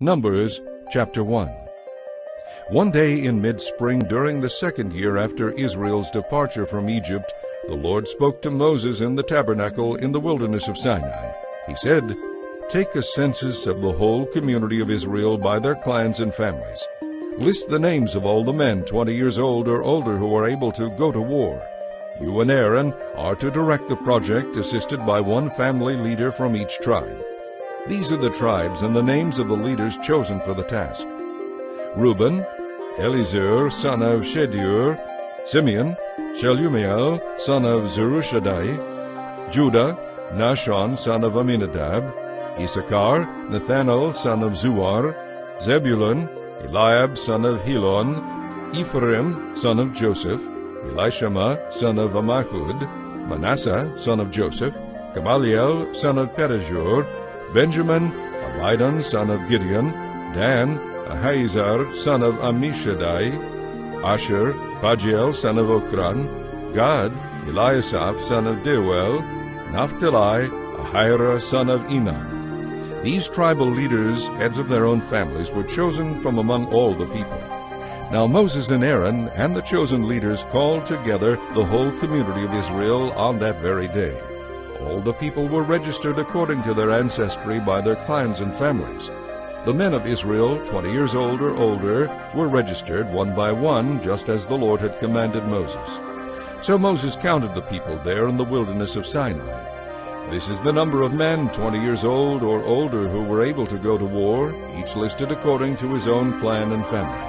Numbers chapter 1. One day in mid-spring during the second year after Israel's departure from Egypt, the Lord spoke to Moses in the tabernacle in the wilderness of Sinai. He said, "Take a census of the whole community of Israel by their clans and families. List the names of all the men 20 years old or older who are able to go to war. You and Aaron are to direct the project, assisted by one family leader from each tribe. These are the tribes and the names of the leaders chosen for the task: Reuben, Elizur, son of Shedeur; Simeon, Shelumiel, son of Zerushadai; Judah, Nahshon, son of Amminadab; Issachar, Nathanael, son of Zuar; Zebulun, Eliab, son of Helon; Ephraim, son of Joseph; Elishama, son of Ammihud; Manasseh, son of Joseph; Gamaliel, son of Pedahzur; Benjamin, Abidan, son of Gideon; Dan, Ahiezer, son of Ammishaddai; Asher, Pagiel, son of Okran; Gad, Eliasaph, son of Deuel; Naphtali, Ahira, son of Enan. These tribal leaders, heads of their own families, were chosen from among all the people. Now Moses and Aaron and the chosen leaders called together the whole community of Israel on that very day. All the people were registered according to their ancestry by their clans and families. The men of Israel, 20 years old or older, were registered one by one, just as the Lord had commanded Moses. So Moses counted the people there in the wilderness of Sinai. This is the number of men 20 years old or older who were able to go to war, each listed according to his own clan and family.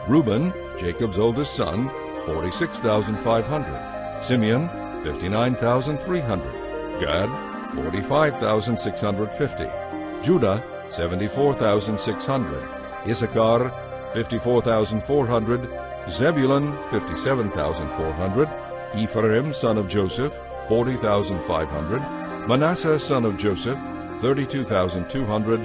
Reuben, Jacob's oldest son, 46,500. Simeon, 59,300. Gad, 45,650. Judah, 74,600. Issachar, 54,400. Zebulun, 57,400. Ephraim, son of Joseph, 40,500. Manasseh, son of Joseph, 32,200.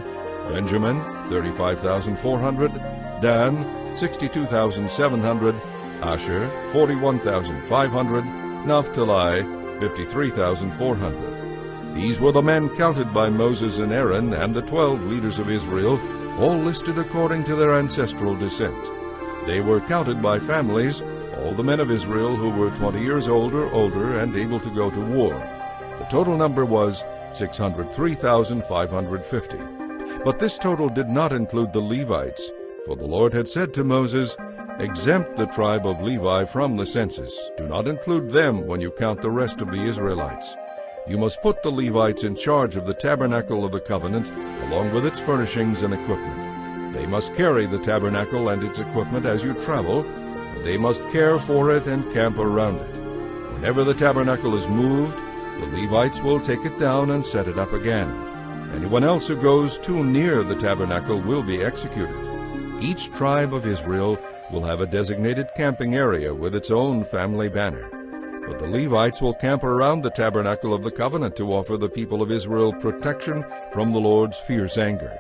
Benjamin, 35,400. Dan, 62,700. Asher, 41,500. Naphtali, 53,400. These were the men counted by Moses and Aaron and the 12 leaders of Israel, all listed according to their ancestral descent. They were counted by families, all the men of Israel who were 20 years old or older and able to go to war. The total number was 603,550. But this total did not include the Levites, for the Lord had said to Moses, "Exempt the tribe of Levi from the census. Do not include them when you count the rest of the Israelites. You must put the Levites in charge of the tabernacle of the covenant, along with its furnishings and equipment. They must carry the tabernacle and its equipment as you travel, and they must care for it and camp around it. Whenever the tabernacle is moved, the Levites will take it down and set it up again. Anyone else who goes too near the tabernacle will be executed. Each tribe of Israel will have a designated camping area with its own family banner. But the Levites will camp around the tabernacle of the covenant to offer the people of Israel protection from the Lord's fierce anger.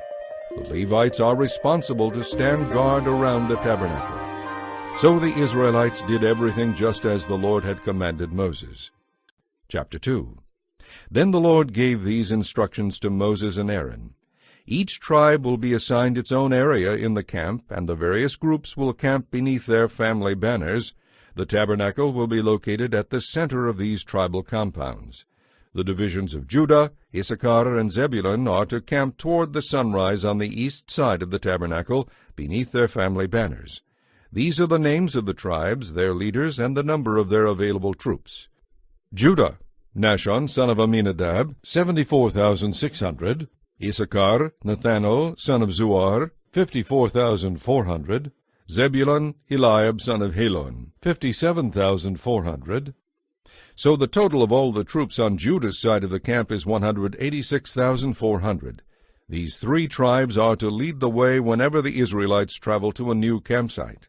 The Levites are responsible to stand guard around the tabernacle." So the Israelites did everything just as the Lord had commanded Moses. Chapter 2. Then the Lord gave these instructions to Moses and Aaron. Each tribe will be assigned its own area in the camp, and the various groups will camp beneath their family banners. The tabernacle will be located at the center of these tribal compounds. The divisions of Judah, Issachar, and Zebulun are to camp toward the sunrise on the east side of the tabernacle, beneath their family banners. These are the names of the tribes, their leaders, and the number of their available troops. Judah, Nahshon, son of Amminadab, 74,600. Issachar, Nathanael, son of Zuar, 54,400. Zebulun, Eliab, son of Helon, 57,400. So the total of all the troops on Judah's side of the camp is 186,400. These three tribes are to lead the way whenever the Israelites travel to a new campsite.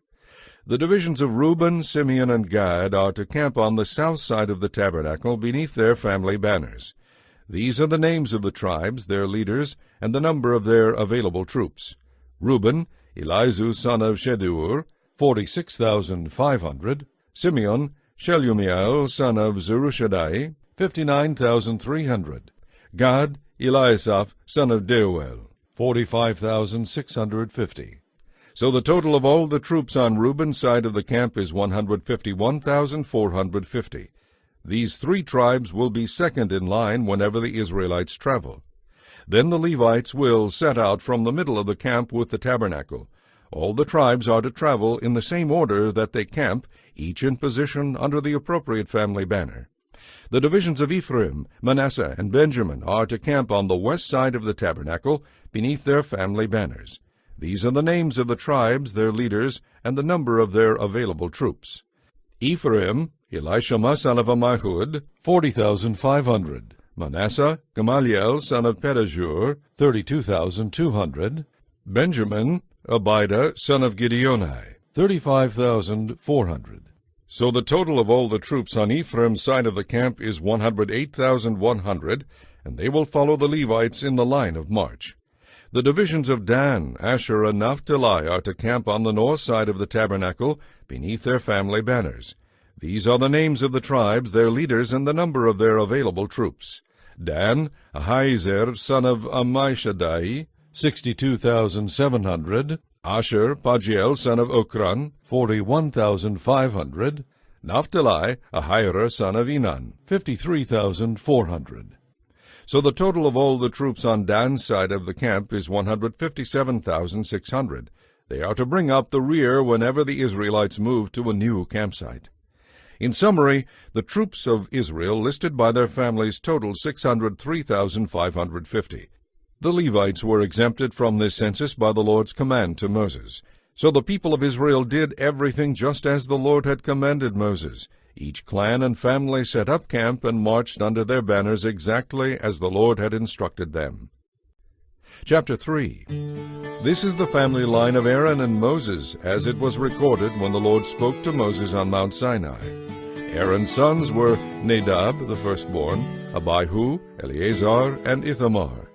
The divisions of Reuben, Simeon, and Gad are to camp on the south side of the tabernacle beneath their family banners. These are the names of the tribes, their leaders, and the number of their available troops. Reuben, Elizu, son of Shedeur, 46,500. Simeon, Shelumiel, son of Zerushadai, 59,300. Gad, Eliasaph, son of Deuel, 45,650. So the total of all the troops on Reuben's side of the camp is 151,450. These three tribes will be second in line whenever the Israelites travel. Then the Levites will set out from the middle of the camp with the tabernacle. All the tribes are to travel in the same order that they camp, each in position under the appropriate family banner. The divisions of Ephraim, Manasseh, and Benjamin are to camp on the west side of the tabernacle, beneath their family banners. These are the names of the tribes, their leaders, and the number of their available troops. Ephraim, Elishama son of Ammihud, 40,500. Manasseh, Gamaliel son of Pedahzur, 32,200. Benjamin, Abida son of Gideoni, 35,400. So the total of all the troops on Ephraim's side of the camp is 108,100, and they will follow the Levites in the line of march. The divisions of Dan, Asher, and Naphtali are to camp on the north side of the tabernacle, beneath their family banners. These are the names of the tribes, their leaders, and the number of their available troops. Dan, Ahiezer, son of Ammishaddai, 62,700. Asher, Pagiel, son of Okran, 41,500. Naphtali, Ahira, son of Enan, 53,400. So the total of all the troops on Dan's side of the camp is 157,600. They are to bring up the rear whenever the Israelites move to a new campsite. In summary, the troops of Israel listed by their families total 603,550. The Levites were exempted from this census by the Lord's command to Moses. So the people of Israel did everything just as the Lord had commanded Moses. Each clan and family set up camp and marched under their banners exactly as the Lord had instructed them. Chapter 3. This is the family line of Aaron and Moses, as it was recorded when the Lord spoke to Moses on Mount Sinai. Aaron's sons were Nadab, the firstborn, Abihu, Eleazar, and Ithamar.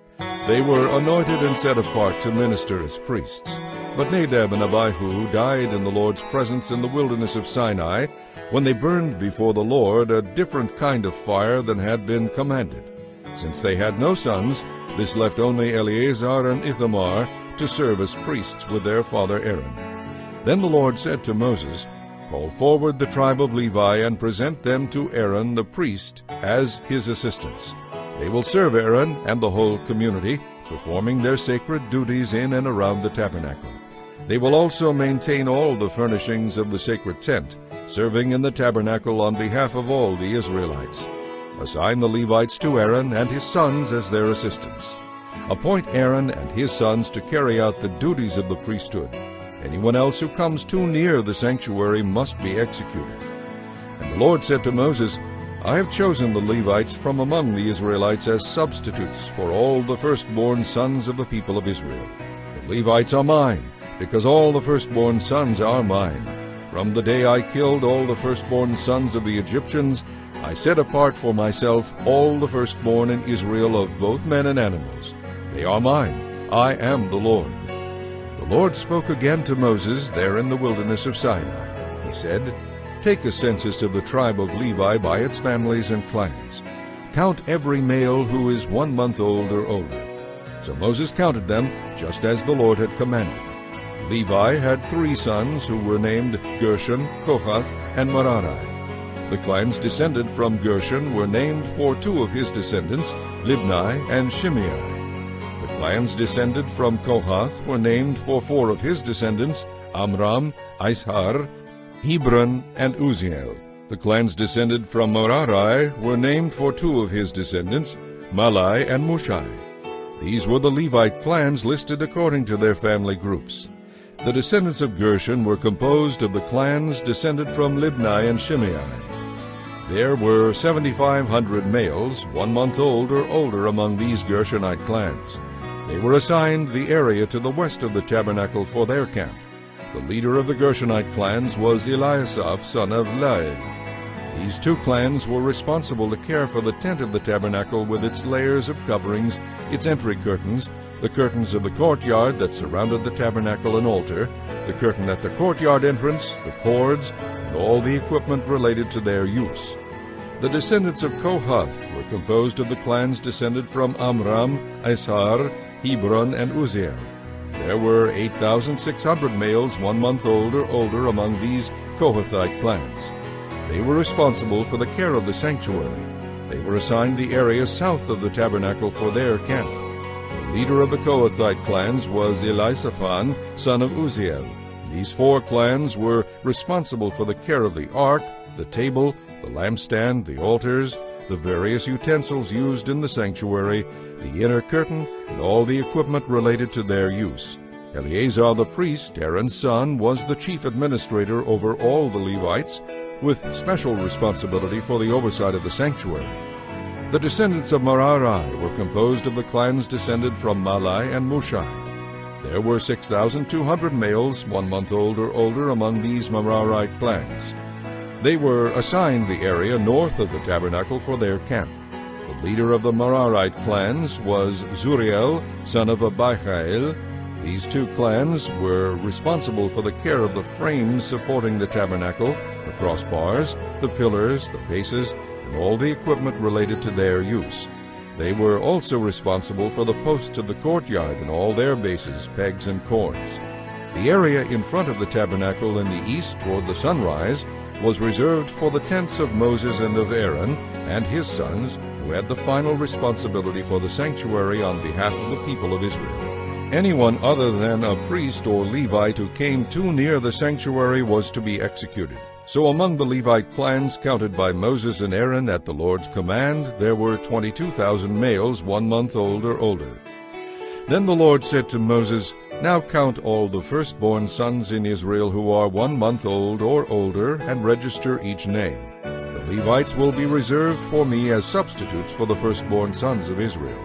They were anointed and set apart to minister as priests. But Nadab and Abihu died in the Lord's presence in the wilderness of Sinai, when they burned before the Lord a different kind of fire than had been commanded. Since they had no sons, this left only Eleazar and Ithamar to serve as priests with their father Aaron. Then the Lord said to Moses, "Call forward the tribe of Levi and present them to Aaron the priest as his assistants. They will serve Aaron and the whole community, performing their sacred duties in and around the tabernacle. They will also maintain all the furnishings of the sacred tent, serving in the tabernacle on behalf of all the Israelites. Assign the Levites to Aaron and his sons as their assistants. Appoint Aaron and his sons to carry out the duties of the priesthood. Anyone else who comes too near the sanctuary must be executed." And the Lord said to Moses, "I have chosen the Levites from among the Israelites as substitutes for all the firstborn sons of the people of Israel. The Levites are mine, because all the firstborn sons are mine. From the day I killed all the firstborn sons of the Egyptians, I set apart for myself all the firstborn in Israel of both men and animals. They are mine. I am the Lord." The Lord spoke again to Moses there in the wilderness of Sinai. He said, "Take a census of the tribe of Levi by its families and clans. Count every male who is 1 month old or older." So Moses counted them, just as the Lord had commanded. Levi had 3 sons who were named Gershon, Kohath, and Merari. The clans descended from Gershon were named for 2 of his descendants, Libni and Shimei. The clans descended from Kohath were named for 4 of his descendants, Amram, Ishar, Hebron, and Uzziel. The clans descended from Merari were named for 2 of his descendants, Malai and Mushai. These were the Levite clans listed according to their family groups. The descendants of Gershon were composed of the clans descended from Libni and Shimei. There were 7,500 males, 1 month old or older among these Gershonite clans. They were assigned the area to the west of the tabernacle for their camp. The leader of the Gershonite clans was Eliasaph, son of Lael. These 2 clans were responsible to care for the tent of the tabernacle with its layers of coverings, its entry curtains, the curtains of the courtyard that surrounded the tabernacle and altar, the curtain at the courtyard entrance, the cords, and all the equipment related to their use. The descendants of Kohath were composed of the clans descended from Amram, Ishar, Hebron, and Uzziel. There were 8,600 males 1 month old or older among these Kohathite clans. They were responsible for the care of the sanctuary. They were assigned the area south of the tabernacle for their camp. The leader of the Kohathite clans was Elisaphan, son of Uzziel. These 4 clans were responsible for the care of the ark, the table, the lampstand, the altars, the various utensils used in the sanctuary, the inner curtain, and all the equipment related to their use. Eleazar the priest, Aaron's son, was the chief administrator over all the Levites, with special responsibility for the oversight of the sanctuary. The descendants of Merari were composed of the clans descended from Malai and Mushai. There were 6,200 males 1 month old or older among these Merarite clans. They were assigned the area north of the tabernacle for their camp. The leader of the Merarite clans was Zuriel, son of Abihail. These 2 clans were responsible for the care of the frames supporting the tabernacle, the crossbars, the pillars, the bases, and all the equipment related to their use. They were also responsible for the posts of the courtyard and all their bases, pegs, and cords. The area in front of the tabernacle in the east toward the sunrise was reserved for the tents of Moses and of Aaron and his sons, who had the final responsibility for the sanctuary on behalf of the people of Israel. Anyone other than a priest or Levite who came too near the sanctuary was to be executed. So among the Levite clans counted by Moses and Aaron at the Lord's command, there were 22,000 males 1 month old or older. Then the Lord said to Moses, "Now count all the firstborn sons in Israel who are 1 month old or older, and register each name. The Levites will be reserved for me as substitutes for the firstborn sons of Israel.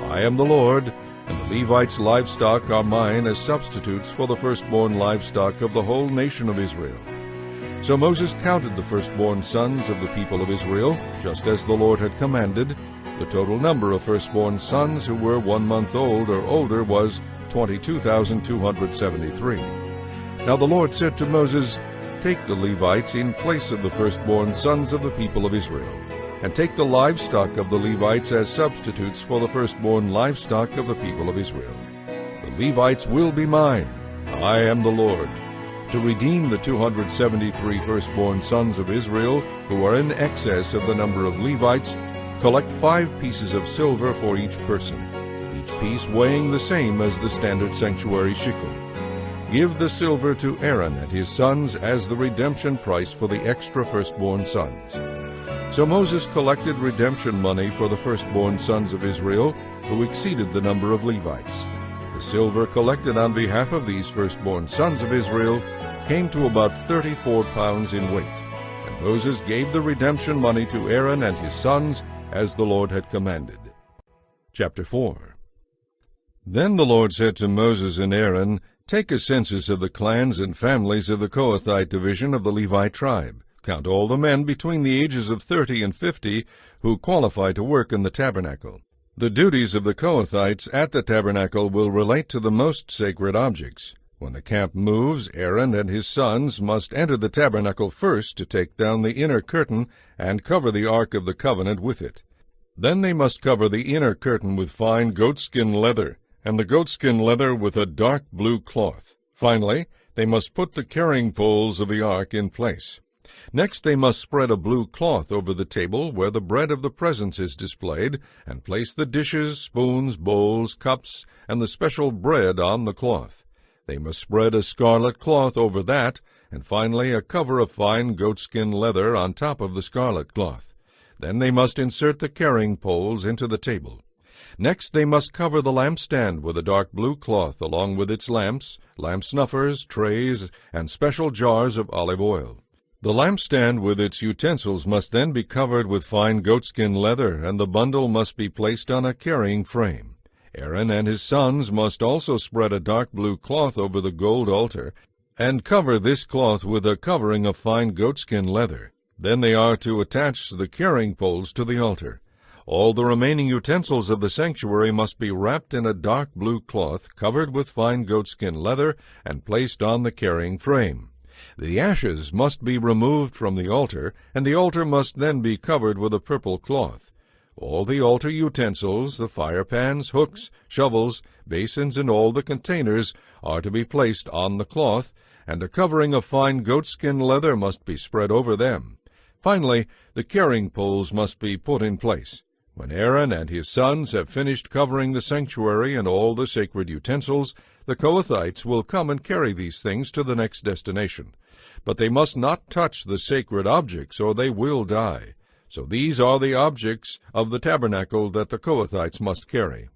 I am the Lord, and the Levites' livestock are mine as substitutes for the firstborn livestock of the whole nation of Israel." So Moses counted the firstborn sons of the people of Israel, just as the Lord had commanded. The total number of firstborn sons who were 1 month old or older was 22,273. Now the Lord said to Moses, "Take the Levites in place of the firstborn sons of the people of Israel, and take the livestock of the Levites as substitutes for the firstborn livestock of the people of Israel. The Levites will be mine. I am the Lord. To redeem the 273 firstborn sons of Israel, who are in excess of the number of Levites, collect 5 pieces of silver for each person, each piece weighing the same as the standard sanctuary shekel. Give the silver to Aaron and his sons as the redemption price for the extra firstborn sons." So Moses collected redemption money for the firstborn sons of Israel, who exceeded the number of Levites. The silver collected on behalf of these firstborn sons of Israel came to about 34 pounds in weight. And Moses gave the redemption money to Aaron and his sons, as the Lord had commanded. Chapter 4. Then the Lord said to Moses and Aaron, "Take a census of the clans and families of the Kohathite division of the Levite tribe. Count all the men between the ages of 30 and 50 who qualify to work in the tabernacle. The duties of the Kohathites at the tabernacle will relate to the most sacred objects. When the camp moves, Aaron and his sons must enter the tabernacle first to take down the inner curtain and cover the Ark of the Covenant with it. Then they must cover the inner curtain with fine goatskin leather, and the goatskin leather with a dark blue cloth. Finally, they must put the carrying poles of the ark in place. Next they must spread a blue cloth over the table where the bread of the presence is displayed, and place the dishes, spoons, bowls, cups, and the special bread on the cloth. They must spread a scarlet cloth over that, and finally a cover of fine goatskin leather on top of the scarlet cloth. Then they must insert the carrying poles into the table. Next they must cover the lampstand with a dark blue cloth along with its lamps, lamp snuffers, trays, and special jars of olive oil. The lampstand with its utensils must then be covered with fine goatskin leather, and the bundle must be placed on a carrying frame. Aaron and his sons must also spread a dark blue cloth over the gold altar, and cover this cloth with a covering of fine goatskin leather. Then they are to attach the carrying poles to the altar. All the remaining utensils of the sanctuary must be wrapped in a dark blue cloth covered with fine goatskin leather and placed on the carrying frame. The ashes must be removed from the altar, and the altar must then be covered with a purple cloth. All the altar utensils, the fire pans, hooks, shovels, basins, and all the containers are to be placed on the cloth, and a covering of fine goatskin leather must be spread over them. Finally, the carrying poles must be put in place. When Aaron and his sons have finished covering the sanctuary and all the sacred utensils, the Kohathites will come and carry these things to the next destination. But they must not touch the sacred objects, or they will die. So these are the objects of the tabernacle that the Kohathites must carry.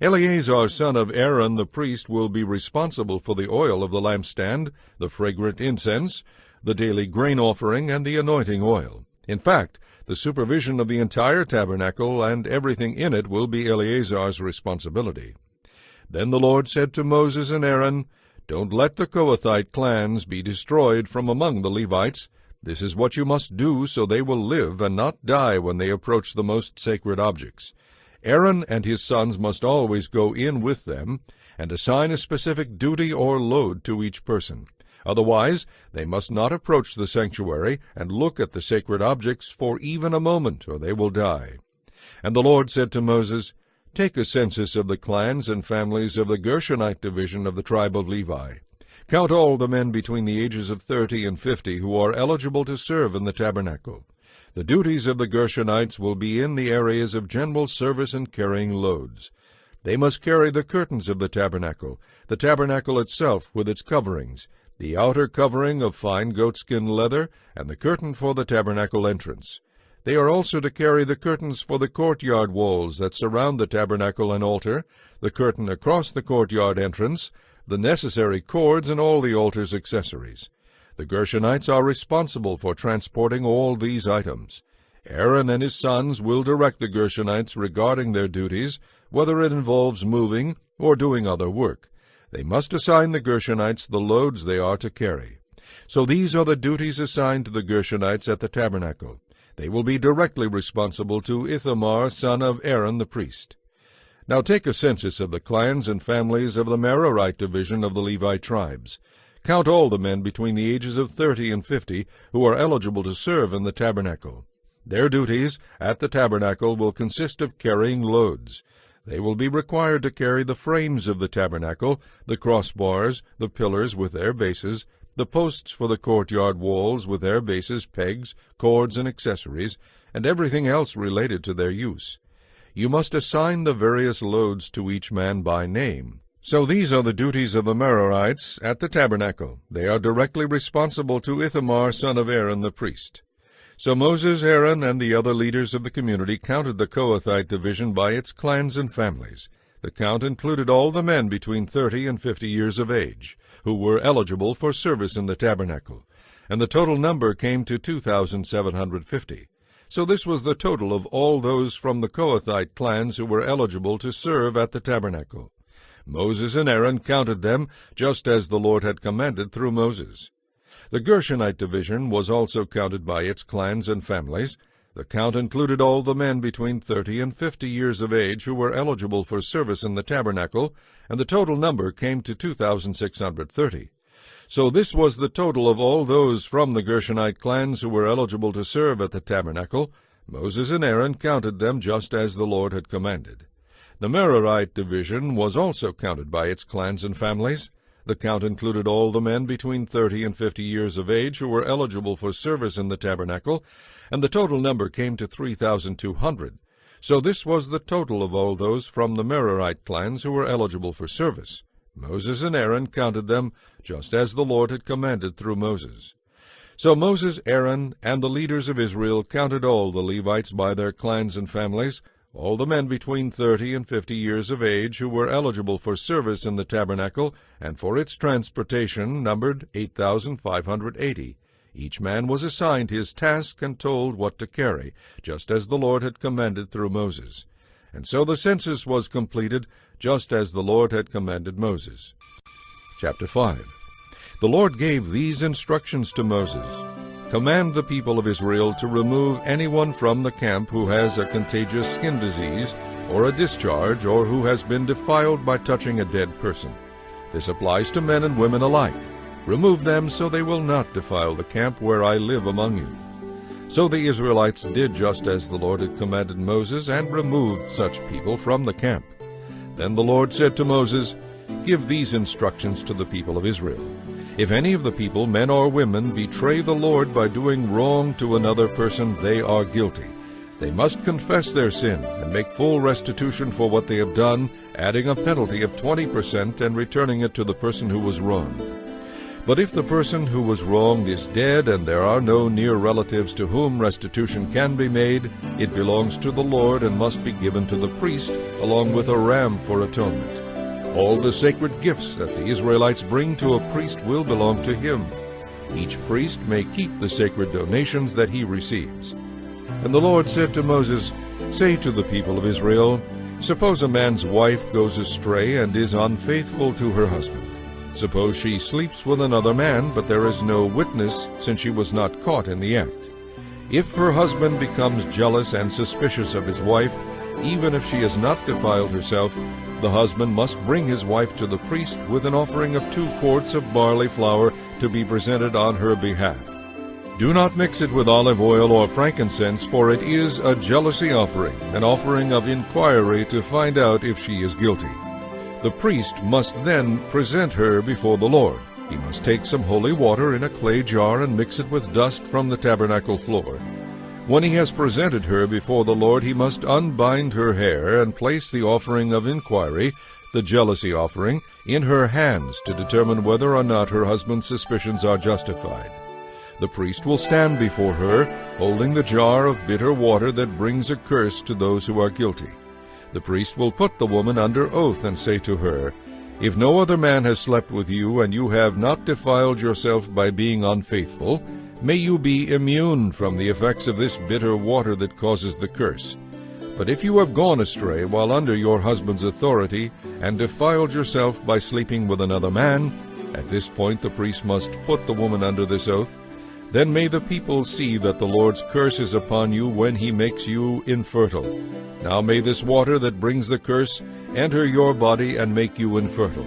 Eleazar, son of Aaron the priest, will be responsible for the oil of the lampstand, the fragrant incense, the daily grain offering, and the anointing oil. In fact, the supervision of the entire tabernacle and everything in it will be Eleazar's responsibility. Then the Lord said to Moses and Aaron, "Don't let the Kohathite clans be destroyed from among the Levites. This is what you must do, so they will live and not die when they approach the most sacred objects. Aaron and his sons must always go in with them, and assign a specific duty or load to each person. Otherwise, they must not approach the sanctuary and look at the sacred objects for even a moment, or they will die." And the Lord said to Moses, "Take a census of the clans and families of the Gershonite division of the tribe of Levi. Count all the men between the ages of 30 and 50 who are eligible to serve in the tabernacle. The duties of the Gershonites will be in the areas of general service and carrying loads. They must carry the curtains of the tabernacle itself with its coverings, the outer covering of fine goatskin leather, and the curtain for the tabernacle entrance. They are also to carry the curtains for the courtyard walls that surround the tabernacle and altar, the curtain across the courtyard entrance, the necessary cords, and all the altar's accessories. The Gershonites are responsible for transporting all these items. Aaron and his sons will direct the Gershonites regarding their duties, whether it involves moving or doing other work. They must assign the Gershonites the loads they are to carry. So these are the duties assigned to the Gershonites at the tabernacle. They will be directly responsible to Ithamar, son of Aaron the priest. Now take a census of the clans and families of the Merarite division of the Levite tribes. Count all the men between the ages of 30 and 50 who are eligible to serve in the tabernacle. Their duties at the tabernacle will consist of carrying loads. They will be required to carry the frames of the tabernacle, the crossbars, the pillars with their bases, the posts for the courtyard walls with their bases, pegs, cords, and accessories, and everything else related to their use. You must assign the various loads to each man by name. So these are the duties of the Merarites at the tabernacle. They are directly responsible to Ithamar, son of Aaron the priest. So Moses, Aaron, and the other leaders of the community counted the Kohathite division by its clans and families. The count included all the men between 30 and 50 years of age, who were eligible for service in the tabernacle, and the total number came to 2,750. So this was the total of all those from the Kohathite clans who were eligible to serve at the tabernacle. Moses and Aaron counted them, just as the Lord had commanded through Moses. The Gershonite division was also counted by its clans and families. The count included all the men between 30 and 50 years of age who were eligible for service in the tabernacle, and the total number came to 2,630. So this was the total of all those from the Gershonite clans who were eligible to serve at the tabernacle. Moses and Aaron counted them just as the Lord had commanded. The Merarite division was also counted by its clans and families. The count included all the men between 30 and 50 years of age who were eligible for service in the tabernacle, and the total number came to 3,200. So this was the total of all those from the Merarite clans who were eligible for service. Moses and Aaron counted them, just as the Lord had commanded through Moses. So Moses, Aaron, and the leaders of Israel counted all the Levites by their clans and families, all the men between 30 and 50 years of age who were eligible for service in the tabernacle and for its transportation numbered 8,580. Each man was assigned his task and told what to carry, just as the Lord had commanded through Moses. And so the census was completed, just as the Lord had commanded Moses. Chapter 5. The Lord gave these instructions to Moses. Command the people of Israel to remove anyone from the camp who has a contagious skin disease, or a discharge, or who has been defiled by touching a dead person. This applies to men and women alike. Remove them so they will not defile the camp where I live among you. So the Israelites did just as the Lord had commanded Moses, and removed such people from the camp. Then the Lord said to Moses, "Give these instructions to the people of Israel. If any of the people, men or women, betray the Lord by doing wrong to another person, they are guilty. They must confess their sin and make full restitution for what they have done, adding a penalty of 20% and returning it to the person who was wronged. But if the person who was wronged is dead and there are no near relatives to whom restitution can be made, it belongs to the Lord and must be given to the priest along with a ram for atonement. All the sacred gifts that the Israelites bring to a priest will belong to him. Each priest may keep the sacred donations that he receives." And the Lord said to Moses, "Say to the people of Israel, suppose a man's wife goes astray and is unfaithful to her husband. Suppose she sleeps with another man, but there is no witness, since she was not caught in the act. If her husband becomes jealous and suspicious of his wife, even if she has not defiled herself, the husband must bring his wife to the priest with an offering of 2 quarts of barley flour to be presented on her behalf. Do not mix it with olive oil or frankincense, for it is a jealousy offering, an offering of inquiry to find out if she is guilty. The priest must then present her before the Lord. He must take some holy water in a clay jar and mix it with dust from the tabernacle floor. When he has presented her before the Lord, he must unbind her hair and place the offering of inquiry, the jealousy offering, in her hands to determine whether or not her husband's suspicions are justified. The priest will stand before her, holding the jar of bitter water that brings a curse to those who are guilty. The priest will put the woman under oath and say to her, "If no other man has slept with you, and you have not defiled yourself by being unfaithful, may you be immune from the effects of this bitter water that causes the curse. But if you have gone astray while under your husband's authority, and defiled yourself by sleeping with another man," at this point the priest must put the woman under this oath, "then may the people see that the Lord's curse is upon you when he makes you infertile. Now may this water that brings the curse enter your body and make you infertile."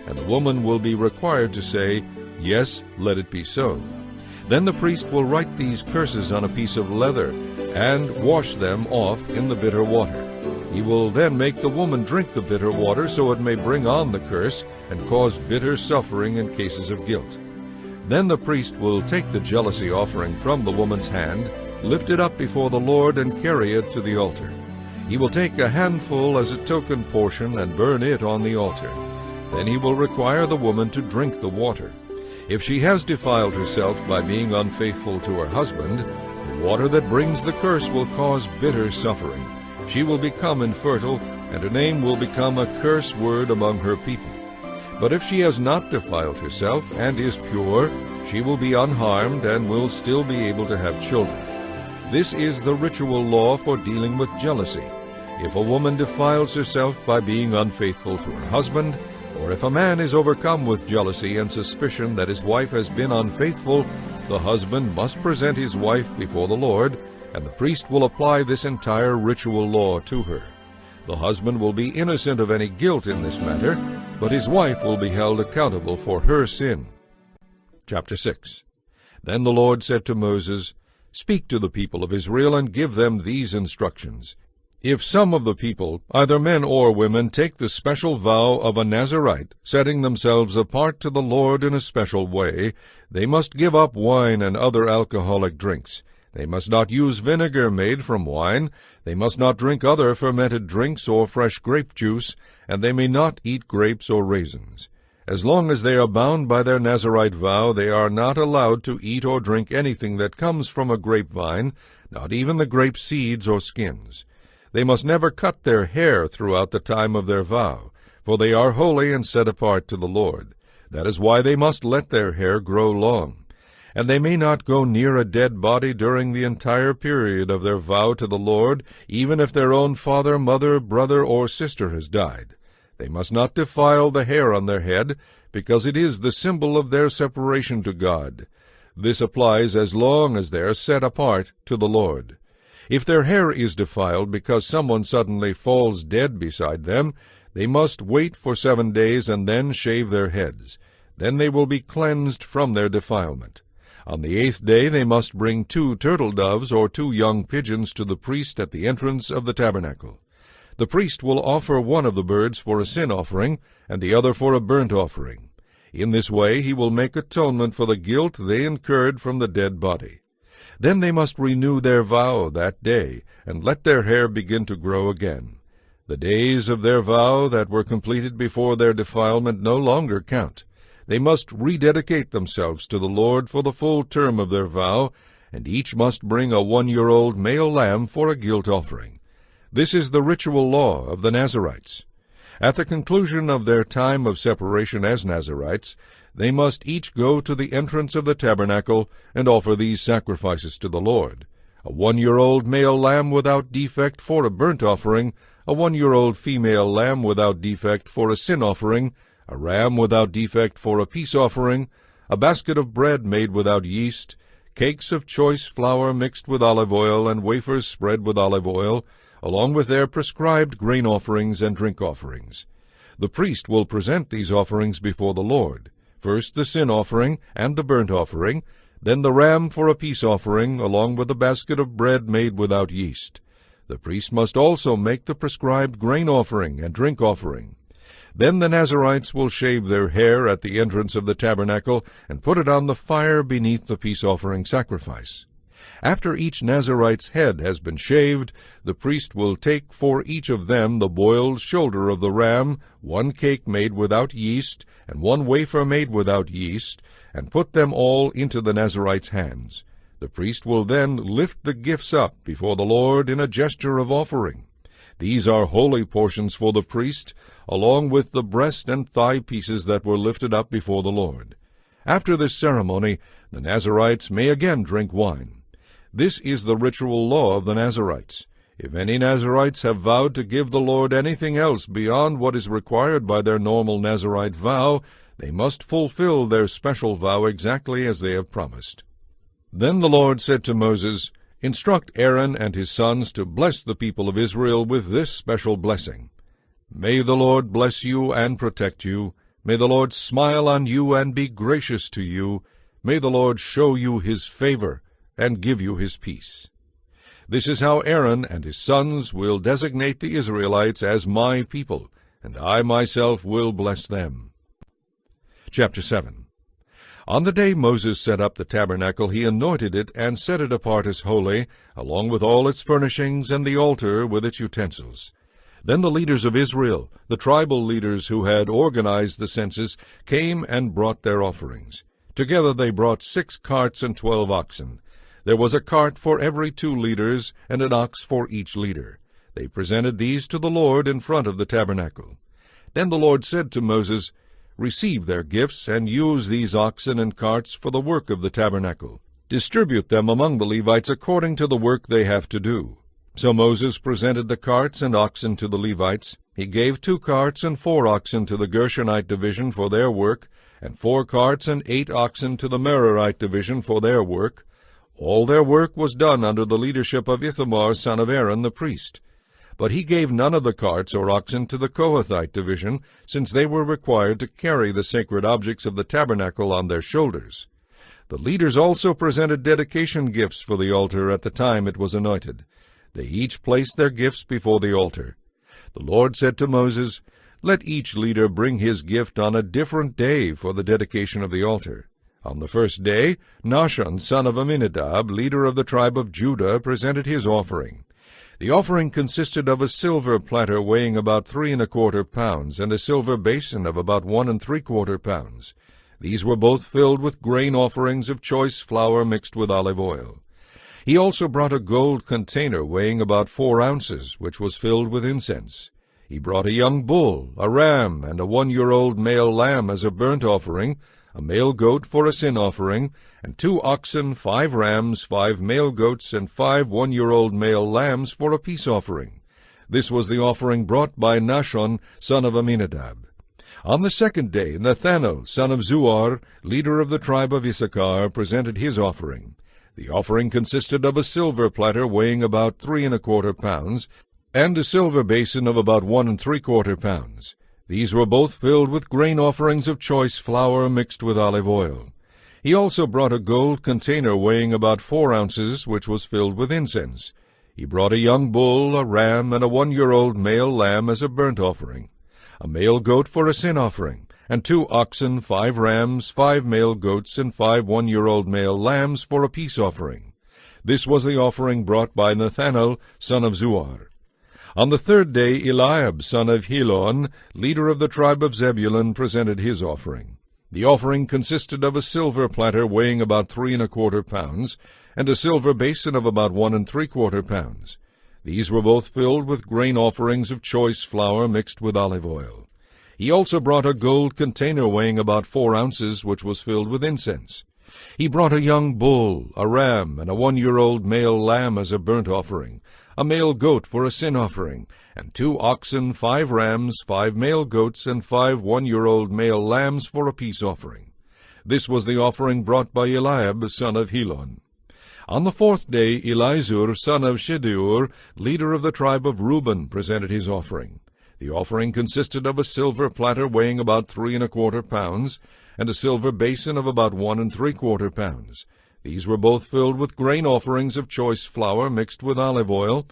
And the woman will be required to say, "Yes, let it be so." Then the priest will write these curses on a piece of leather and wash them off in the bitter water. He will then make the woman drink the bitter water so it may bring on the curse and cause bitter suffering in cases of guilt. Then the priest will take the jealousy offering from the woman's hand, lift it up before the Lord, and carry it to the altar. He will take a handful as a token portion and burn it on the altar. Then he will require the woman to drink the water. If she has defiled herself by being unfaithful to her husband, the water that brings the curse will cause bitter suffering. She will become infertile, and her name will become a curse word among her people. But if she has not defiled herself and is pure, she will be unharmed and will still be able to have children. This is the ritual law for dealing with jealousy. If a woman defiles herself by being unfaithful to her husband, or if a man is overcome with jealousy and suspicion that his wife has been unfaithful, the husband must present his wife before the Lord, and the priest will apply this entire ritual law to her. The husband will be innocent of any guilt in this matter, but his wife will be held accountable for her sin. Chapter 6. Then the Lord said to Moses, "Speak to the people of Israel and give them these instructions. If some of the people, either men or women, take the special vow of a Nazirite, setting themselves apart to the Lord in a special way, they must give up wine and other alcoholic drinks. They must not use vinegar made from wine, they must not drink other fermented drinks or fresh grape juice, and they may not eat grapes or raisins. As long as they are bound by their Nazirite vow, they are not allowed to eat or drink anything that comes from a grapevine, not even the grape seeds or skins. They must never cut their hair throughout the time of their vow, for they are holy and set apart to the Lord. That is why they must let their hair grow long. And they may not go near a dead body during the entire period of their vow to the Lord, even if their own father, mother, brother, or sister has died. They must not defile the hair on their head, because it is the symbol of their separation to God. This applies as long as they are set apart to the Lord. If their hair is defiled because someone suddenly falls dead beside them, they must wait for 7 days and then shave their heads. Then they will be cleansed from their defilement. On the 8th day they must bring 2 turtle doves or 2 young pigeons to the priest at the entrance of the tabernacle. The priest will offer one of the birds for a sin offering, and the other for a burnt offering. In this way he will make atonement for the guilt they incurred from the dead body. Then they must renew their vow that day, and let their hair begin to grow again. The days of their vow that were completed before their defilement no longer count. They must rededicate themselves to the Lord for the full term of their vow, and each must bring a 1-year-old male lamb for a guilt offering. This is the ritual law of the Nazirites. At the conclusion of their time of separation as Nazirites, they must each go to the entrance of the tabernacle and offer these sacrifices to the Lord: a 1-year-old male lamb without defect for a burnt offering, a 1-year-old female lamb without defect for a sin offering, a ram without defect for a peace offering, a basket of bread made without yeast, cakes of choice flour mixed with olive oil and wafers spread with olive oil, along with their prescribed grain offerings and drink offerings. The priest will present these offerings before the Lord, first the sin offering and the burnt offering, then the ram for a peace offering, along with the basket of bread made without yeast. The priest must also make the prescribed grain offering and drink offering. Then the Nazirites will shave their hair at the entrance of the tabernacle and put it on the fire beneath the peace offering sacrifice. After each Nazirite's head has been shaved, the priest will take for each of them the boiled shoulder of the ram, 1 cake made without yeast, and 1 wafer made without yeast, and put them all into the Nazirite's hands. The priest will then lift the gifts up before the Lord in a gesture of offering. These are holy portions for the priest, along with the breast and thigh pieces that were lifted up before the Lord. After this ceremony, the Nazirites may again drink wine. This is the ritual law of the Nazirites. If any Nazirites have vowed to give the Lord anything else beyond what is required by their normal Nazirite vow, they must fulfill their special vow exactly as they have promised. Then the Lord said to Moses, "Instruct Aaron and his sons to bless the people of Israel with this special blessing. May the Lord bless you and protect you. May the Lord smile on you and be gracious to you. May the Lord show you his favor and give you his peace." This is how Aaron and his sons will designate the Israelites as my people, and I myself will bless them. Chapter 7. On the day Moses set up the tabernacle, he anointed it and set it apart as holy, along with all its furnishings and the altar with its utensils. Then the leaders of Israel, the tribal leaders who had organized the census, came and brought their offerings. Together they brought 6 carts and 12 oxen. There was a cart for every 2 leaders, and an ox for each leader. They presented these to the Lord in front of the tabernacle. Then the Lord said to Moses, "Receive their gifts, and use these oxen and carts for the work of the tabernacle. Distribute them among the Levites according to the work they have to do." So Moses presented the carts and oxen to the Levites. He gave 2 carts and 4 oxen to the Gershonite division for their work, and 4 carts and 8 oxen to the Merarite division for their work. All their work was done under the leadership of Ithamar, son of Aaron, the priest. But he gave none of the carts or oxen to the Kohathite division, since they were required to carry the sacred objects of the tabernacle on their shoulders. The leaders also presented dedication gifts for the altar at the time it was anointed. They each placed their gifts before the altar. The Lord said to Moses, "Let each leader bring his gift on a different day for the dedication of the altar." On the first day, Nahshon, son of Amminadab, leader of the tribe of Judah, presented his offering. The offering consisted of a silver platter weighing about 3¼ pounds, and a silver basin of about 1¾ pounds. These were both filled with grain offerings of choice flour mixed with olive oil. He also brought a gold container weighing about 4 ounces, which was filled with incense. He brought a young bull, a ram, and a 1-year-old male lamb as a burnt offering, a male goat for a sin offering, and 2 oxen, 5 rams, 5 male goats, and 5 1-year-old male lambs for a peace offering. This was the offering brought by Nahshon, son of Amminadab. On the second day, Nathanael, son of Zuar, leader of the tribe of Issachar, presented his offering. The offering consisted of a silver platter weighing about 3¼ pounds, and a silver basin of about 1¾ pounds. These were both filled with grain offerings of choice flour mixed with olive oil. He also brought a gold container weighing about 4 ounces, which was filled with incense. He brought a young bull, a ram, and a 1-year-old male lamb as a burnt offering, a male goat for a sin offering, and 2 oxen, 5 rams, 5 male goats, and 5 1-year-old male lambs for a peace offering. This was the offering brought by Nathanael, son of Zuar. On the 3rd day Eliab, son of Helon, leader of the tribe of Zebulun, presented his offering. The offering consisted of a silver platter weighing about 3 1/4 pounds, and a silver basin of about 1 3/4 pounds. These were both filled with grain offerings of choice flour mixed with olive oil. He also brought a gold container weighing about 4 ounces, which was filled with incense. He brought a young bull, a ram, and a 1-year-old male lamb as a burnt offering, a male goat for a sin offering, and 2 oxen, 5 rams, 5 male goats, and 5 1-year-old male lambs for a peace offering. This was the offering brought by Eliab, son of Helon. On the 4th day Elizur, son of Shedeur, leader of the tribe of Reuben, presented his offering. The offering consisted of a silver platter weighing about 3 1/4 pounds, and a silver basin of about 1 3/4 pounds. These were both filled with grain offerings of choice flour mixed with olive oil.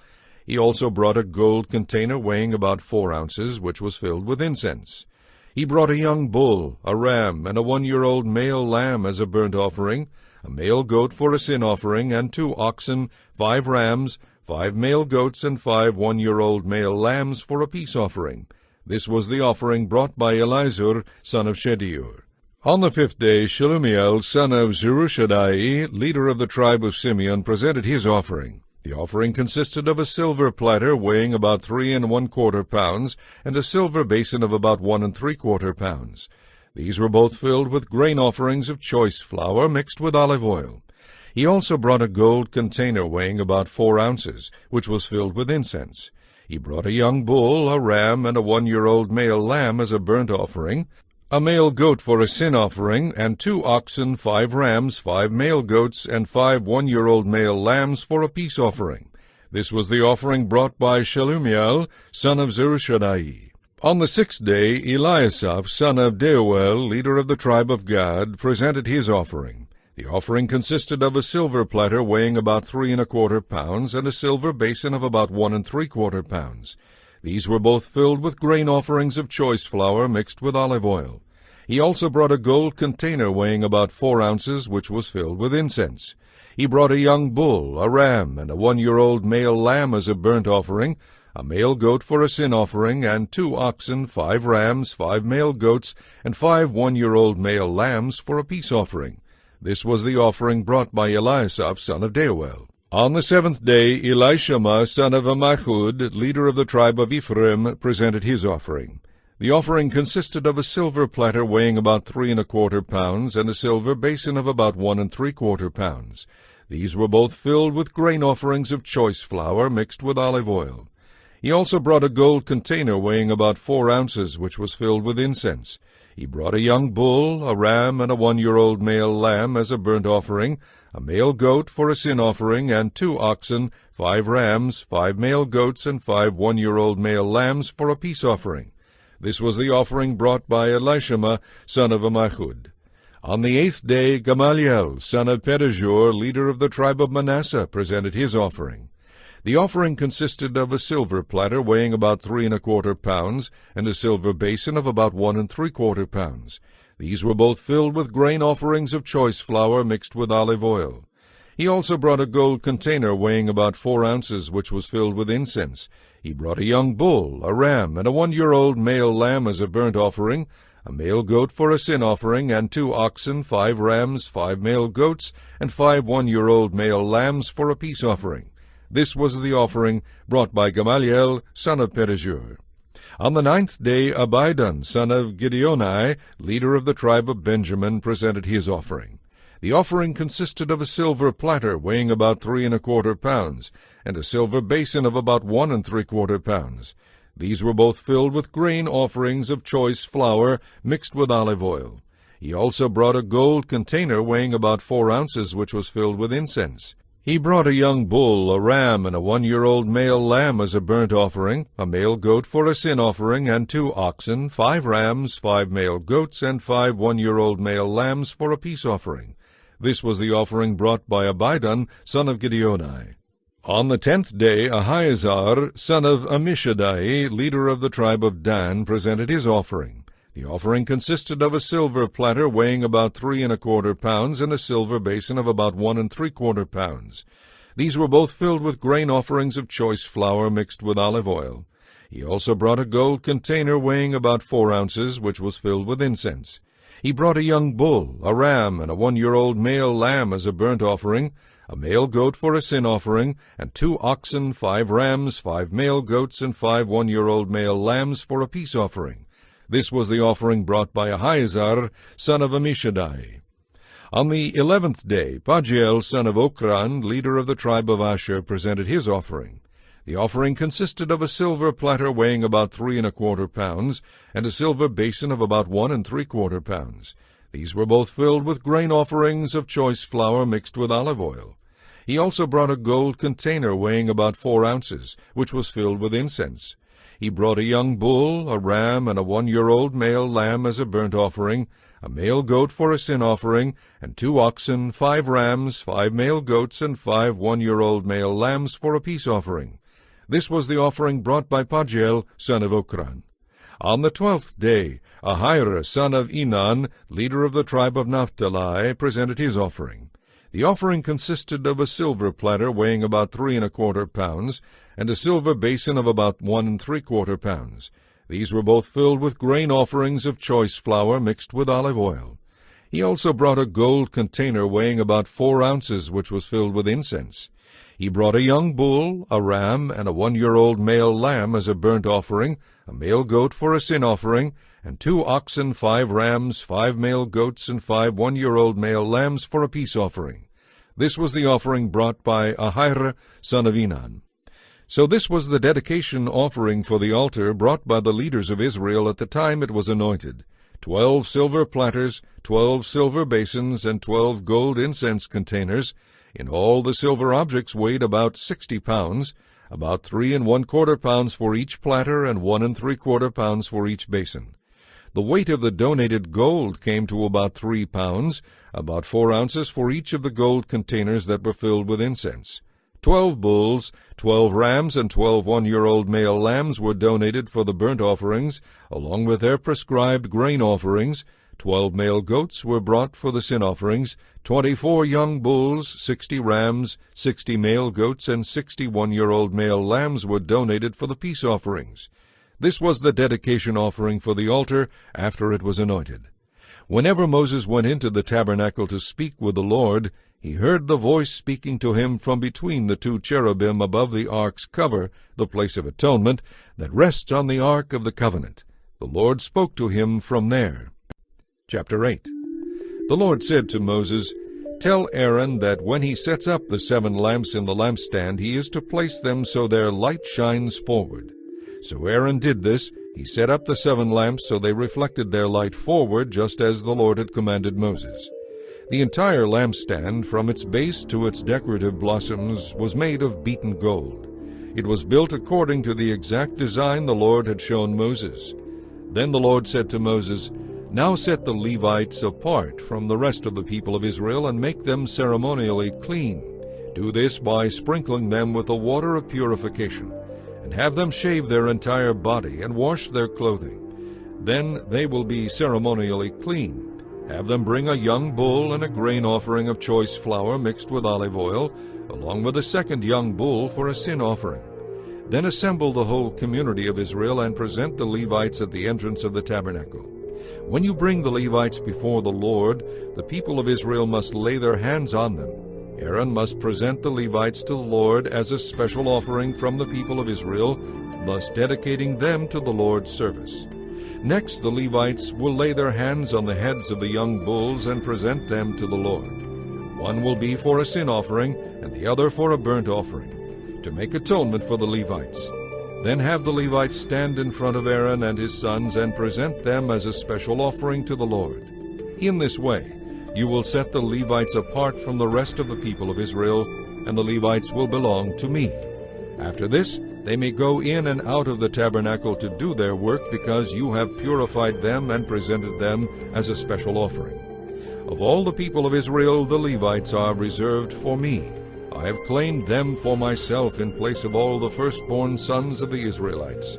He also brought a gold container weighing about 4 ounces, which was filled with incense. He brought a young bull, a ram, and a 1-year-old male lamb as a burnt offering, a male goat for a sin offering, and 2 oxen, 5 rams, 5 male goats, and 5 1-year-old male lambs for a peace offering. This was the offering brought by Elizur, son of Shedeur. On the 5th day Shelumiel, son of Zurishaddai, leader of the tribe of Simeon, presented his offering. The offering consisted of a silver platter weighing about 3 1/4 pounds, and a silver basin of about 1 3/4 pounds. These were both filled with grain offerings of choice flour mixed with olive oil. He also brought a gold container weighing about 4 ounces, which was filled with incense. He brought a young bull, a ram, and a 1-year-old male lamb as a burnt offering, a male goat for a sin offering, and 2 oxen, 5 rams, 5 male goats, and 5 1-year-old male lambs for a peace offering. This was the offering brought by Shelumiel, son of Zurishaddai. On the 6th day Eliasaph, son of Deuel, leader of the tribe of Gad, presented his offering. The offering consisted of a silver platter weighing about 3 1/4 pounds, and a silver basin of about 1 3/4 pounds. These were both filled with grain offerings of choice flour mixed with olive oil. He also brought a gold container weighing about 4 ounces, which was filled with incense. He brought a young bull, a ram, and a 1-year-old male lamb as a burnt offering, a male goat for a sin offering, and 2 oxen, 5 rams, 5 male goats, and 5 1-year-old male lambs for a peace offering. This was the offering brought by Eliasaph, son of Deuel. On the 7th day Elishama, son of Ammihud, leader of the tribe of Ephraim, presented his offering. The offering consisted of a silver platter weighing about 3 1/4 pounds, and a silver basin of about 1 3/4 pounds. These were both filled with grain offerings of choice flour mixed with olive oil. He also brought a gold container weighing about 4 ounces, which was filled with incense. He brought a young bull, a ram, and a 1-year-old male lamb as a burnt offering, a male goat for a sin offering, and 2 oxen, 5 rams, 5 male goats, and 5 1-year-old male lambs for a peace offering. This was the offering brought by Elishama, son of Ammihud. On the 8th day Gamaliel, son of Pedahzur, leader of the tribe of Manasseh, presented his offering. The offering consisted of a silver platter weighing about 3 1/4 pounds, and a silver basin of about 1 3/4 pounds. These were both filled with grain offerings of choice flour mixed with olive oil. He also brought a gold container weighing about 4 ounces, which was filled with incense. He brought a young bull, a ram, and a 1-year-old male lamb as a burnt offering, a male goat for a sin offering, and 2 oxen, 5 rams, 5 male goats, and 5 1-year-old male lambs for a peace offering. This was the offering brought by Gamaliel, son of Pedahzur. On the 9th day Abidan, son of Gideoni, leader of the tribe of Benjamin, presented his offering. The offering consisted of a silver platter weighing about 3 1/4 pounds, and a silver basin of about 1 3/4 pounds. These were both filled with grain offerings of choice flour mixed with olive oil. He also brought a gold container weighing about 4 ounces, which was filled with incense. He brought a young bull, a ram, and a 1-year-old male lamb as a burnt offering, a male goat for a sin offering, and 2 oxen, 5 rams, 5 male goats, and 5 1-year-old male lambs for a peace offering. This was the offering brought by Abidan, son of Gideoni. On the 10th day, Ahiezer, son of Ammishaddai, leader of the tribe of Dan, presented his offering. The offering consisted of a silver platter weighing about 3 1/4 pounds and a silver basin of about 1 3/4 pounds. These were both filled with grain offerings of choice flour mixed with olive oil. He also brought a gold container weighing about 4 ounces, which was filled with incense. He brought a young bull, a ram, and a 1-year-old male lamb as a burnt offering, a male goat for a sin offering, and 2 oxen, 5 rams, 5 male goats, and 5 1-year-old male lambs for a peace offering. This was the offering brought by Ahiezer, son of Ammishaddai. On the 11th day, Pagiel, son of Okran, leader of the tribe of Asher, presented his offering. The offering consisted of a silver platter weighing about 3 1/4 pounds, and a silver basin of about 1 3/4 pounds. These were both filled with grain offerings of choice flour mixed with olive oil. He also brought a gold container weighing about 4 ounces, which was filled with incense. He brought a young bull, a ram, and a 1-year-old male lamb as a burnt offering, a male goat for a sin offering, and 2 oxen, 5 rams, 5 male goats, and 5 1-year-old male lambs for a peace offering. This was the offering brought by Pagiel, son of Okran. On the 12th day, Ahira, son of Enan, leader of the tribe of Naphtali, presented his offering. The offering consisted of a silver platter weighing about 3 1/4 pounds, and a silver basin of about 1 3/4 pounds. These were both filled with grain offerings of choice flour mixed with olive oil. He also brought a gold container weighing about 4 ounces, which was filled with incense. He brought a young bull, a ram, and a 1-year-old male lamb as a burnt offering, a male goat for a sin offering, and 2 oxen, 5 rams, 5 male goats, and 5 1-year-old male lambs for a peace offering. This was the offering brought by Ahira, son of Enan. So this was the dedication offering for the altar brought by the leaders of Israel at the time it was anointed: 12 silver platters, 12 silver basins, and 12 gold incense containers. In all, the silver objects weighed about 60 pounds, about 3 1/4 pounds for each platter and 1 3/4 pounds for each basin. The weight of the donated gold came to about 3 pounds, about 4 ounces for each of the gold containers that were filled with incense. 12 bulls, 12 rams, and 12 1-year-old male lambs were donated for the burnt offerings, along with their prescribed grain offerings. 12 male goats were brought for the sin offerings, 24 young bulls, 60 rams, 60 male goats, and 60 1-year-old male lambs were donated for the peace offerings. This was the dedication offering for the altar after it was anointed. Whenever Moses went into the tabernacle to speak with the Lord, he heard the voice speaking to him from between the 2 cherubim above the ark's cover, the place of atonement, that rests on the ark of the covenant. The Lord spoke to him from there. Chapter 8. The Lord said to Moses, "Tell Aaron that when he sets up the 7 lamps in the lampstand, he is to place them so their light shines forward." So Aaron did this. He set up the 7 lamps so they reflected their light forward, just as the Lord had commanded Moses. The entire lampstand, from its base to its decorative blossoms, was made of beaten gold. It was built according to the exact design the Lord had shown Moses. Then the Lord said to Moses, "Now set the Levites apart from the rest of the people of Israel and make them ceremonially clean. Do this by sprinkling them with the water of purification, and have them shave their entire body and wash their clothing. Then they will be ceremonially clean. Have them bring a young bull and a grain offering of choice flour mixed with olive oil, along with a second young bull for a sin offering. Then assemble the whole community of Israel and present the Levites at the entrance of the tabernacle. When you bring the Levites before the Lord, the people of Israel must lay their hands on them. Aaron must present the Levites to the Lord as a special offering from the people of Israel, thus dedicating them to the Lord's service. Next, the Levites will lay their hands on the heads of the young bulls and present them to the Lord. One will be for a sin offering, and the other for a burnt offering, to make atonement for the Levites. Then have the Levites stand in front of Aaron and his sons and present them as a special offering to the Lord. In this way, you will set the Levites apart from the rest of the people of Israel, and the Levites will belong to me. After this, they may go in and out of the tabernacle to do their work, because you have purified them and presented them as a special offering. Of all the people of Israel, the Levites are reserved for me. I have claimed them for myself in place of all the firstborn sons of the Israelites.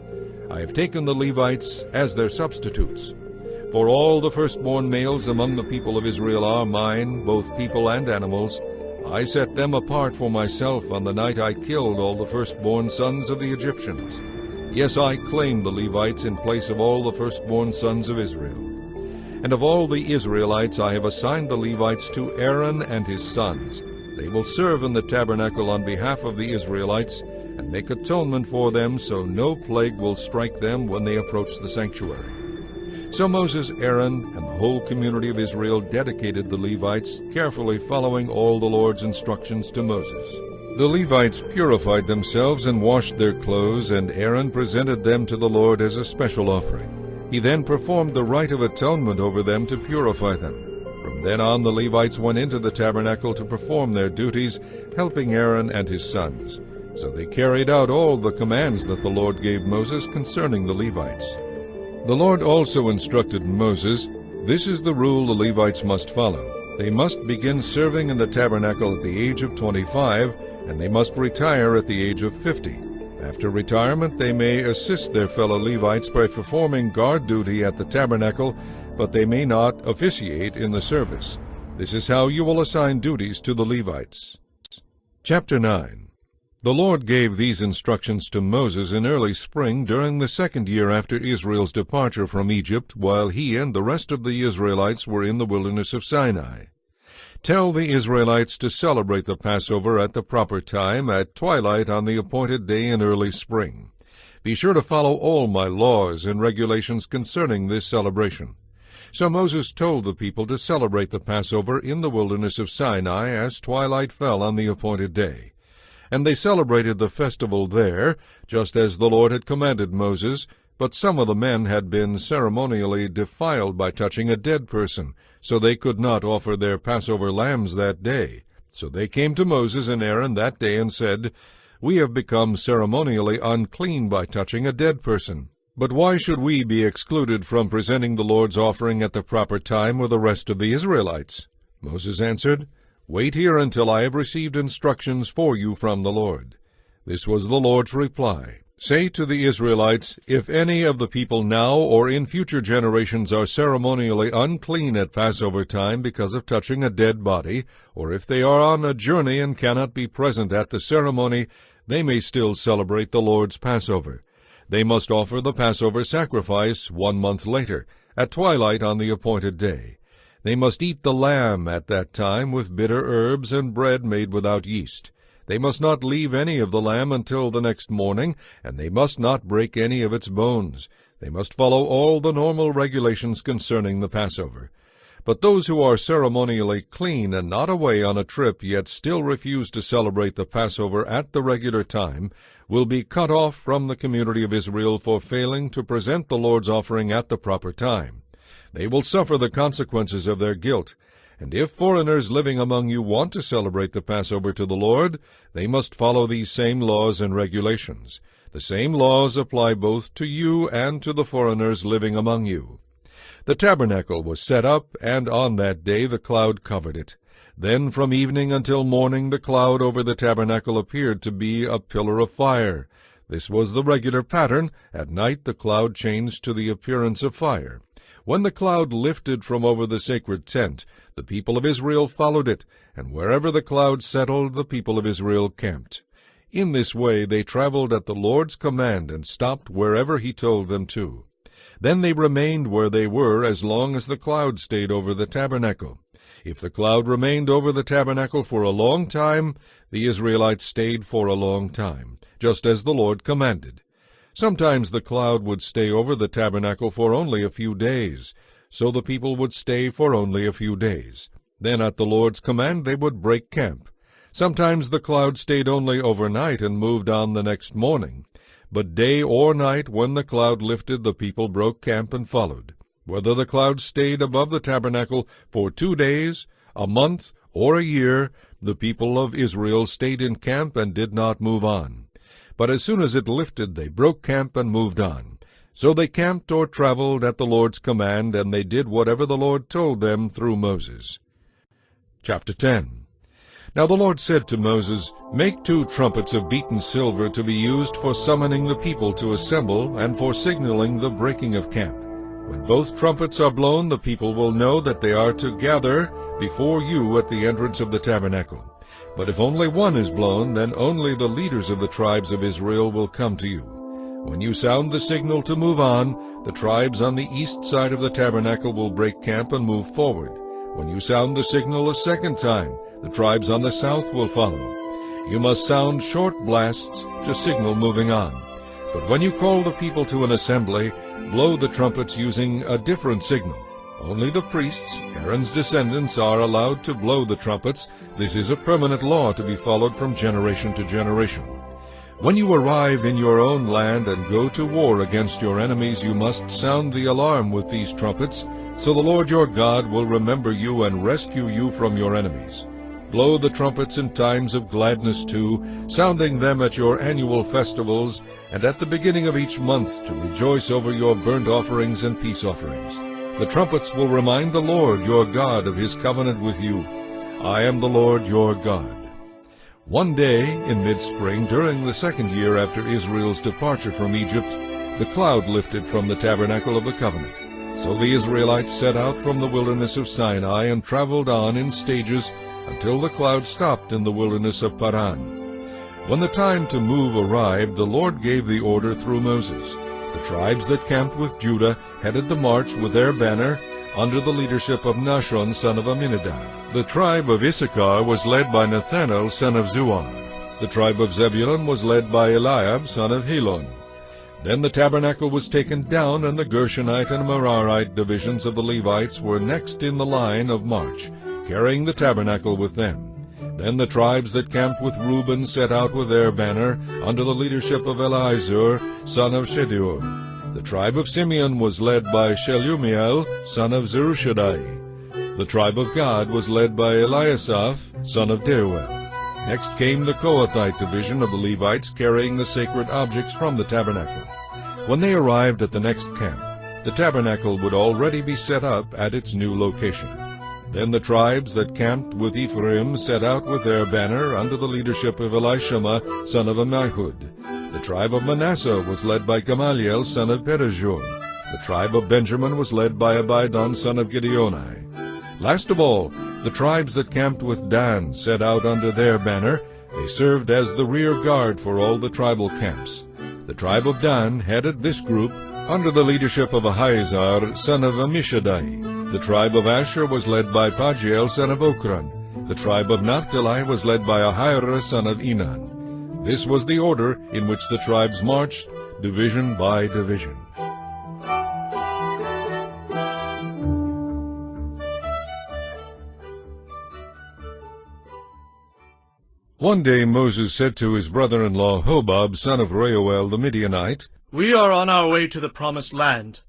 I have taken the Levites as their substitutes. For all the firstborn males among the people of Israel are mine, both people and animals. I set them apart for myself on the night I killed all the firstborn sons of the Egyptians. Yes, I claimed the Levites in place of all the firstborn sons of Israel. And of all the Israelites I have assigned the Levites to Aaron and his sons. They will serve in the tabernacle on behalf of the Israelites, and make atonement for them, so no plague will strike them when they approach the sanctuary. So Moses, Aaron, and the whole community of Israel dedicated the Levites, carefully following all the Lord's instructions to Moses. The Levites purified themselves and washed their clothes, and Aaron presented them to the Lord as a special offering. He then performed the rite of atonement over them to purify them. From then on the Levites went into the tabernacle to perform their duties, helping Aaron and his sons. So they carried out all the commands that the Lord gave Moses concerning the Levites. The Lord also instructed Moses, "This is the rule the Levites must follow. They must begin serving in the tabernacle at the age of 25, and they must retire at the age of 50. After retirement they may assist their fellow Levites by performing guard duty at the tabernacle, but they may not officiate in the service. This is how you will assign duties to the Levites." Chapter 9. The Lord gave these instructions to Moses in early spring during the 2nd year after Israel's departure from Egypt, while he and the rest of the Israelites were in the wilderness of Sinai. "Tell the Israelites to celebrate the Passover at the proper time, at twilight on the appointed day in early spring. Be sure to follow all my laws and regulations concerning this celebration." So Moses told the people to celebrate the Passover in the wilderness of Sinai as twilight fell on the appointed day. And they celebrated the festival there, just as the Lord had commanded Moses, but some of the men had been ceremonially defiled by touching a dead person, so they could not offer their Passover lambs that day. So they came to Moses and Aaron that day and said, "We have become ceremonially unclean by touching a dead person. But why should we be excluded from presenting the Lord's offering at the proper time with the rest of the Israelites?" Moses answered, "Wait here until I have received instructions for you from the Lord." This was the Lord's reply. "Say to the Israelites, if any of the people now or in future generations are ceremonially unclean at Passover time because of touching a dead body, or if they are on a journey and cannot be present at the ceremony, they may still celebrate the Lord's Passover. They must offer the Passover sacrifice 1 month later, at twilight on the appointed day. They must eat the lamb at that time with bitter herbs and bread made without yeast. They must not leave any of the lamb until the next morning, and they must not break any of its bones. They must follow all the normal regulations concerning the Passover. But those who are ceremonially clean and not away on a trip yet still refuse to celebrate the Passover at the regular time will be cut off from the community of Israel for failing to present the Lord's offering at the proper time. They will suffer the consequences of their guilt. And if foreigners living among you want to celebrate the Passover to the Lord, they must follow these same laws and regulations. The same laws apply both to you and to the foreigners living among you. The tabernacle was set up, and on that day the cloud covered it. Then from evening until morning the cloud over the tabernacle appeared to be a pillar of fire. This was the regular pattern. At night the cloud changed to the appearance of fire. When the cloud lifted from over the sacred tent, the people of Israel followed it, and wherever the cloud settled, the people of Israel camped. In this way they traveled at the Lord's command and stopped wherever he told them to. Then they remained where they were as long as the cloud stayed over the tabernacle. If the cloud remained over the tabernacle for a long time, the Israelites stayed for a long time, just as the Lord commanded. Sometimes the cloud would stay over the tabernacle for only a few days, so the people would stay for only a few days. Then at the Lord's command they would break camp. Sometimes the cloud stayed only overnight and moved on the next morning. But day or night, when the cloud lifted, the people broke camp and followed. Whether the cloud stayed above the tabernacle for 2 days, a month, or a year, the people of Israel stayed in camp and did not move on. But as soon as it lifted, they broke camp and moved on. So they camped or traveled at the Lord's command, and they did whatever the Lord told them through Moses. Chapter 10. Now the Lord said to Moses, Make 2 trumpets of beaten silver to be used for summoning the people to assemble, and for signaling the breaking of camp. When both trumpets are blown, the people will know that they are to gather before you at the entrance of the tabernacle. But if only one is blown, then only the leaders of the tribes of Israel will come to you. When you sound the signal to move on, the tribes on the east side of the tabernacle will break camp and move forward. When you sound the signal a second time, the tribes on the south will follow. You must sound short blasts to signal moving on. But when you call the people to an assembly, blow the trumpets using a different signal. Only the priests, Aaron's descendants, are allowed to blow the trumpets. This is a permanent law to be followed from generation to generation. When you arrive in your own land and go to war against your enemies, you must sound the alarm with these trumpets, so the Lord your God will remember you and rescue you from your enemies. Blow the trumpets in times of gladness too, sounding them at your annual festivals, and at the beginning of each month, to rejoice over your burnt offerings and peace offerings. The trumpets will remind the Lord your God of his covenant with you. I am the Lord your God. One day in mid-spring, during the 2nd year after Israel's departure from Egypt, the cloud lifted from the tabernacle of the covenant. So the Israelites set out from the wilderness of Sinai and traveled on in stages until the cloud stopped in the wilderness of Paran. When the time to move arrived, the Lord gave the order through Moses. The tribes that camped with Judah headed the march with their banner under the leadership of Nahshon, son of Amminadab. The tribe of Issachar was led by Nathanael, son of Zuar. The tribe of Zebulun was led by Eliab, son of Helon. Then the tabernacle was taken down, and the Gershonite and Merarite divisions of the Levites were next in the line of march, carrying the tabernacle with them. Then the tribes that camped with Reuben set out with their banner, under the leadership of Elizur, son of Shedeur. The tribe of Simeon was led by Shelumiel, son of Zerushadai. The tribe of Gad was led by Eliasaph, son of Deuel. Next came the Kohathite division of the Levites, carrying the sacred objects from the tabernacle. When they arrived at the next camp, the tabernacle would already be set up at its new location. Then the tribes that camped with Ephraim set out with their banner under the leadership of Elishama, son of Ammihud. The tribe of Manasseh was led by Gamaliel, son of Pedahzur. The tribe of Benjamin was led by Abidan, son of Gideoni. Last of all, the tribes that camped with Dan set out under their banner. They served as the rear guard for all the tribal camps. The tribe of Dan headed this group under the leadership of Ahiezer, son of Ammishaddai. The tribe of Asher was led by Pagiel, son of Okran. The tribe of Naphtali was led by Ahira, son of Enan. This was the order in which the tribes marched, division by division. One day Moses said to his brother-in-law Hobab, son of Reuel the Midianite, "We are on our way to the promised land.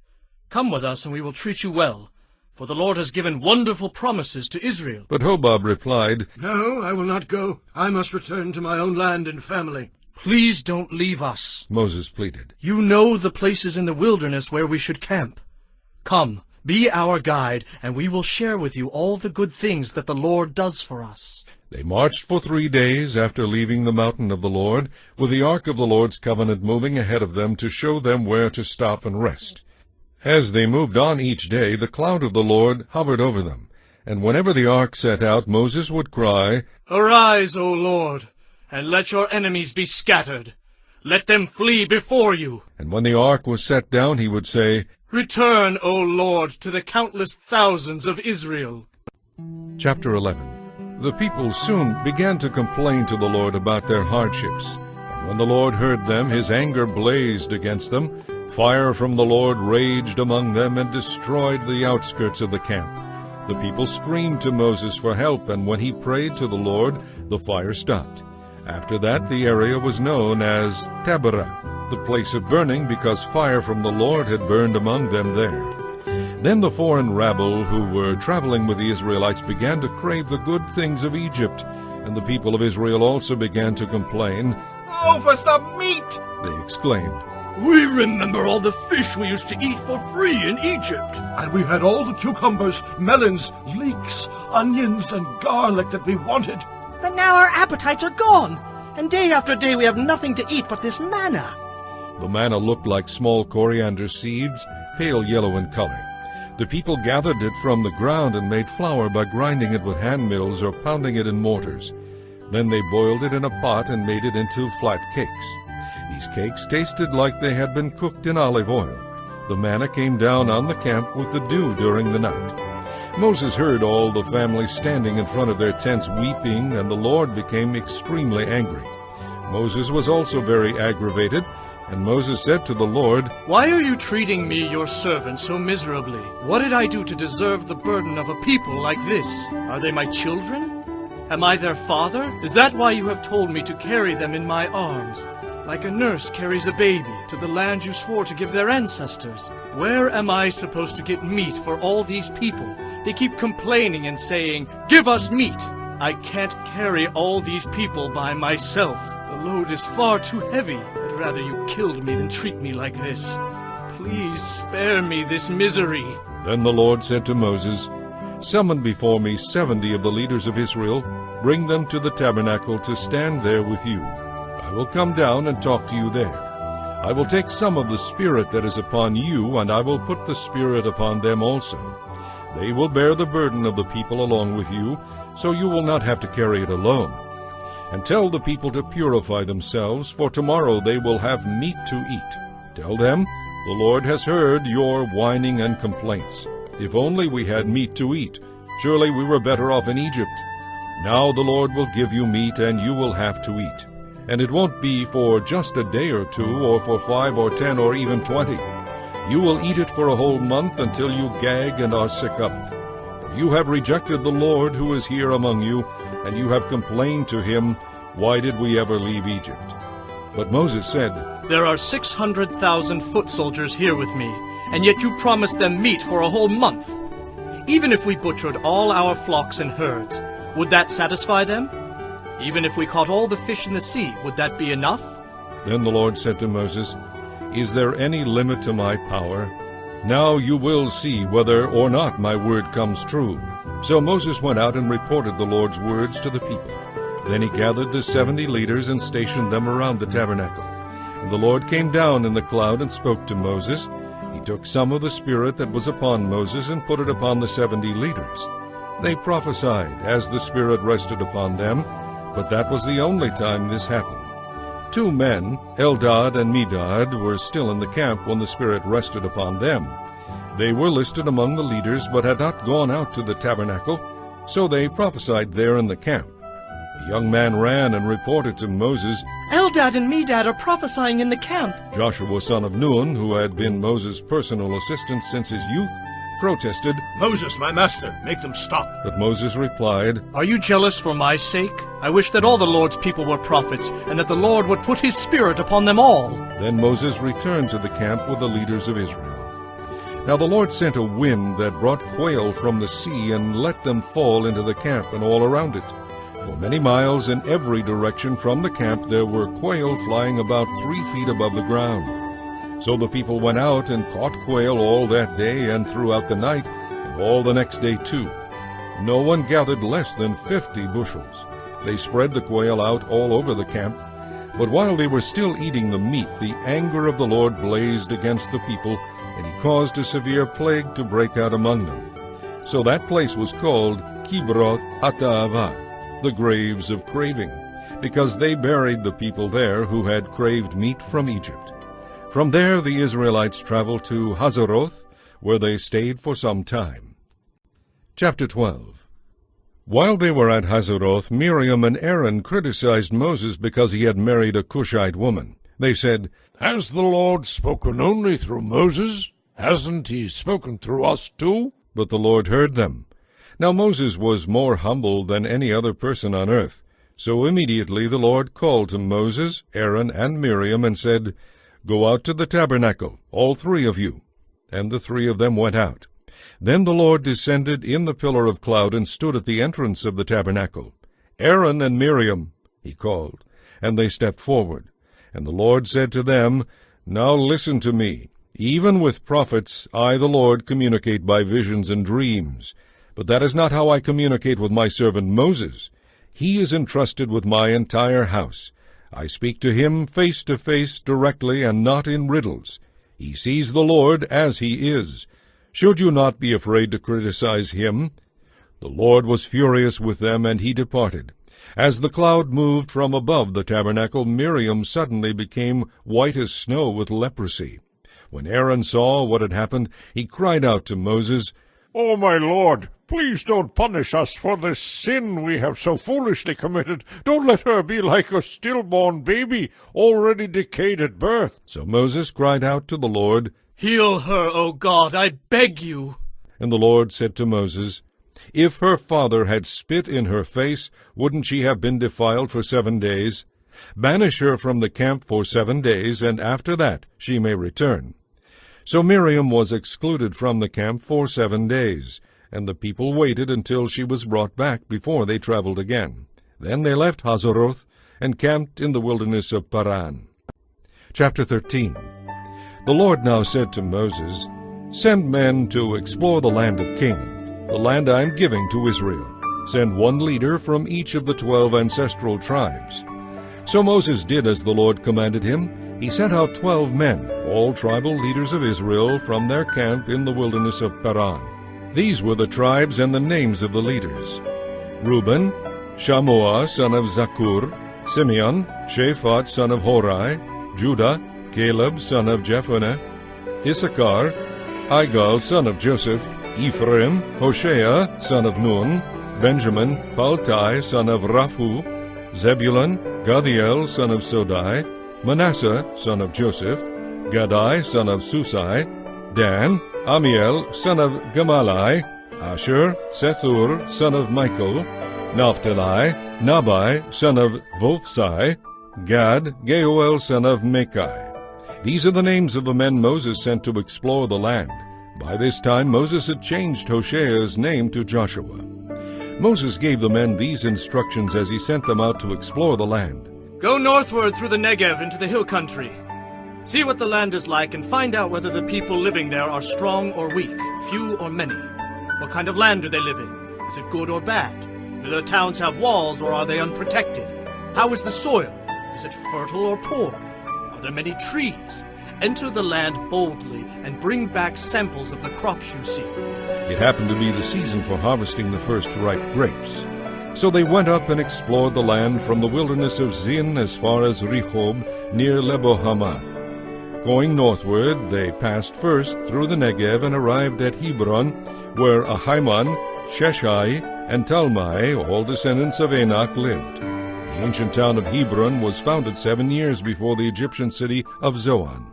Come with us, and we will treat you well, for the Lord has given wonderful promises to Israel." But Hobab replied, "No, I will not go. I must return to my own land and family." "Please don't leave us," Moses pleaded. "You know the places in the wilderness where we should camp. Come, be our guide, and we will share with you all the good things that the Lord does for us." They marched for 3 days after leaving the mountain of the Lord, with the ark of the Lord's covenant moving ahead of them to show them where to stop and rest. As they moved on each day, the cloud of the Lord hovered over them, and whenever the ark set out, Moses would cry, "Arise, O Lord, and let your enemies be scattered. Let them flee before you." And when the ark was set down, he would say, "Return, O Lord, to the countless thousands of Israel." Chapter 11. The people soon began to complain to the Lord about their hardships. And when the Lord heard them, his anger blazed against them. Fire from the Lord raged among them and destroyed the outskirts of the camp. The people screamed to Moses for help, and when he prayed to the Lord, the fire stopped. After that, the area was known as Taberah, the place of burning, because fire from the Lord had burned among them there. Then the foreign rabble who were traveling with the Israelites began to crave the good things of Egypt, and the people of Israel also began to complain. "Oh, for some meat!" They exclaimed. We remember all the fish we used to eat for free in Egypt. And we had all the cucumbers, melons, leeks, onions, and garlic that we wanted. But now our appetites are gone, and day after day we have nothing to eat but this manna. The manna looked like small coriander seeds, pale yellow in color. The people gathered it from the ground and made flour by grinding it with hand mills or pounding it in mortars. Then they boiled it in a pot and made it into flat cakes. These cakes tasted like they had been cooked in olive oil. The manna came down on the camp with the dew during the night. Moses heard all the family standing in front of their tents weeping, and the Lord became extremely angry. Moses was also very aggravated, and Moses said to the Lord, Why are you treating me, your servant, so miserably? What did I do to deserve the burden of a people like this? Are they my children? Am I their father? Is that why you have told me to carry them in my arms, like a nurse carries a baby to the land you swore to give their ancestors? Where am I supposed to get meat for all these people? They keep complaining and saying, Give us meat! I can't carry all these people by myself. The load is far too heavy. I'd rather you killed me than treat me like this. Please spare me this misery. Then the Lord said to Moses, Summon before me 70 of the leaders of Israel. Bring them to the tabernacle to stand there with you. I will come down and talk to you there. I will take some of the Spirit that is upon you, and I will put the Spirit upon them also. They will bear the burden of the people along with you, so you will not have to carry it alone. And tell the people to purify themselves, for tomorrow they will have meat to eat. Tell them, the Lord has heard your whining and complaints. If only we had meat to eat, surely we were better off in Egypt. Now the Lord will give you meat, and you will have to eat. And it won't be for just a day or two, or for 5 or 10 or even 20. You will eat it for a whole month until you gag and are sick of it. For you have rejected the Lord who is here among you, and you have complained to him, Why did we ever leave Egypt? But Moses said, There are 600,000 foot soldiers here with me, and yet you promised them meat for a whole month. Even if we butchered all our flocks and herds, would that satisfy them? Even if we caught all the fish in the sea, would that be enough? Then the Lord said to Moses, Is there any limit to my power? Now you will see whether or not my word comes true. So Moses went out and reported the Lord's words to the people. Then he gathered the 70 leaders and stationed them around the tabernacle. And the Lord came down in the cloud and spoke to Moses. He took some of the Spirit that was upon Moses and put it upon the 70 leaders. They prophesied as the Spirit rested upon them, but that was the only time this happened. 2 men, Eldad and Medad, were still in the camp when the Spirit rested upon them. They were listed among the leaders, but had not gone out to the tabernacle, so they prophesied there in the camp. A young man ran and reported to Moses, Eldad and Medad are prophesying in the camp. Joshua son of Nun, who had been Moses' personal assistant since his youth, protested, Moses, my master, make them stop. But Moses replied, Are you jealous for my sake? I wish that all the Lord's people were prophets, and that the Lord would put his Spirit upon them all. Then Moses returned to the camp with the leaders of Israel. Now the Lord sent a wind that brought quail from the sea and let them fall into the camp and all around it. For many miles in every direction from the camp there were quail flying about 3 feet above the ground. So the people went out and caught quail all that day and throughout the night, and all the next day too. No one gathered less than 50 bushels. They spread the quail out all over the camp. But while they were still eating the meat, the anger of the Lord blazed against the people, and he caused a severe plague to break out among them. So that place was called Kibroth Hattaavah, the graves of craving, because they buried the people there who had craved meat from Egypt. From there the Israelites traveled to Hazeroth, where they stayed for some time. Chapter 12. While they were at Hazeroth, Miriam and Aaron criticized Moses because he had married a Cushite woman. They said, Has the Lord spoken only through Moses? Hasn't he spoken through us too? But the Lord heard them. Now Moses was more humble than any other person on earth. So immediately the Lord called to Moses, Aaron, and Miriam, and said, Go out to the tabernacle, all 3 of you. And the 3 of them went out. Then the Lord descended in the pillar of cloud and stood at the entrance of the tabernacle. Aaron and Miriam, he called, and they stepped forward. And the Lord said to them, Now listen to me. Even with prophets, I, the Lord, communicate by visions and dreams. But that is not how I communicate with my servant Moses. He is entrusted with my entire house. I speak to him face to face directly and not in riddles. He sees the Lord as he is. Should you not be afraid to criticize him? The Lord was furious with them, and he departed. As the cloud moved from above the tabernacle, Miriam suddenly became white as snow with leprosy. When Aaron saw what had happened, he cried out to Moses, "Oh, my Lord, please don't punish us for this sin we have so foolishly committed. Don't let her be like a stillborn baby, already decayed at birth." So Moses cried out to the Lord, Heal her, O God, I beg you. And the Lord said to Moses, If her father had spit in her face, wouldn't she have been defiled for 7 days? Banish her from the camp for 7 days, and after that she may return. So Miriam was excluded from the camp for 7 days, and the people waited until she was brought back before they traveled again. Then they left Hazeroth and camped in the wilderness of Paran. Chapter 13. The Lord now said to Moses, Send men to explore the land of Canaan, the land I am giving to Israel. Send 1 leader from each of the 12 ancestral tribes. So Moses did as the Lord commanded him. He sent out 12 men, all tribal leaders of Israel, from their camp in the wilderness of Paran. These were the tribes and the names of the leaders: Reuben, Shammua son of Zakur; Simeon, Shaphat son of Hori; Judah, Caleb son of Jephunneh; Issachar, Igal son of Joseph; Ephraim, Hoshea son of Nun; Benjamin, Paltai son of Raphu; Zebulun, Gadiel son of Sodai; Manasseh son of Joseph; Gadai son of Susai; Dan, Amiel son of Gamalai; Asher, Sethur son of Michael; Naphtali, Nabai son of Vophsai; Gad, Geuel son of Machai. These are the names of the men Moses sent to explore the land. By this time Moses had changed Hoshea's name to Joshua. Moses gave the men these instructions as he sent them out to explore the land. Go northward through the Negev into the hill country. See what the land is like and find out whether the people living there are strong or weak, few or many. What kind of land do they live in? Is it good or bad? Do their towns have walls or are they unprotected? How is the soil? Is it fertile or poor? Are there many trees? Enter the land boldly and bring back samples of the crops you see. It happened to be the season for harvesting the first ripe grapes. So they went up and explored the land from the wilderness of Zin as far as Rehob, near Lebo-Hamath. Going northward, they passed first through the Negev and arrived at Hebron, where Ahiman, Sheshai, and Talmai, all descendants of Anak, lived. The ancient town of Hebron was founded 7 years before the Egyptian city of Zoan.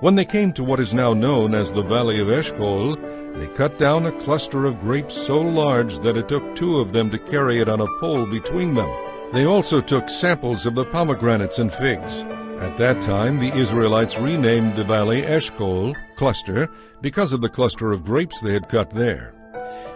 When they came to what is now known as the Valley of Eshcol, they cut down a cluster of grapes so large that it took 2 of them to carry it on a pole between them. They also took samples of the pomegranates and figs. At that time, the Israelites renamed the valley Eshcol, cluster, because of the cluster of grapes they had cut there.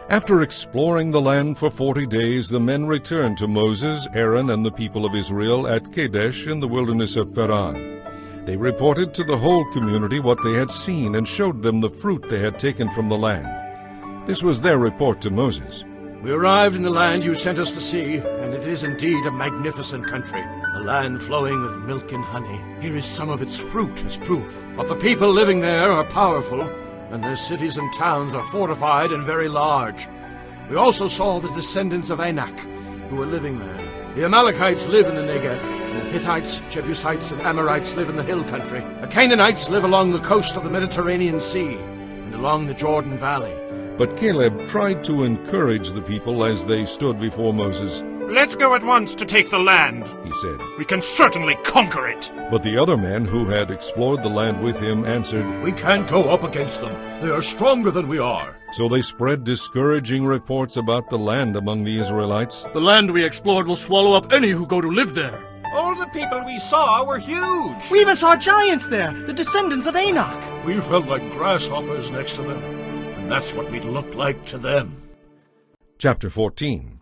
After exploring the land for 40 days, the men returned to Moses, Aaron, and the people of Israel at Kadesh in the wilderness of Paran. They reported to the whole community what they had seen and showed them the fruit they had taken from the land. This was their report to Moses. We arrived in the land you sent us to see, and it is indeed a magnificent country, a land flowing with milk and honey. Here is some of its fruit as proof. But the people living there are powerful, and their cities and towns are fortified and very large. We also saw the descendants of Anak, who were living there. The Amalekites live in the Negev, and the Hittites, Jebusites, and Amorites live in the hill country. The Canaanites live along the coast of the Mediterranean Sea, and along the Jordan Valley. But Caleb tried to encourage the people as they stood before Moses. Let's go at once to take the land, He said. we can certainly conquer it. But the other men who had explored the land with him answered, We can't go up against them. They are stronger than we are. So they spread discouraging reports about the land among the Israelites. The land we explored will swallow up any who go to live there. All the people we saw were huge. We even saw giants there, the descendants of Anak. We felt like grasshoppers next to them, and that's what we looked like to them. Chapter 14.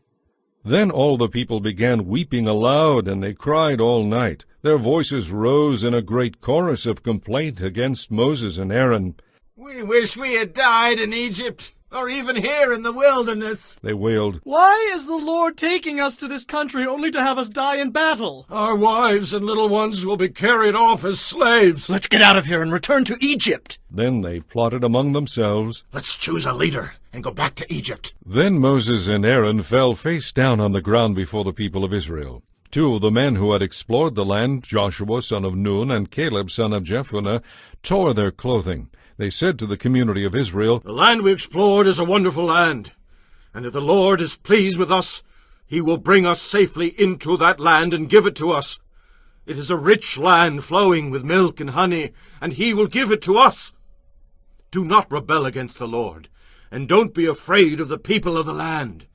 Then all the people began weeping aloud, and they cried all night. Their voices rose in a great chorus of complaint against Moses and Aaron. We wish we had died in Egypt, or even here in the wilderness. They wailed, Why is the Lord taking us to this country only to have us die in battle? Our wives and little ones will be carried off as slaves. Let's get out of here and return to Egypt. Then they plotted among themselves. Let's choose a leader and go back to Egypt. Then Moses and Aaron fell face down on the ground before the people of Israel. Two of the men who had explored the land, Joshua son of Nun and Caleb son of Jephunneh, tore their clothing. They said to the community of Israel, The land we explored is a wonderful land, and if the Lord is pleased with us, he will bring us safely into that land and give it to us. It is a rich land flowing with milk and honey, and he will give it to us. Do not rebel against the Lord, and don't be afraid of the people of the land.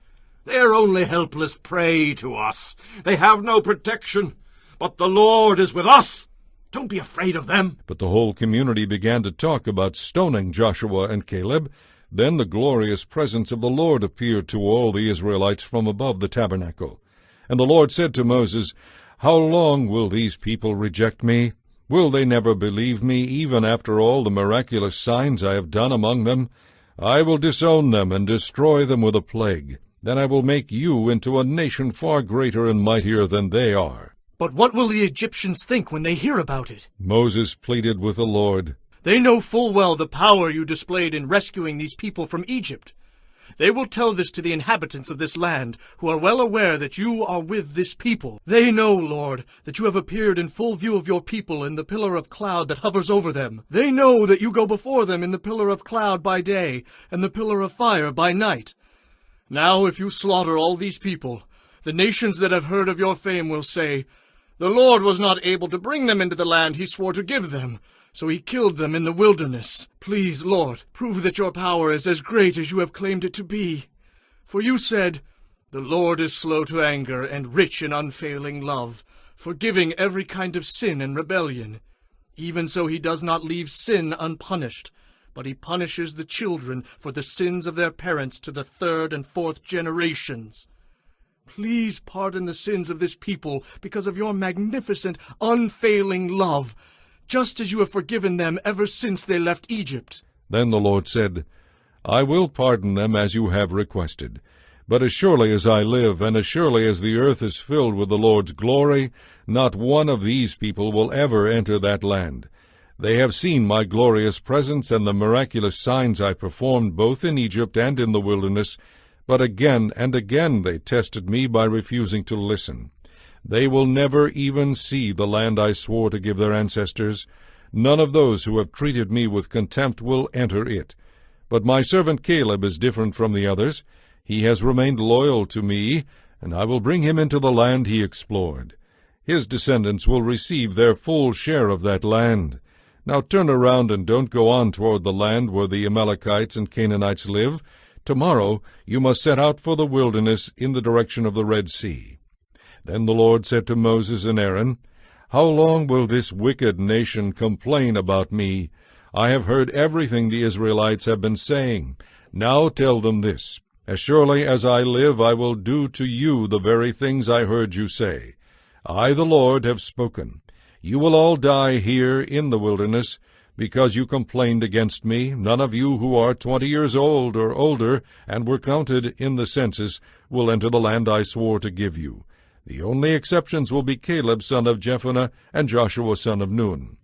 They are only helpless prey to us. They have no protection, but the Lord is with us. Don't be afraid of them. But the whole community began to talk about stoning Joshua and Caleb. Then the glorious presence of the Lord appeared to all the Israelites from above the tabernacle. And the Lord said to Moses, How long will these people reject me? Will they never believe me, even after all the miraculous signs I have done among them? I will disown them and destroy them with a plague. Then I will make you into a nation far greater and mightier than they are. But what will the Egyptians think when they hear about it? Moses pleaded with the Lord. They know full well the power you displayed in rescuing these people from Egypt. They will tell this to the inhabitants of this land, who are well aware that you are with this people. They know, Lord, that you have appeared in full view of your people in the pillar of cloud that hovers over them. They know that you go before them in the pillar of cloud by day and the pillar of fire by night. Now if you slaughter all these people, the nations that have heard of your fame will say, The Lord was not able to bring them into the land he swore to give them, so he killed them in the wilderness. Please, Lord, prove that your power is as great as you have claimed it to be. For you said, The Lord is slow to anger and rich in unfailing love, forgiving every kind of sin and rebellion. Even so he does not leave sin unpunished, but he punishes the children for the sins of their parents to the third and fourth generations. Please pardon the sins of this people because of your magnificent, unfailing love, just as you have forgiven them ever since they left Egypt. Then the Lord said, I will pardon them as you have requested. But as surely as I live, and as surely as the earth is filled with the Lord's glory, not one of these people will ever enter that land. They have seen my glorious presence and the miraculous signs I performed both in Egypt and in the wilderness, but again and again they tested me by refusing to listen. They will never even see the land I swore to give their ancestors. None of those who have treated me with contempt will enter it. But my servant Caleb is different from the others. He has remained loyal to me, and I will bring him into the land he explored. His descendants will receive their full share of that land. Now turn around and don't go on toward the land where the Amalekites and Canaanites live. Tomorrow you must set out for the wilderness in the direction of the Red Sea. Then the Lord said to Moses and Aaron, How long will this wicked nation complain about me? I have heard everything the Israelites have been saying. Now tell them this, As surely as I live, I will do to you the very things I heard you say. I, the Lord, have spoken. You will all die here in the wilderness, because you complained against me. None of you who are 20 years old or older and were counted in the census will enter the land I swore to give you. The only exceptions will be Caleb son of Jephunneh and Joshua son of Nun.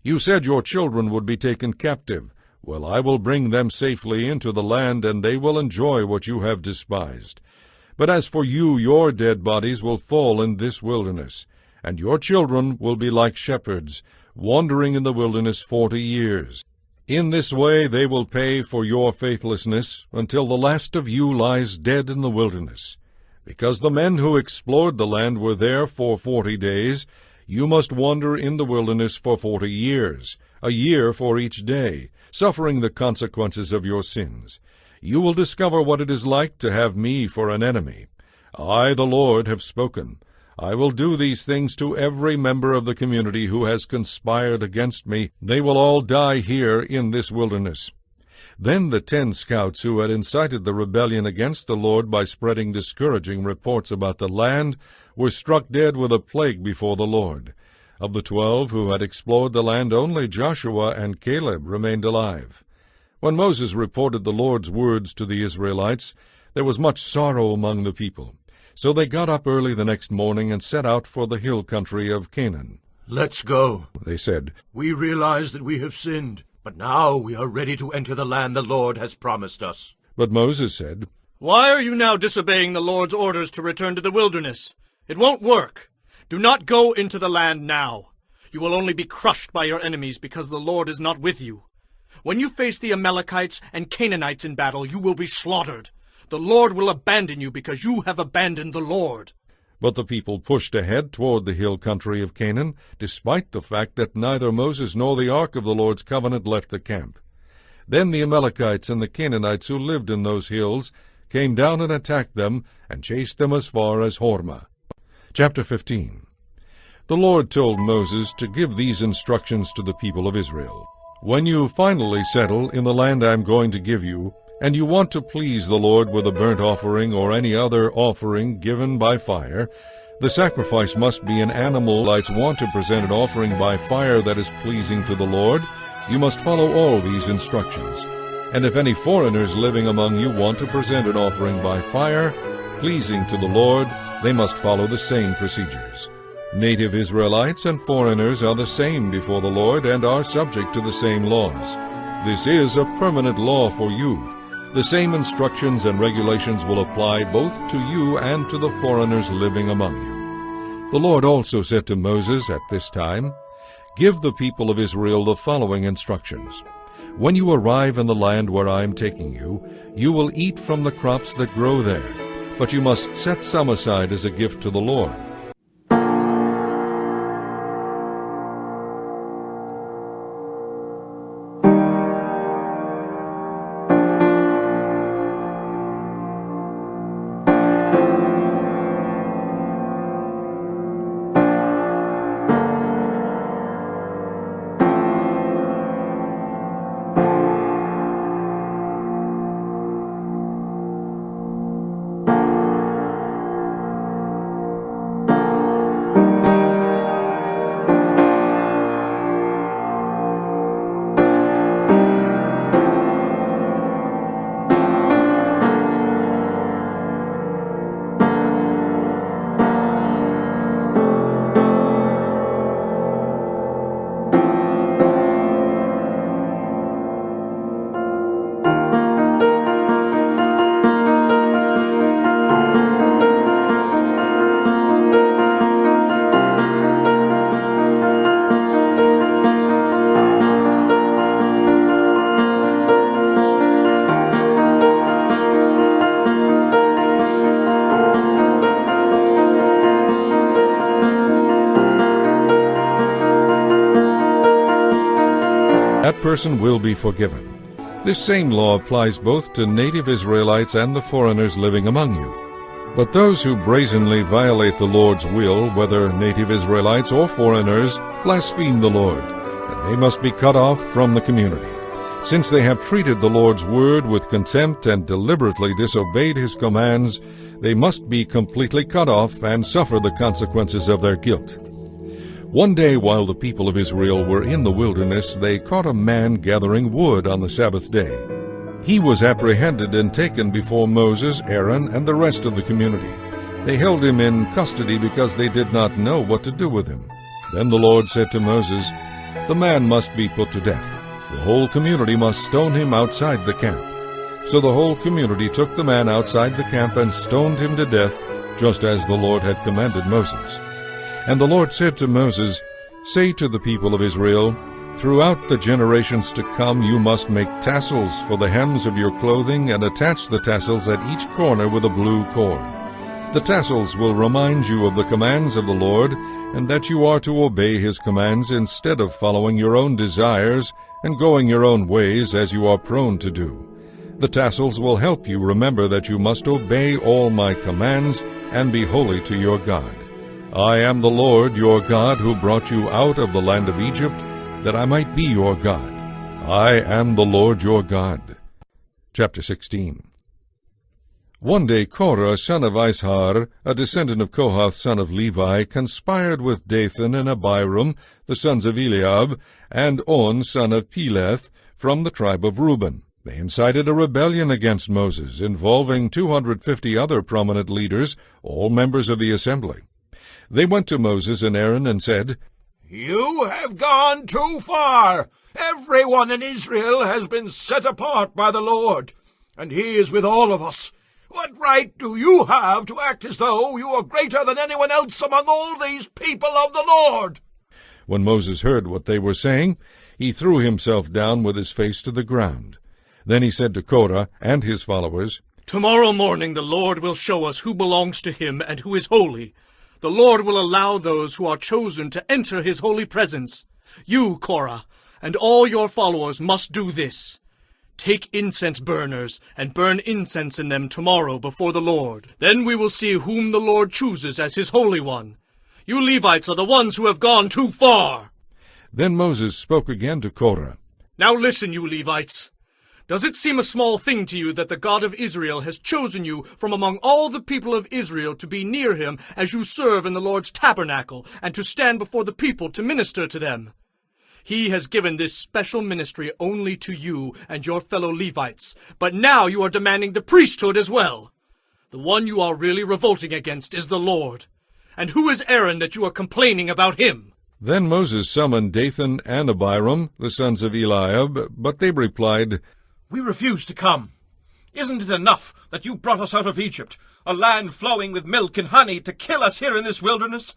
You said your children would be taken captive. Well, I will bring them safely into the land, and they will enjoy what you have despised. But as for you, your dead bodies will fall in this wilderness, and your children will be like shepherds, wandering in the wilderness 40 years. In this way they will pay for your faithlessness until the last of you lies dead in the wilderness. Because the men who explored the land were there for 40 days, you must wander in the wilderness for 40 years, a year for each day, suffering the consequences of your sins. You will discover what it is like to have me for an enemy. I, the Lord, have spoken. I will do these things to every member of the community who has conspired against me. They will all die here in this wilderness. Then the 10 scouts who had incited the rebellion against the Lord by spreading discouraging reports about the land were struck dead with a plague before the Lord. Of the 12 who had explored the land, only Joshua and Caleb remained alive. When Moses reported the Lord's words to the Israelites, there was much sorrow among the people. So they got up early the next morning and set out for the hill country of Canaan. "Let's go," they said. "We realize that we have sinned, but now we are ready to enter the land the Lord has promised us." But Moses said, Why are you now disobeying the Lord's orders to return to the wilderness? It won't work. Do not go into the land now. You will only be crushed by your enemies because the Lord is not with you. When you face the Amalekites and Canaanites in battle, you will be slaughtered. The Lord will abandon you because you have abandoned the Lord. But the people pushed ahead toward the hill country of Canaan, despite the fact that neither Moses nor the ark of the Lord's covenant left the camp. Then the Amalekites and the Canaanites who lived in those hills came down and attacked them and chased them as far as Hormah. Chapter 15. The Lord told Moses to give these instructions to the people of Israel. When you finally settle in the land I am going to give you, and you want to please the Lord with a burnt offering or any other offering given by fire, the sacrifice must be an animal. Israelites want to present an offering by fire that is pleasing to the Lord. You must follow all these instructions. And if any foreigners living among you want to present an offering by fire, pleasing to the Lord, they must follow the same procedures. Native Israelites and foreigners are the same before the Lord and are subject to the same laws. This is a permanent law for you. The same instructions and regulations will apply both to you and to the foreigners living among you. The Lord also said to Moses at this time, "Give the people of Israel the following instructions. When you arrive in the land where I am taking you, you will eat from the crops that grow there, but you must set some aside as a gift to the Lord. That person will be forgiven. This same law applies both to native Israelites and the foreigners living among you. But those who brazenly violate the Lord's will, whether native Israelites or foreigners, blaspheme the Lord, and they must be cut off from the community. Since they have treated the Lord's word with contempt and deliberately disobeyed his commands, they must be completely cut off and suffer the consequences of their guilt. One day while the people of Israel were in the wilderness, they caught a man gathering wood on the Sabbath day. He was apprehended and taken before Moses, Aaron, and the rest of the community. They held him in custody because they did not know what to do with him. Then the Lord said to Moses, "The man must be put to death. The whole community must stone him outside the camp." So the whole community took the man outside the camp and stoned him to death, just as the Lord had commanded Moses. And the Lord said to Moses, "Say to the people of Israel, throughout the generations to come you must make tassels for the hems of your clothing and attach the tassels at each corner with a blue cord. The tassels will remind you of the commands of the Lord, and that you are to obey his commands instead of following your own desires and going your own ways as you are prone to do. The tassels will help you remember that you must obey all my commands and be holy to your God. I am the Lord your God who brought you out of the land of Egypt, that I might be your God. I am the Lord your God." Chapter 16. One day Korah, son of Izhar, a descendant of Kohath, son of Levi, conspired with Dathan and Abiram, the sons of Eliab, and On, son of Peleth, from the tribe of Reuben. They incited a rebellion against Moses, involving 250 other prominent leaders, all members of the assembly. They went to Moses and Aaron and said, "You have gone too far. Everyone in Israel has been set apart by the Lord, and he is with all of us. What right do you have to act as though you are greater than anyone else among all these people of the Lord?" When Moses heard what they were saying, he threw himself down with his face to the ground. Then he said to Korah and his followers, Tomorrow morning the Lord will show us who belongs to him and who is holy. The Lord will allow those who are chosen to enter his holy presence. You, Korah, and all your followers must do this. Take incense burners and burn incense in them tomorrow before the Lord. Then we will see whom the Lord chooses as his holy one. You Levites are the ones who have gone too far. Then Moses spoke again to Korah. Now listen, you Levites. Does it seem a small thing to you that the God of Israel has chosen you from among all the people of Israel to be near him as you serve in the Lord's tabernacle and to stand before the people to minister to them? He has given this special ministry only to you and your fellow Levites, but now you are demanding the priesthood as well. The one you are really revolting against is the Lord. And who is Aaron that you are complaining about him? Then Moses summoned Dathan and Abiram, the sons of Eliab, but they replied, We refuse to come. Isn't it enough that you brought us out of Egypt, a land flowing with milk and honey, to kill us here in this wilderness,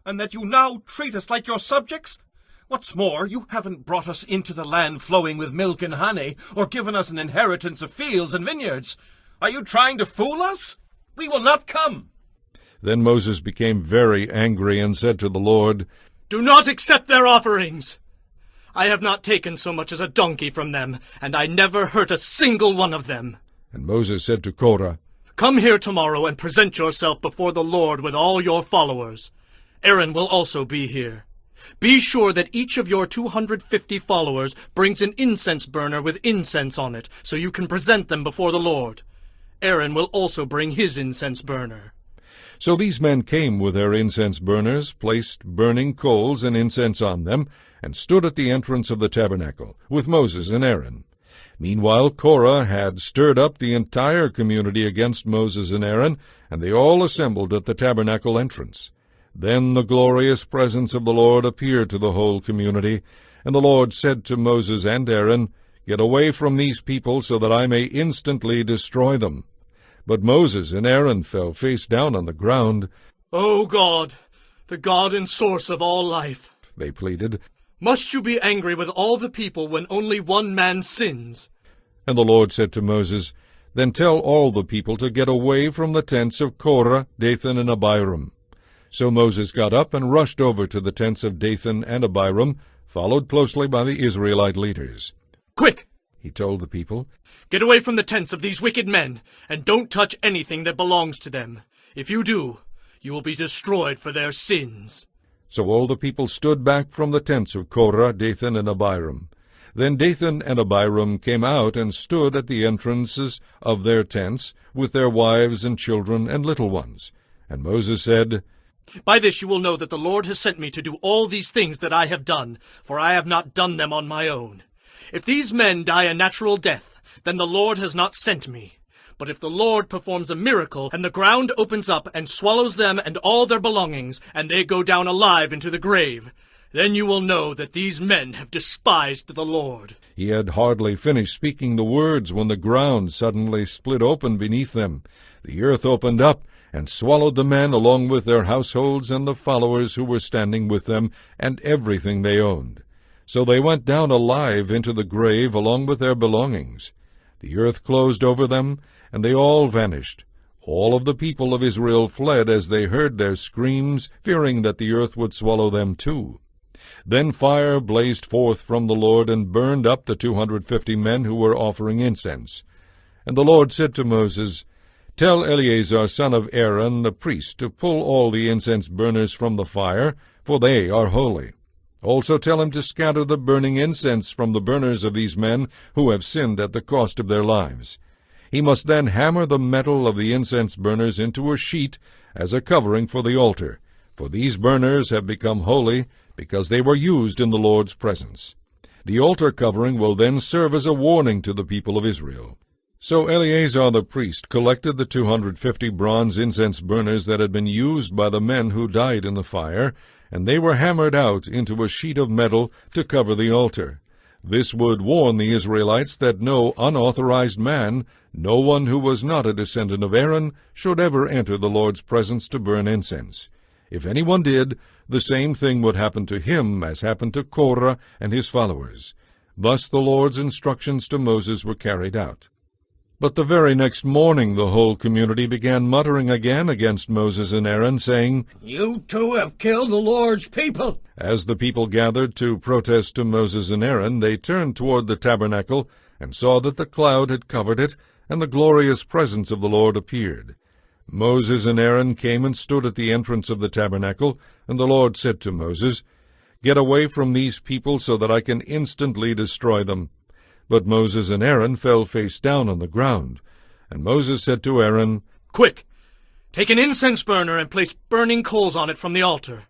and that you now treat us like your subjects? What's more, you haven't brought us into the land flowing with milk and honey, or given us an inheritance of fields and vineyards. Are you trying to fool us? We will not come. Then Moses became very angry and said to the Lord, Do not accept their offerings. I have not taken so much as a donkey from them, and I never hurt a single one of them. And Moses said to Korah, Come here tomorrow and present yourself before the Lord with all your followers. Aaron will also be here. Be sure that each of your 250 followers brings an incense burner with incense on it, so you can present them before the Lord. Aaron will also bring his incense burner. So these men came with their incense burners, placed burning coals and incense on them, and stood at the entrance of the tabernacle, with Moses and Aaron. Meanwhile Korah had stirred up the entire community against Moses and Aaron, and they all assembled at the tabernacle entrance. Then the glorious presence of the Lord appeared to the whole community, and the Lord said to Moses and Aaron, Get away from these people, so that I may instantly destroy them. But Moses and Aaron fell face down on the ground. O God, the God and source of all life, They pleaded. Must you be angry with all the people when only one man sins? And the Lord said to Moses, Then tell all the people to get away from the tents of Korah, Dathan, and Abiram. So Moses got up and rushed over to the tents of Dathan and Abiram, followed closely by the Israelite leaders. Quick! He told the people, Get away from the tents of these wicked men, and don't touch anything that belongs to them. If you do, you will be destroyed for their sins. So all the people stood back from the tents of Korah, Dathan, and Abiram. Then Dathan and Abiram came out and stood at the entrances of their tents, with their wives and children and little ones. And Moses said, By this you will know that the Lord has sent me to do all these things that I have done, for I have not done them on my own. If these men die a natural death, then the Lord has not sent me. But if the Lord performs a miracle, and the ground opens up and swallows them and all their belongings, and they go down alive into the grave, then you will know that these men have despised the Lord. He had hardly finished speaking the words when the ground suddenly split open beneath them. The earth opened up and swallowed the men along with their households and the followers who were standing with them, and everything they owned. So they went down alive into the grave along with their belongings. The earth closed over them, and they all vanished. All of the people of Israel fled as they heard their screams, fearing that the earth would swallow them too. Then fire blazed forth from the Lord and burned up the 250 men who were offering incense. And the Lord said to Moses, Tell Eleazar son of Aaron the priest to pull all the incense burners from the fire, for they are holy. Also tell him to scatter the burning incense from the burners of these men who have sinned at the cost of their lives. He must then hammer the metal of the incense burners into a sheet as a covering for the altar, for these burners have become holy because they were used in the Lord's presence. The altar covering will then serve as a warning to the people of Israel. So Eleazar the priest collected the 250 bronze incense burners that had been used by the men who died in the fire, and they were hammered out into a sheet of metal to cover the altar. This would warn the Israelites that no unauthorized man, no one who was not a descendant of Aaron, should ever enter the Lord's presence to burn incense. If anyone did, the same thing would happen to him as happened to Korah and his followers. Thus the Lord's instructions to Moses were carried out. But the very next morning the whole community began muttering again against Moses and Aaron, saying, "You two have killed the Lord's people." As the people gathered to protest to Moses and Aaron, they turned toward the tabernacle and saw that the cloud had covered it, and the glorious presence of the Lord appeared. Moses and Aaron came and stood at the entrance of the tabernacle, and the Lord said to Moses, "Get away from these people so that I can instantly destroy them." But Moses and Aaron fell face down on the ground. And Moses said to Aaron, Quick! Take an incense burner and place burning coals on it from the altar.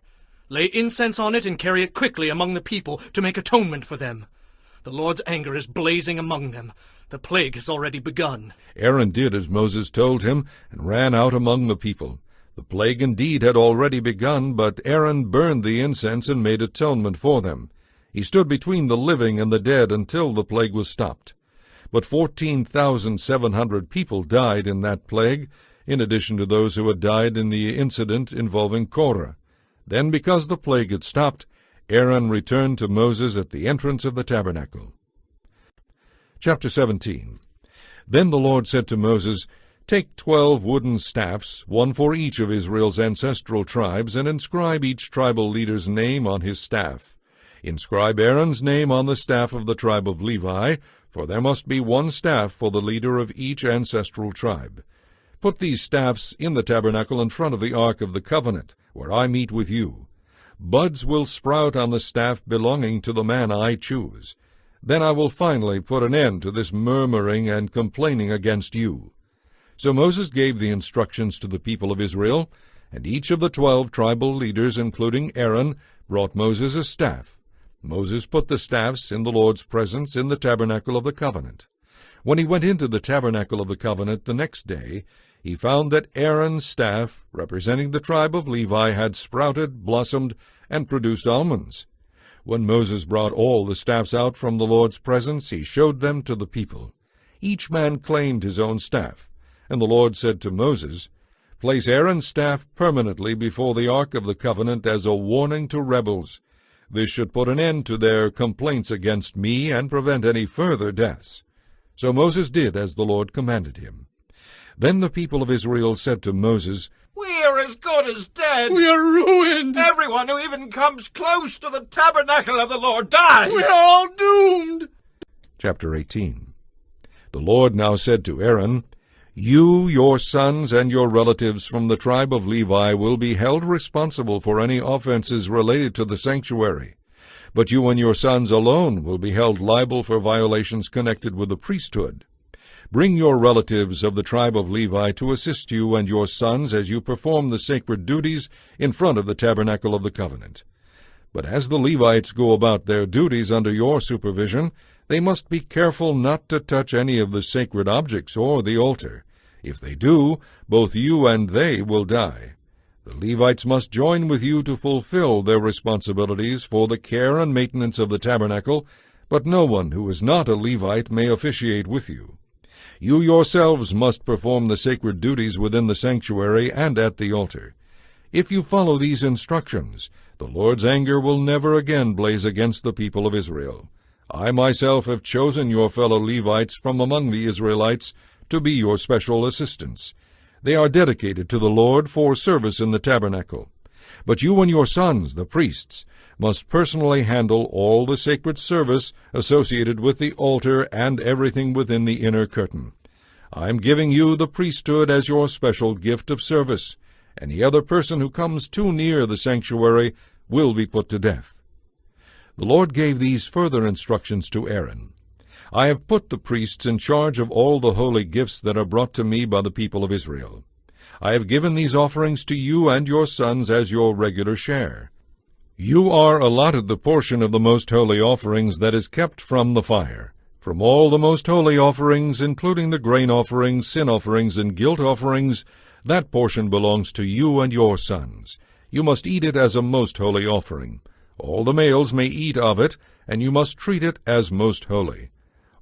Lay incense on it and carry it quickly among the people to make atonement for them. The Lord's anger is blazing among them. The plague has already begun. Aaron did as Moses told him, and ran out among the people. The plague indeed had already begun, but Aaron burned the incense and made atonement for them. He stood between the living and the dead until the plague was stopped. But 14,700 people died in that plague, in addition to those who had died in the incident involving Korah. Then, because the plague had stopped, Aaron returned to Moses at the entrance of the tabernacle. Chapter 17. Then the Lord said to Moses, Take 12 wooden staffs, one for each of Israel's ancestral tribes, and inscribe each tribal leader's name on his staff. Inscribe Aaron's name on the staff of the tribe of Levi, for there must be one staff for the leader of each ancestral tribe. Put these staffs in the tabernacle in front of the ark of the covenant, where I meet with you. Buds will sprout on the staff belonging to the man I choose. Then I will finally put an end to this murmuring and complaining against you. So Moses gave the instructions to the people of Israel, and each of the 12 tribal leaders, including Aaron, brought Moses a staff. Moses put the staffs in the Lord's presence in the tabernacle of the covenant. When he went into the tabernacle of the covenant the next day, he found that Aaron's staff, representing the tribe of Levi, had sprouted, blossomed, and produced almonds. When Moses brought all the staffs out from the Lord's presence, he showed them to the people. Each man claimed his own staff, and the Lord said to Moses, Place Aaron's staff permanently before the ark of the covenant as a warning to rebels. This should put an end to their complaints against me and prevent any further deaths. So Moses did as the Lord commanded him. Then the people of Israel said to Moses, We are as good as dead. We are ruined. Everyone who even comes close to the tabernacle of the Lord dies. We are all doomed. Chapter 18. The Lord now said to Aaron, You, your sons, and your relatives from the tribe of Levi will be held responsible for any offenses related to the sanctuary. But you and your sons alone will be held liable for violations connected with the priesthood. Bring your relatives of the tribe of Levi to assist you and your sons as you perform the sacred duties in front of the tabernacle of the covenant. But as the Levites go about their duties under your supervision, they must be careful not to touch any of the sacred objects or the altar. If they do, both you and they will die. The Levites must join with you to fulfill their responsibilities for the care and maintenance of the tabernacle, but no one who is not a Levite may officiate with you. You yourselves must perform the sacred duties within the sanctuary and at the altar. If you follow these instructions, the Lord's anger will never again blaze against the people of Israel. I myself have chosen your fellow Levites from among the Israelites to be your special assistants. They are dedicated to the Lord for service in the tabernacle. But you and your sons, the priests, must personally handle all the sacred service associated with the altar and everything within the inner curtain. I am giving you the priesthood as your special gift of service. Any other person who comes too near the sanctuary will be put to death. The Lord gave these further instructions to Aaron. I have put the priests in charge of all the holy gifts that are brought to me by the people of Israel. I have given these offerings to you and your sons as your regular share. You are allotted the portion of the most holy offerings that is kept from the fire. From all the most holy offerings, including the grain offerings, sin offerings, and guilt offerings, that portion belongs to you and your sons. You must eat it as a most holy offering. All the males may eat of it, and you must treat it as most holy.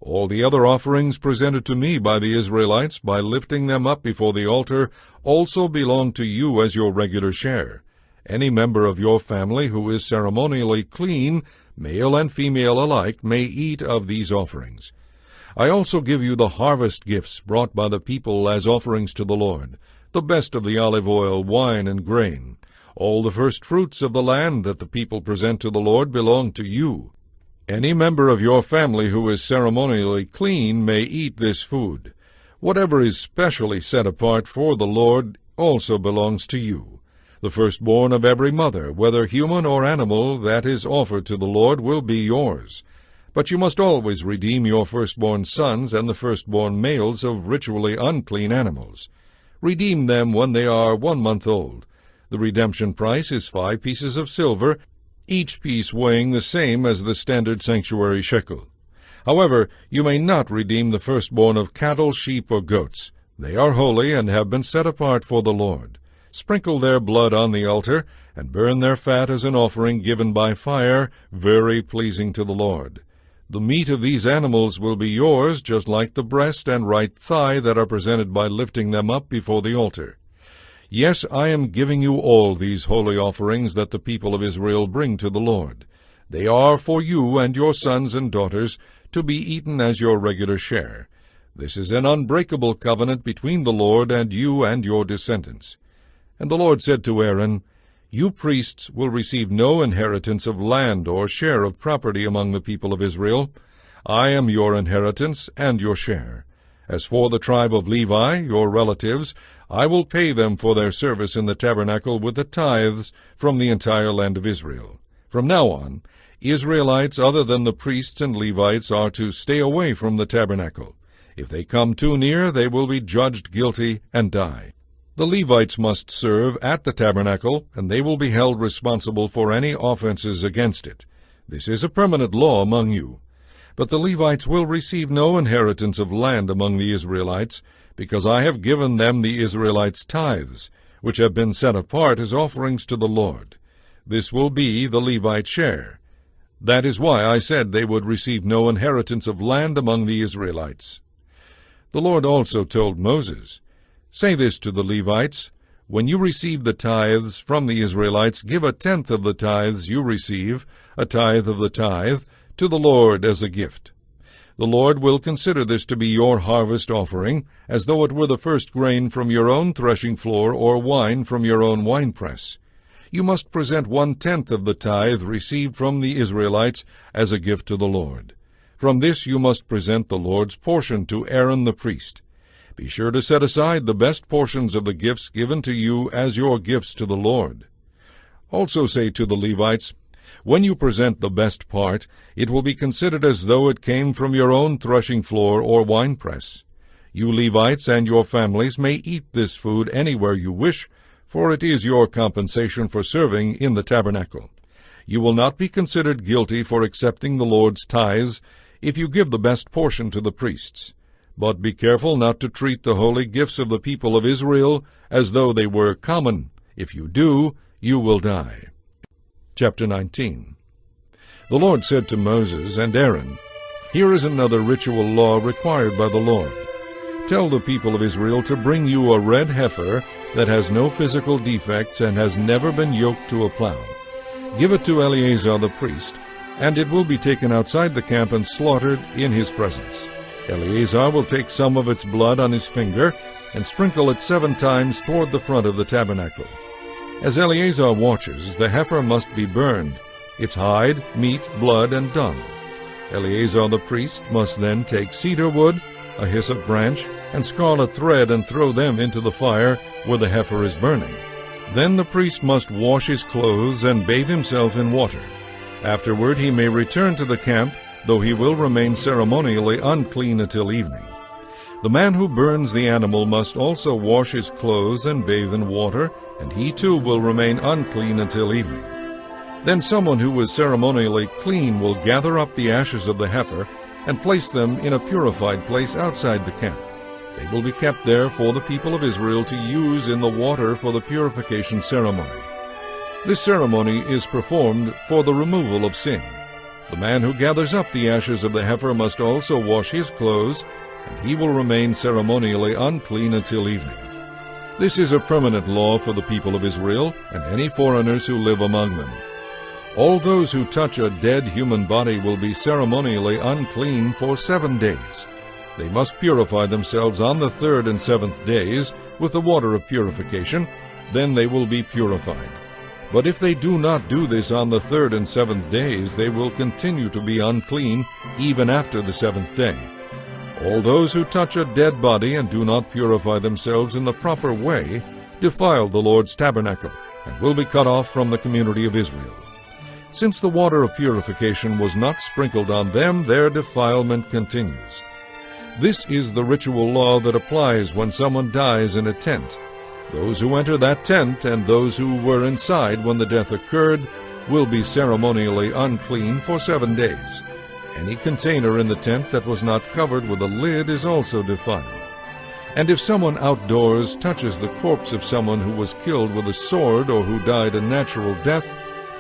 All the other offerings presented to me by the Israelites, by lifting them up before the altar, also belong to you as your regular share. Any member of your family who is ceremonially clean, male and female alike, may eat of these offerings. I also give you the harvest gifts brought by the people as offerings to the Lord, the best of the olive oil, wine, and grain. All the first fruits of the land that the people present to the Lord belong to you. Any member of your family who is ceremonially clean may eat this food. Whatever is specially set apart for the Lord also belongs to you. The firstborn of every mother, whether human or animal, that is offered to the Lord will be yours. But you must always redeem your firstborn sons and the firstborn males of ritually unclean animals. Redeem them when they are 1 month old. The redemption price is 5 pieces of silver, each piece weighing the same as the standard sanctuary shekel. However, you may not redeem the firstborn of cattle, sheep, or goats. They are holy and have been set apart for the Lord. Sprinkle their blood on the altar, and burn their fat as an offering given by fire, very pleasing to the Lord. The meat of these animals will be yours, just like the breast and right thigh that are presented by lifting them up before the altar. Yes, I am giving you all these holy offerings that the people of Israel bring to the Lord. They are for you and your sons and daughters to be eaten as your regular share. This is an unbreakable covenant between the Lord and you and your descendants. And the Lord said to Aaron, You priests will receive no inheritance of land or share of property among the people of Israel. I am your inheritance and your share. As for the tribe of Levi, your relatives, I will pay them for their service in the tabernacle with the tithes from the entire land of Israel. From now on, Israelites other than the priests and Levites are to stay away from the tabernacle. If they come too near, they will be judged guilty and die. The Levites must serve at the tabernacle, and they will be held responsible for any offenses against it. This is a permanent law among you. But the Levites will receive no inheritance of land among the Israelites, because I have given them the Israelites' tithes, which have been set apart as offerings to the Lord. This will be the Levite share. That is why I said they would receive no inheritance of land among the Israelites. The Lord also told Moses, Say this to the Levites, When you receive the tithes from the Israelites, give 1/10 of the tithes you receive, a tithe of the tithe, to the Lord as a gift. The Lord will consider this to be your harvest offering, as though it were the first grain from your own threshing floor or wine from your own winepress. You must present 1/10 of the tithe received from the Israelites as a gift to the Lord. From this you must present the Lord's portion to Aaron the priest. Be sure to set aside the best portions of the gifts given to you as your gifts to the Lord. Also say to the Levites, When you present the best part, it will be considered as though it came from your own threshing floor or winepress. You Levites and your families may eat this food anywhere you wish, for it is your compensation for serving in the tabernacle. You will not be considered guilty for accepting the Lord's tithes if you give the best portion to the priests. But be careful not to treat the holy gifts of the people of Israel as though they were common. If you do, you will die. Chapter 19. The Lord said to Moses and Aaron, Here is another ritual law required by the Lord. Tell the people of Israel to bring you a red heifer that has no physical defects and has never been yoked to a plow. Give it to Eleazar the priest, and it will be taken outside the camp and slaughtered in his presence. Eleazar will take some of its blood on his finger and sprinkle it 7 times toward the front of the tabernacle. As Eleazar watches, the heifer must be burned, its hide, meat, blood, and dung. Eleazar the priest must then take cedar wood, a hyssop branch, and scarlet thread and throw them into the fire where the heifer is burning. Then the priest must wash his clothes and bathe himself in water. Afterward he may return to the camp, though he will remain ceremonially unclean until evening. The man who burns the animal must also wash his clothes and bathe in water, and he too will remain unclean until evening. Then someone who is ceremonially clean will gather up the ashes of the heifer and place them in a purified place outside the camp. They will be kept there for the people of Israel to use in the water for the purification ceremony. This ceremony is performed for the removal of sin. The man who gathers up the ashes of the heifer must also wash his clothes, and he will remain ceremonially unclean until evening. This is a permanent law for the people of Israel and any foreigners who live among them. All those who touch a dead human body will be ceremonially unclean for 7 days. They must purify themselves on the 3rd and 7th days with the water of purification, then they will be purified. But if they do not do this on the 3rd and 7th days, they will continue to be unclean even after the 7th day. All those who touch a dead body and do not purify themselves in the proper way defile the Lord's tabernacle and will be cut off from the community of Israel. Since the water of purification was not sprinkled on them, their defilement continues. This is the ritual law that applies when someone dies in a tent. Those who enter that tent and those who were inside when the death occurred will be ceremonially unclean for 7 days. Any container in the tent that was not covered with a lid is also defiled. And if someone outdoors touches the corpse of someone who was killed with a sword or who died a natural death,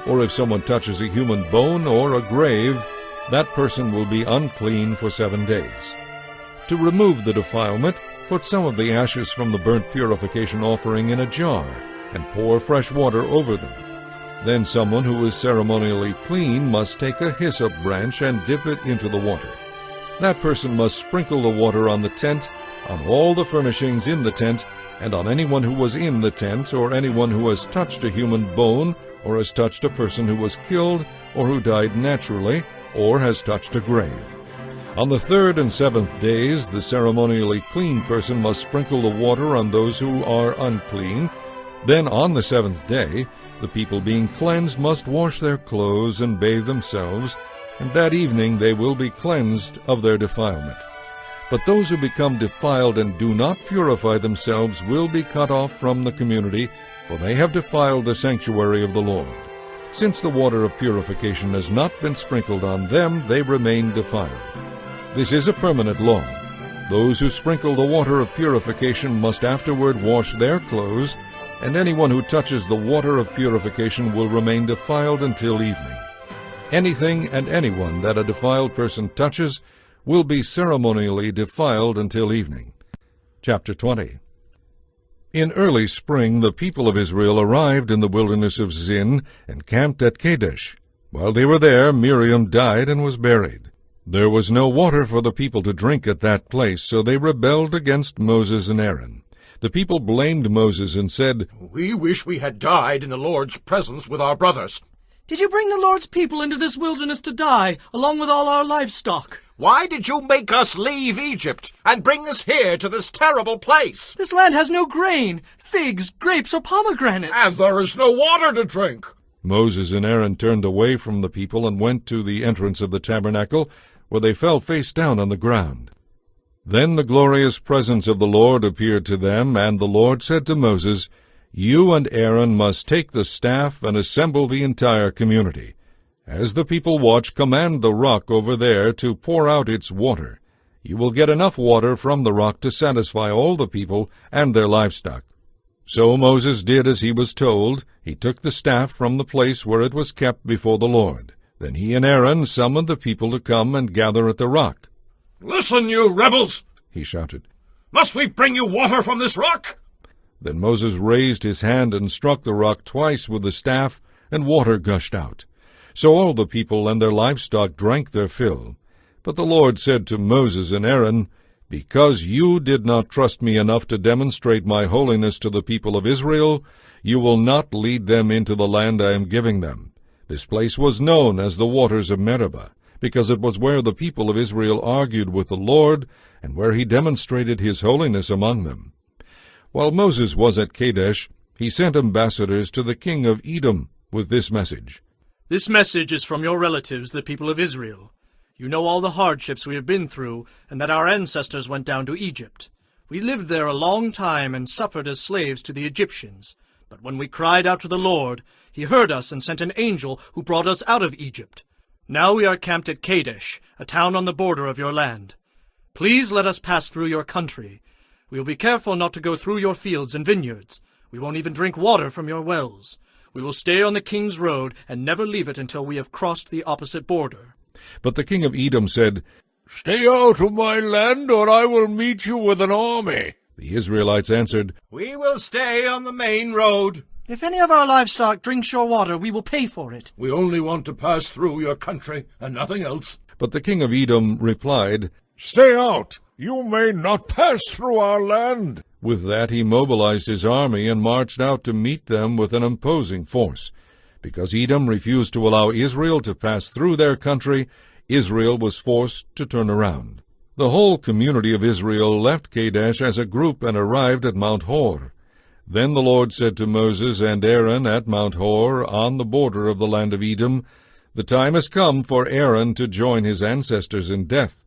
or if someone touches a human bone or a grave, that person will be unclean for 7 days. To remove the defilement, put some of the ashes from the burnt purification offering in a jar and pour fresh water over them. Then someone who is ceremonially clean must take a hyssop branch and dip it into the water. That person must sprinkle the water on the tent, on all the furnishings in the tent, and on anyone who was in the tent, or anyone who has touched a human bone, or has touched a person who was killed, or who died naturally, or has touched a grave. On the 3rd and 7th days, the ceremonially clean person must sprinkle the water on those who are unclean. Then on the 7th day, the people being cleansed must wash their clothes and bathe themselves, and that evening they will be cleansed of their defilement. But those who become defiled and do not purify themselves will be cut off from the community, for they have defiled the sanctuary of the Lord. Since the water of purification has not been sprinkled on them, they remain defiled. This is a permanent law. Those who sprinkle the water of purification must afterward wash their clothes, and anyone who touches the water of purification will remain defiled until evening. Anything and anyone that a defiled person touches will be ceremonially defiled until evening. Chapter 20. In early spring the people of Israel arrived in the wilderness of Zin and camped at Kadesh. While they were there, Miriam died and was buried. There was no water for the people to drink at that place, so they rebelled against Moses and Aaron. The people blamed Moses and said, "We wish we had died in the Lord's presence with our brothers." Did you bring the Lord's people into this wilderness to die, along with all our livestock? Why did you make us leave Egypt and bring us here to this terrible place? This land has no grain, figs, grapes, or pomegranates. And there is no water to drink. Moses and Aaron turned away from the people and went to the entrance of the tabernacle, where they fell face down on the ground. Then the glorious presence of the Lord appeared to them, and the Lord said to Moses, "You and Aaron must take the staff and assemble the entire community. As the people watch, command the rock over there to pour out its water. You will get enough water from the rock to satisfy all the people and their livestock." So Moses did as he was told. He took the staff from the place where it was kept before the Lord. Then he and Aaron summoned the people to come and gather at the rock. "Listen, you rebels!" he shouted. "Must we bring you water from this rock?" Then Moses raised his hand and struck the rock twice with the staff, and water gushed out. So all the people and their livestock drank their fill. But the Lord said to Moses and Aaron, "Because you did not trust me enough to demonstrate my holiness to the people of Israel, you will not lead them into the land I am giving them. This place was known as the waters of Meribah, because it was where the people of Israel argued with the Lord, and where he demonstrated his holiness among them." While Moses was at Kadesh, he sent ambassadors to the king of Edom with this message, This message is from your relatives, the people of Israel. You know all the hardships we have been through, and that our ancestors went down to Egypt. We lived there a long time and suffered as slaves to the Egyptians. But when we cried out to the Lord, he heard us and sent an angel who brought us out of Egypt. Now we are camped at Kadesh, a town on the border of your land. Please let us pass through your country. We will be careful not to go through your fields and vineyards. We won't even drink water from your wells. We will stay on the king's road and never leave it until we have crossed the opposite border. But the king of Edom said, Stay out of my land, or I will meet you with an army. The Israelites answered, We will stay on the main road. If any of our livestock drinks your water, we will pay for it. We only want to pass through your country and nothing else. But the king of Edom replied, Stay out. You may not pass through our land. With that he mobilized his army and marched out to meet them with an imposing force. Because Edom refused to allow Israel to pass through their country, Israel was forced to turn around. The whole community of Israel left Kadesh as a group and arrived at Mount Hor. Then the Lord said to Moses and Aaron at Mount Hor, on the border of the land of Edom, The time has come for Aaron to join his ancestors in death.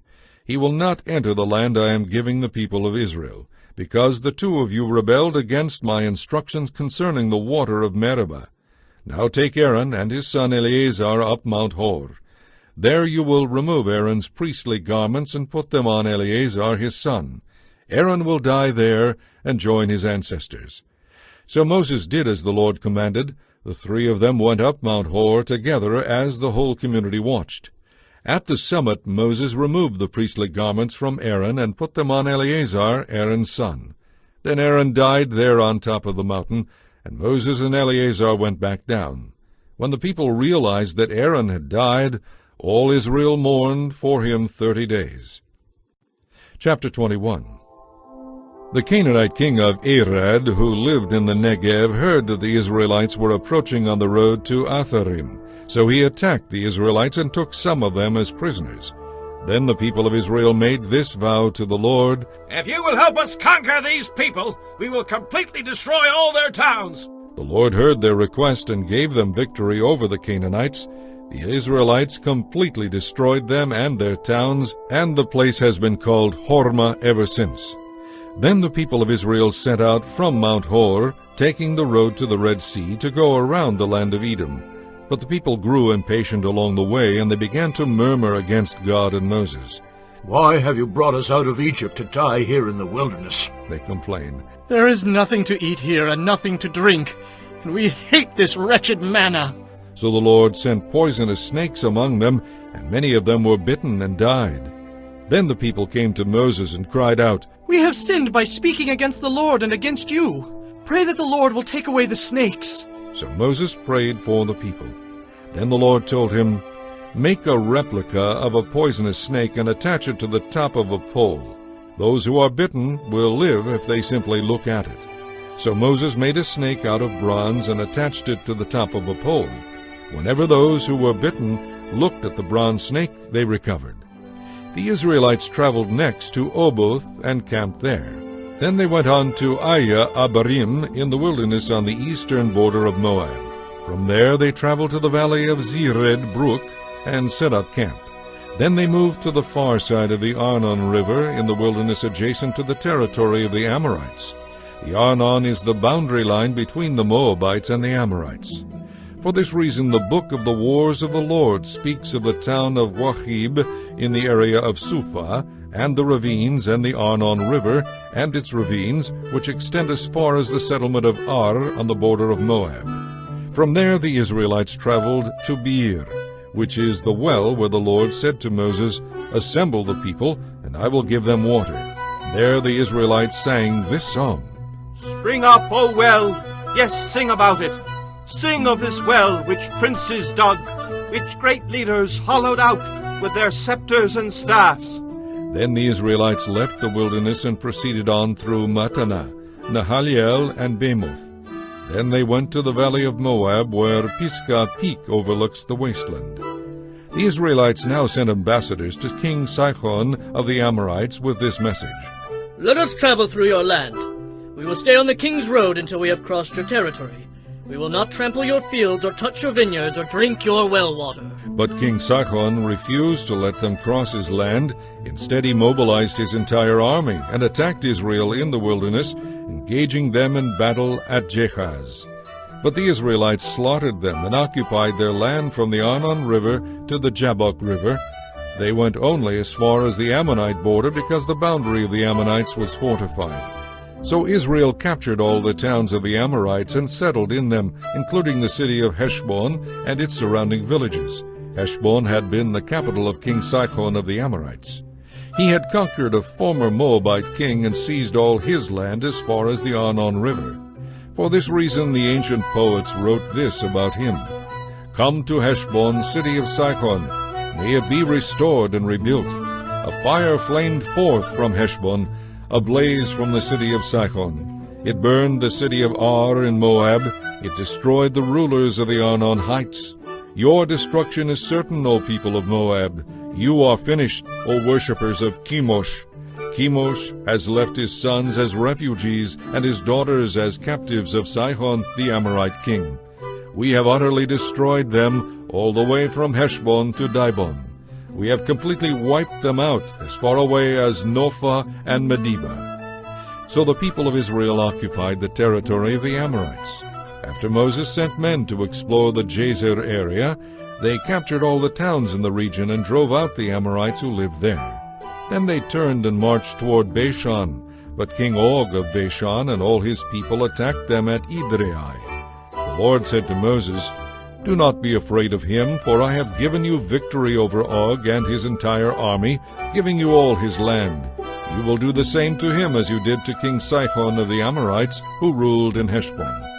He will not enter the land I am giving the people of Israel, because the two of you rebelled against my instructions concerning the water of Meribah. Now take Aaron and his son Eleazar up Mount Hor. There you will remove Aaron's priestly garments and put them on Eleazar his son. Aaron will die there and join his ancestors. So Moses did as the Lord commanded. The three of them went up Mount Hor together as the whole community watched. At the summit Moses removed the priestly garments from Aaron and put them on Eleazar, Aaron's son. Then Aaron died there on top of the mountain, and Moses and Eleazar went back down. When the people realized that Aaron had died, all Israel mourned for him 30 days. Chapter 21. The Canaanite king of Arad, who lived in the Negev, heard that the Israelites were approaching on the road to Atharim. So he attacked the Israelites and took some of them as prisoners. Then the people of Israel made this vow to the Lord, If you will help us conquer these people, we will completely destroy all their towns. The Lord heard their request and gave them victory over the Canaanites. The Israelites completely destroyed them and their towns, and the place has been called Hormah ever since. Then the people of Israel set out from Mount Hor, taking the road to the Red Sea to go around the land of Edom. But the people grew impatient along the way, and they began to murmur against God and Moses. Why have you brought us out of Egypt to die here in the wilderness? They complained. There is nothing to eat here and nothing to drink, and we hate this wretched manna. So the Lord sent poisonous snakes among them, and many of them were bitten and died. Then the people came to Moses and cried out, We have sinned by speaking against the Lord and against you. Pray that the Lord will take away the snakes. So Moses prayed for the people. Then the Lord told him, Make a replica of a poisonous snake and attach it to the top of a pole. Those who are bitten will live if they simply look at it. So Moses made a snake out of bronze and attached it to the top of a pole. Whenever those who were bitten looked at the bronze snake, they recovered. The Israelites traveled next to Oboth and camped there. Then they went on to Aya Abarim in the wilderness on the eastern border of Moab. From there they traveled to the valley of Zered Brook and set up camp. Then they moved to the far side of the Arnon River in the wilderness adjacent to the territory of the Amorites. The Arnon is the boundary line between the Moabites and the Amorites. For this reason the book of the Wars of the Lord speaks of the town of Wahib in the area of Suphah, and the ravines and the Arnon River and its ravines, which extend as far as the settlement of Ar on the border of Moab. From there the Israelites traveled to Beer, which is the well where the Lord said to Moses, Assemble the people, and I will give them water. There the Israelites sang this song. Spring up, O well, yes, sing about it. Sing of this well which princes dug, which great leaders hollowed out with their scepters and staffs. Then the Israelites left the wilderness and proceeded on through Mattanah, Nahaliel, and Bamoth. Then they went to the valley of Moab, where Pisgah Peak overlooks the wasteland. The Israelites now sent ambassadors to King Sihon of the Amorites with this message. Let us travel through your land. We will stay on the king's road until we have crossed your territory. We will not trample your fields or touch your vineyards or drink your well water. But King Sihon refused to let them cross his land. Instead, he mobilized his entire army and attacked Israel in the wilderness, engaging them in battle at Jehaz. But the Israelites slaughtered them and occupied their land from the Arnon River to the Jabbok River. They went only as far as the Ammonite border because the boundary of the Ammonites was fortified. So Israel captured all the towns of the Amorites and settled in them, including the city of Heshbon and its surrounding villages. Heshbon had been the capital of King Sihon of the Amorites. He had conquered a former Moabite king and seized all his land as far as the Arnon River. For this reason the ancient poets wrote this about him. Come to Heshbon, city of Sihon. May it be restored and rebuilt. A fire flamed forth from Heshbon, a blaze from the city of Sihon. It burned the city of Ar in Moab. It destroyed the rulers of the Arnon heights. Your destruction is certain, O people of Moab. You are finished, O worshippers of Chemosh. Chemosh has left his sons as refugees and his daughters as captives of Sihon, the Amorite king. We have utterly destroyed them all the way from Heshbon to Dibon. We have completely wiped them out as far away as Nophah and Medeba. So the people of Israel occupied the territory of the Amorites. After Moses sent men to explore the Jazer area, they captured all the towns in the region and drove out the Amorites who lived there. Then they turned and marched toward Bashan, but King Og of Bashan and all his people attacked them at Edrei. The Lord said to Moses, Do not be afraid of him, for I have given you victory over Og and his entire army, giving you all his land. You will do the same to him as you did to King Sihon of the Amorites, who ruled in Heshbon.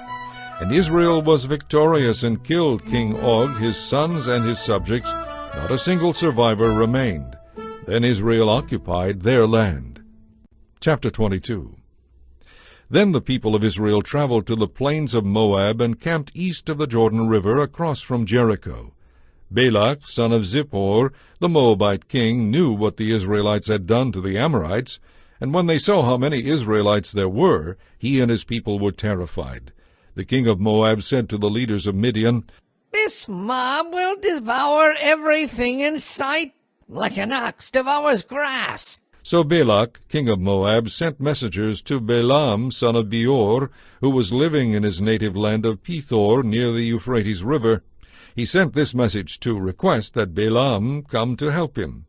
And Israel was victorious and killed King Og, his sons, and his subjects. Not a single survivor remained. Then Israel occupied their land. Chapter 22. Then the people of Israel traveled to the plains of Moab and camped east of the Jordan River across from Jericho. Balak, son of Zippor, the Moabite king, knew what the Israelites had done to the Amorites, and when they saw how many Israelites there were, he and his people were terrified. The king of Moab said to the leaders of Midian, This mob will devour everything in sight, like an ox devours grass. So Balak, king of Moab, sent messengers to Balaam, son of Beor, who was living in his native land of Pethor near the Euphrates River. He sent this message to request that Balaam come to help him.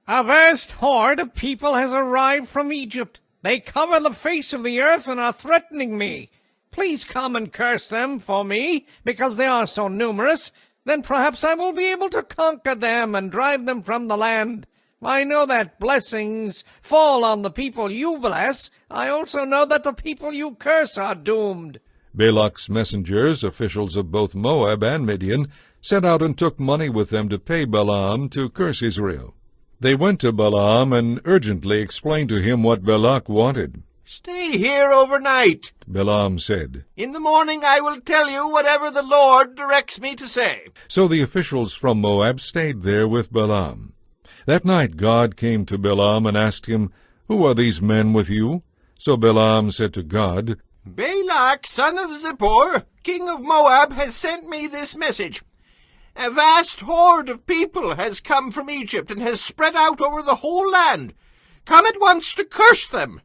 A vast horde of people has arrived from Egypt. They cover the face of the earth and are threatening me. Please come and curse them for me, because they are so numerous. Then perhaps I will be able to conquer them and drive them from the land. I know that blessings fall on the people you bless. I also know that the people you curse are doomed. Balak's messengers, officials of both Moab and Midian, set out and took money with them to pay Balaam to curse Israel. They went to Balaam and urgently explained to him what Balak wanted. Stay here overnight, Balaam said. In the morning I will tell you whatever the Lord directs me to say. So the officials from Moab stayed there with Balaam. That night God came to Balaam and asked him, Who are these men with you? So Balaam said to God, Balak, son of Zippor, king of Moab, has sent me this message. A vast horde of people has come from Egypt and has spread out over the whole land. Come at once to curse them.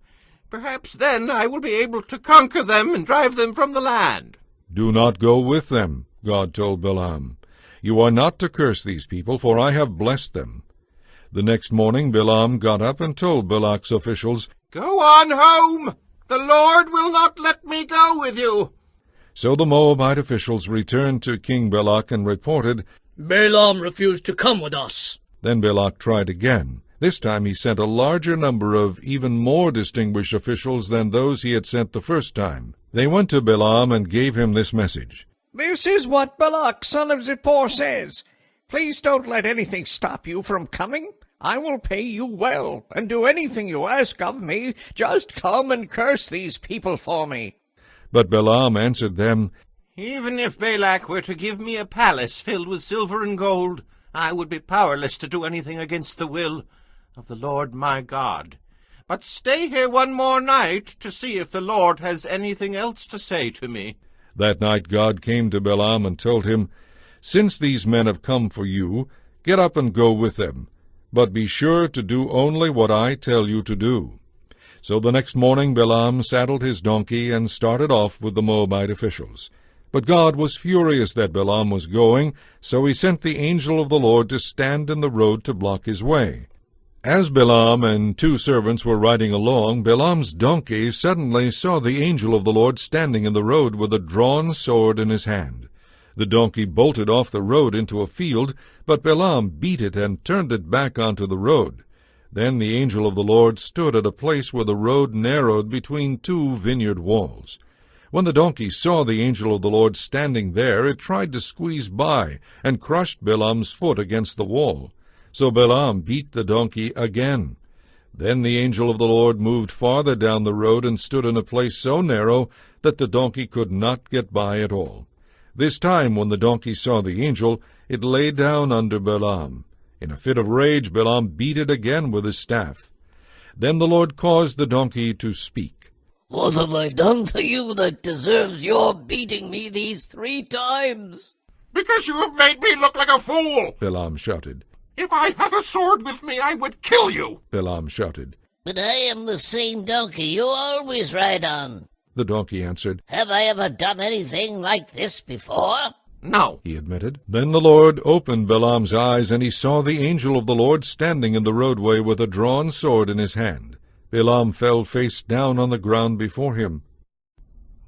Perhaps then I will be able to conquer them and drive them from the land. Do not go with them, God told Balaam. You are not to curse these people, for I have blessed them. The next morning Balaam got up and told Balak's officials, Go on home. The Lord will not let me go with you. So the Moabite officials returned to King Balak and reported, Balaam refused to come with us. Then Balak tried again. This time he sent a larger number of even more distinguished officials than those he had sent the first time. They went to Balaam and gave him this message. This is what Balak, son of Zippor, says. Please don't let anything stop you from coming. I will pay you well and do anything you ask of me. Just come and curse these people for me. But Balaam answered them, Even if Balak were to give me a palace filled with silver and gold, I would be powerless to do anything against the will of the Lord my God. But stay here one more night to see if the Lord has anything else to say to me. That night God came to Balaam and told him, "Since these men have come for you, get up and go with them, but be sure to do only what I tell you to do." So the next morning Balaam saddled his donkey and started off with the Moabite officials. But God was furious that Balaam was going, so he sent the angel of the Lord to stand in the road to block his way. As Balaam and 2 servants were riding along, Balaam's donkey suddenly saw the angel of the Lord standing in the road with a drawn sword in his hand. The donkey bolted off the road into a field, but Balaam beat it and turned it back onto the road. Then the angel of the Lord stood at a place where the road narrowed between 2 vineyard walls. When the donkey saw the angel of the Lord standing there, it tried to squeeze by and crushed Balaam's foot against the wall. So Balaam beat the donkey again. Then the angel of the Lord moved farther down the road and stood in a place so narrow that the donkey could not get by at all. This time, when the donkey saw the angel, it lay down under Balaam. In a fit of rage, Balaam beat it again with his staff. Then the Lord caused the donkey to speak. "What have I done to you that deserves your beating me these 3 times? Because you have made me look like a fool! Balaam shouted. If I had a sword with me, I would kill you! Balaam shouted. But I am the same donkey you always ride on. The donkey answered. Have I ever done anything like this before?" No, he admitted. Then the Lord opened Balaam's eyes, and he saw the angel of the Lord standing in the roadway with a drawn sword in his hand. Balaam fell face down on the ground before him.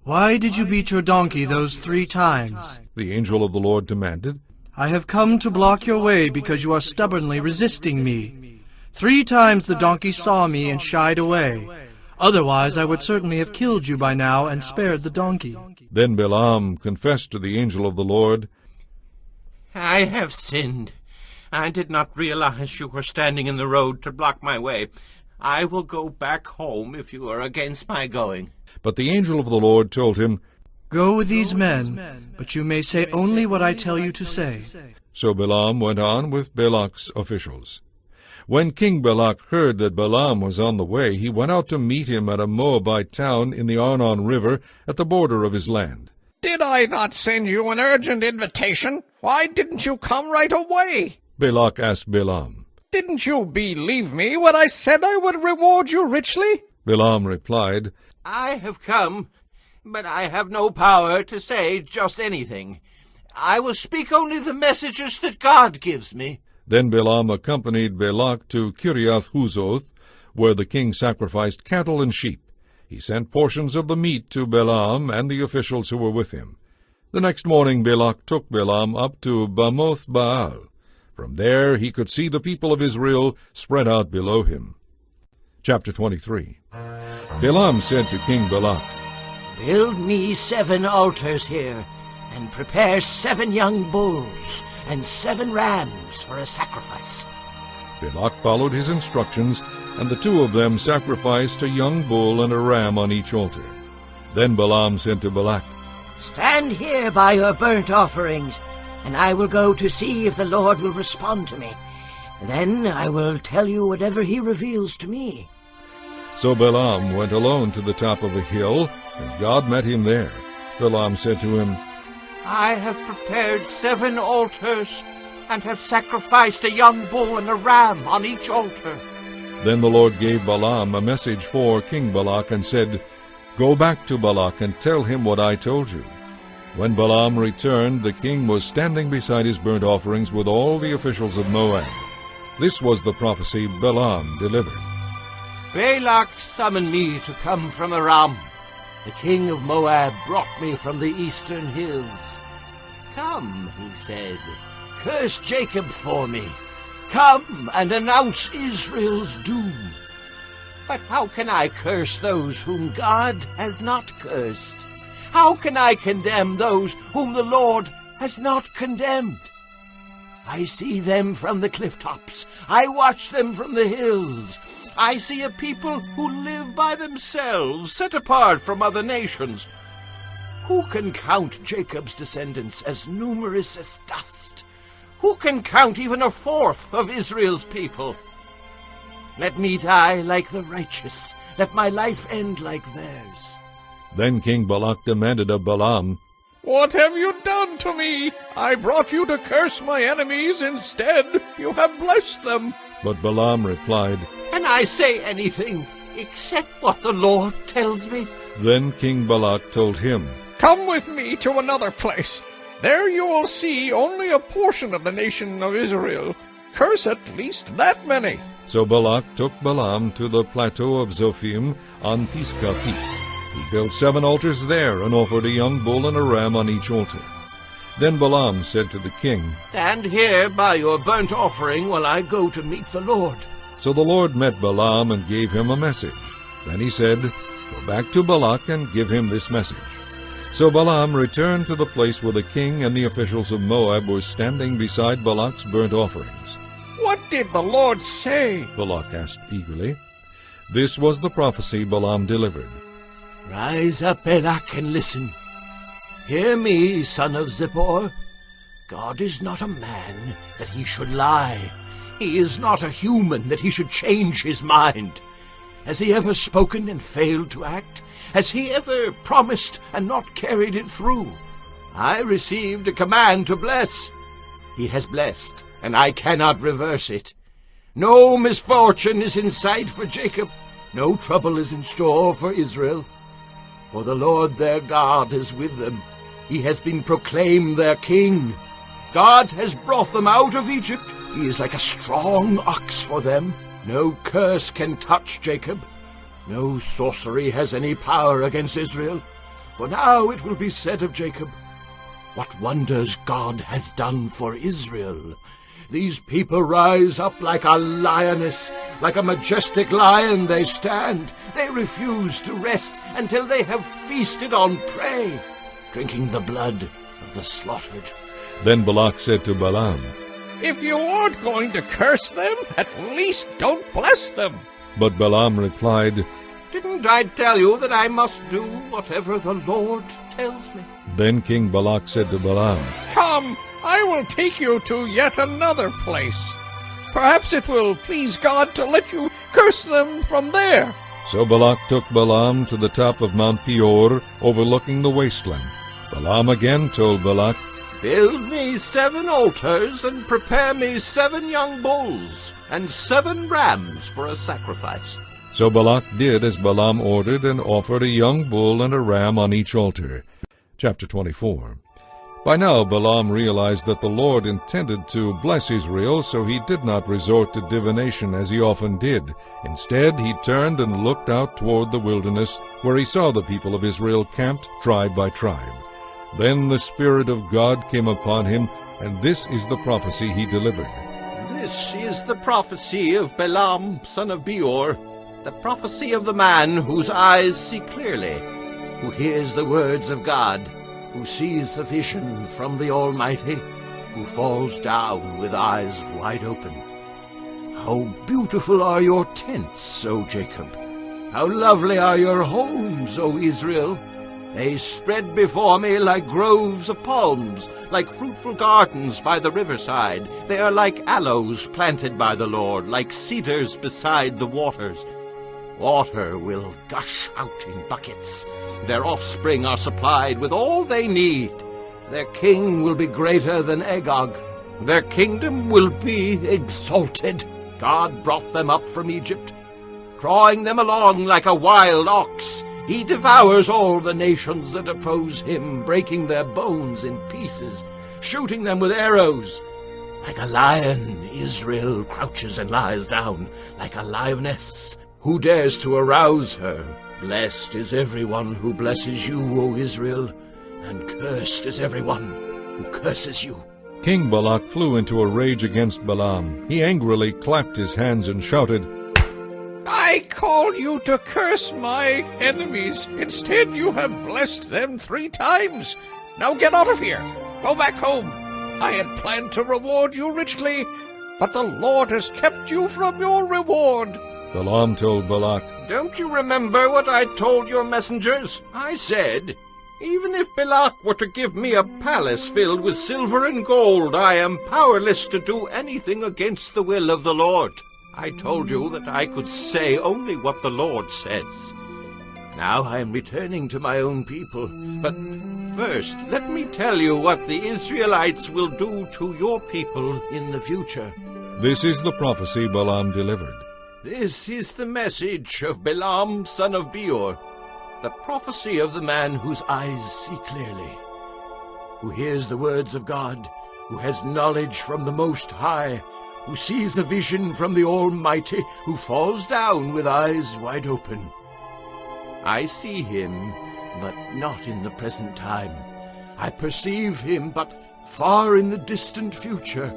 Why did you beat your donkey those 3 times? The angel of the Lord demanded. I have come to block your way because you are stubbornly resisting me. 3 times the donkey saw me and shied away. Otherwise I would certainly have killed you by now and spared the donkey. Then Balaam confessed to the angel of the Lord, I have sinned. I did not realize you were standing in the road to block my way. I will go back home if you are against my going. But the angel of the Lord told him, Go with these men, but you may say only what I tell you to say. So Balaam went on with Balak's officials. When King Balak heard that Balaam was on the way, he went out to meet him at a Moabite town in the Arnon River at the border of his land. Did I not send you an urgent invitation? Why didn't you come right away? Balak asked Balaam. Didn't you believe me when I said I would reward you richly? Balaam replied, I have come, but I have no power to say just anything. I will speak only the messages that God gives me. Then Balaam accompanied Balak to Kiriath-Huzoth, where the king sacrificed cattle and sheep. He sent portions of the meat to Balaam and the officials who were with him. The next morning Balak took Balaam up to Bamoth Baal. From there he could see the people of Israel spread out below him. Chapter 23. Balaam said to King Balak, Build me 7 altars here, and prepare 7 young bulls and 7 rams for a sacrifice. Balak followed his instructions, and the 2 of them sacrificed a young bull and a ram on each altar. Then Balaam said to Balak, Stand here by your burnt offerings, and I will go to see if the Lord will respond to me. Then I will tell you whatever he reveals to me. So Balaam went alone to the top of a hill, and God met him there. Balaam said to him, I have prepared 7 altars, and have sacrificed a young bull and a ram on each altar. Then the Lord gave Balaam a message for King Balak, and said, Go back to Balak and tell him what I told you. When Balaam returned, the king was standing beside his burnt offerings with all the officials of Moab. This was the prophecy Balaam delivered. Balak summoned me to come from Aram. The king of Moab brought me from the eastern hills. Come, he said, curse Jacob for me. Come and announce Israel's doom. But how can I curse those whom God has not cursed? How can I condemn those whom the Lord has not condemned? I see them from the cliff tops. I watch them from the hills. I see a people who live by themselves, set apart from other nations. Who can count Jacob's descendants as numerous as dust? Who can count even 1/4 of Israel's people? Let me die like the righteous. Let my life end like theirs. Then King Balak demanded of Balaam, What have you done to me? I brought you to curse my enemies. Instead, you have blessed them. But Balaam replied, Can I say anything except what the Lord tells me? Then King Balak told him, Come with me to another place. There you will see only a portion of the nation of Israel. Curse at least that many. So Balak took Balaam to the plateau of Zophim on Pisgah Peak. He built 7 altars there and offered a young bull and a ram on each altar. Then Balaam said to the king, Stand here by your burnt offering while I go to meet the Lord. So the Lord met Balaam and gave him a message. Then he said, Go back to Balak and give him this message. So Balaam returned to the place where the king and the officials of Moab were standing beside Balak's burnt offerings. What did the Lord say? Balak asked eagerly. This was the prophecy Balaam delivered. Rise up, Balak, and listen. Hear me, son of Zippor. God is not a man that he should lie. He is not a human that he should change his mind. Has he ever spoken and failed to act? Has he ever promised and not carried it through? I received a command to bless. He has blessed, and I cannot reverse it. No misfortune is in sight for Jacob. No trouble is in store for Israel. For the Lord their God is with them. He has been proclaimed their king. God has brought them out of Egypt. He is like a strong ox for them. No curse can touch Jacob. No sorcery has any power against Israel. For now it will be said of Jacob, What wonders God has done for Israel. These people rise up like a lioness, like a majestic lion they stand. They refuse to rest until they have feasted on prey, drinking the blood of the slaughtered. Then Balak said to Balaam, If you aren't going to curse them, at least don't bless them. But Balaam replied, Didn't I tell you that I must do whatever the Lord tells me? Then King Balak said to Balaam, Come, I will take you to yet another place. Perhaps it will please God to let you curse them from there. So Balak took Balaam to the top of Mount Peor, overlooking the wasteland. Balaam again told Balak, Build me 7 altars and prepare me 7 young bulls and 7 rams for a sacrifice. So Balak did as Balaam ordered and offered a young bull and a ram on each altar. Chapter 24. By now Balaam realized that the Lord intended to bless Israel, so he did not resort to divination as he often did. Instead, he turned and looked out toward the wilderness, where he saw the people of Israel camped tribe by tribe. Then the Spirit of God came upon him, and this is the prophecy he delivered. This is the prophecy of Balaam, son of Beor, the prophecy of the man whose eyes see clearly, who hears the words of God, who sees the vision from the Almighty, who falls down with eyes wide open. How beautiful are your tents, O Jacob! How lovely are your homes, O Israel! They spread before me like groves of palms, like fruitful gardens by the riverside. They are like aloes planted by the Lord, like cedars beside the waters. Water will gush out in buckets. Their offspring are supplied with all they need. Their king will be greater than Agag. Their kingdom will be exalted. God brought them up from Egypt, drawing them along like a wild ox. He devours all the nations that oppose him, breaking their bones in pieces, shooting them with arrows. Like a lion, Israel crouches and lies down, like a lioness. Who dares to arouse her? Blessed is everyone who blesses you, O Israel, and cursed is everyone who curses you. King Balak flew into a rage against Balaam. He angrily clapped his hands and shouted, I called you to curse my enemies. Instead, you have blessed them 3 times. Now get out of here. Go back home. I had planned to reward you richly, but the Lord has kept you from your reward. Balaam told Balak, Don't you remember what I told your messengers? I said, Even if Balak were to give me a palace filled with silver and gold, I am powerless to do anything against the will of the Lord. I told you that I could say only what the Lord says. Now I am returning to my own people. But first, let me tell you what the Israelites will do to your people in the future. This is the prophecy Balaam delivered. This is the message of Balaam, son of Beor, the prophecy of the man whose eyes see clearly, who hears the words of God, who has knowledge from the Most High, who sees a vision from the Almighty, who falls down with eyes wide open. I see him, but not in the present time. I perceive him, but far in the distant future.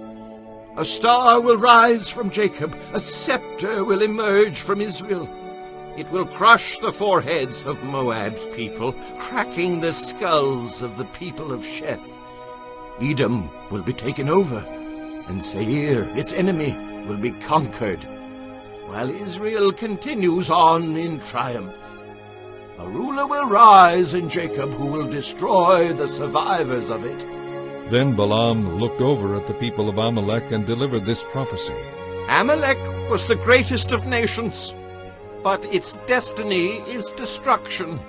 A star will rise from Jacob, a scepter will emerge from Israel. It will crush the foreheads of Moab's people, cracking the skulls of the people of Sheth. Edom will be taken over, and Seir, its enemy, will be conquered, while Israel continues on in triumph. A ruler will rise in Jacob who will destroy the survivors of it. Then Balaam looked over at the people of Amalek and delivered this prophecy. Amalek was the greatest of nations, but its destiny is destruction.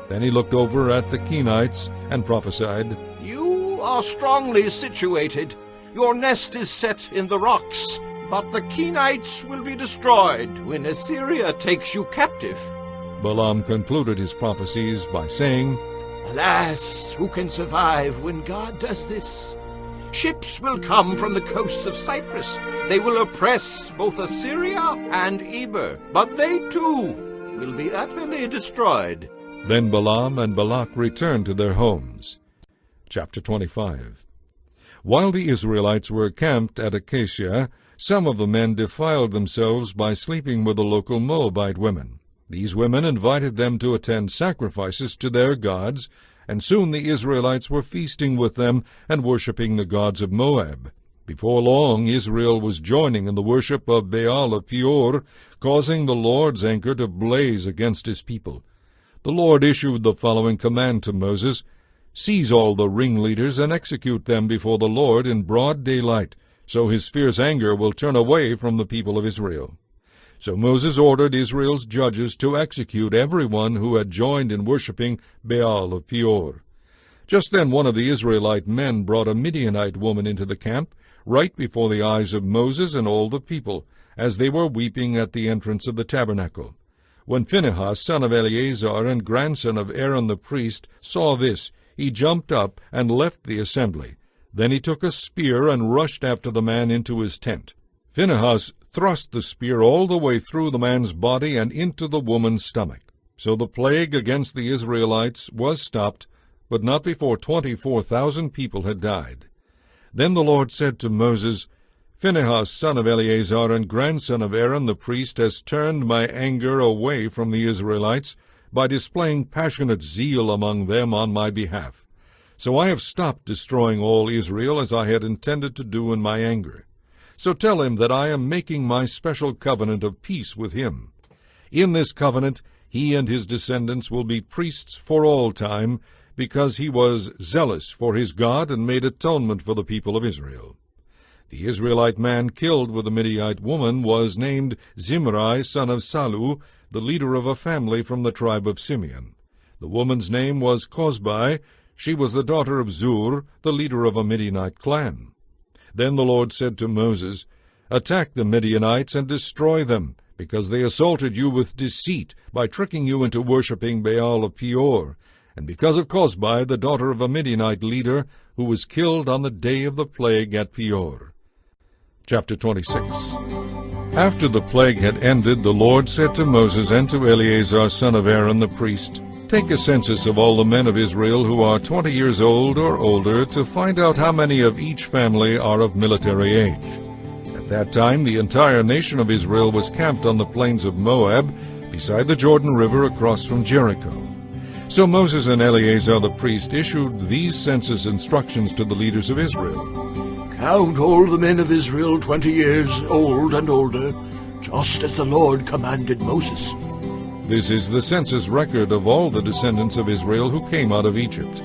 Then he looked over at the Kenites and prophesied, You are strongly situated. Your nest is set in the rocks, but the Kenites will be destroyed when Assyria takes you captive. Balaam concluded his prophecies by saying, Alas, who can survive when God does this? Ships will come from the coasts of Cyprus. They will oppress both Assyria and Eber, but they too will be utterly destroyed. Then Balaam and Balak returned to their homes. Chapter 25. While the Israelites were camped at Acacia, some of the men defiled themselves by sleeping with the local Moabite women. These women invited them to attend sacrifices to their gods, and soon the Israelites were feasting with them and worshipping the gods of Moab. Before long, Israel was joining in the worship of Baal of Peor, causing the Lord's anger to blaze against his people. The Lord issued the following command to Moses, Seize all the ringleaders and execute them before the Lord in broad daylight, so his fierce anger will turn away from the people of Israel. So Moses ordered Israel's judges to execute everyone who had joined in worshipping Baal of Peor. Just then one of the Israelite men brought a Midianite woman into the camp, right before the eyes of Moses and all the people, as they were weeping at the entrance of the tabernacle. When Phinehas, son of Eleazar and grandson of Aaron the priest, saw this, he jumped up and left the assembly. Then he took a spear and rushed after the man into his tent. Phinehas thrust the spear all the way through the man's body and into the woman's stomach. So the plague against the Israelites was stopped, but not before 24,000 people had died. Then the Lord said to Moses, Phinehas, son of Eleazar and grandson of Aaron the priest, has turned my anger away from the Israelites by displaying passionate zeal among them on my behalf. So I have stopped destroying all Israel as I had intended to do in my anger. So tell him that I am making my special covenant of peace with him. In this covenant he and his descendants will be priests for all time, because he was zealous for his God and made atonement for the people of Israel. The Israelite man killed with the Midianite woman was named Zimri, son of Salu, the leader of a family from the tribe of Simeon. The woman's name was Cozbi. She was the daughter of Zur, the leader of a Midianite clan. Then the Lord said to Moses, Attack the Midianites and destroy them, because they assaulted you with deceit by tricking you into worshipping Baal of Peor, and because of Cozbi, the daughter of a Midianite leader, who was killed on the day of the plague at Peor. Chapter 26. After the plague had ended, the Lord said to Moses and to Eleazar, son of Aaron the priest, Take a census of all the men of Israel who are 20 years old or older, to find out how many of each family are of military age. At that time the entire nation of Israel was camped on the plains of Moab, beside the Jordan River across from Jericho. So Moses and Eleazar the priest issued these census instructions to the leaders of Israel. Count all the men of Israel 20 years old and older, just as the Lord commanded Moses. This is the census record of all the descendants of Israel who came out of Egypt.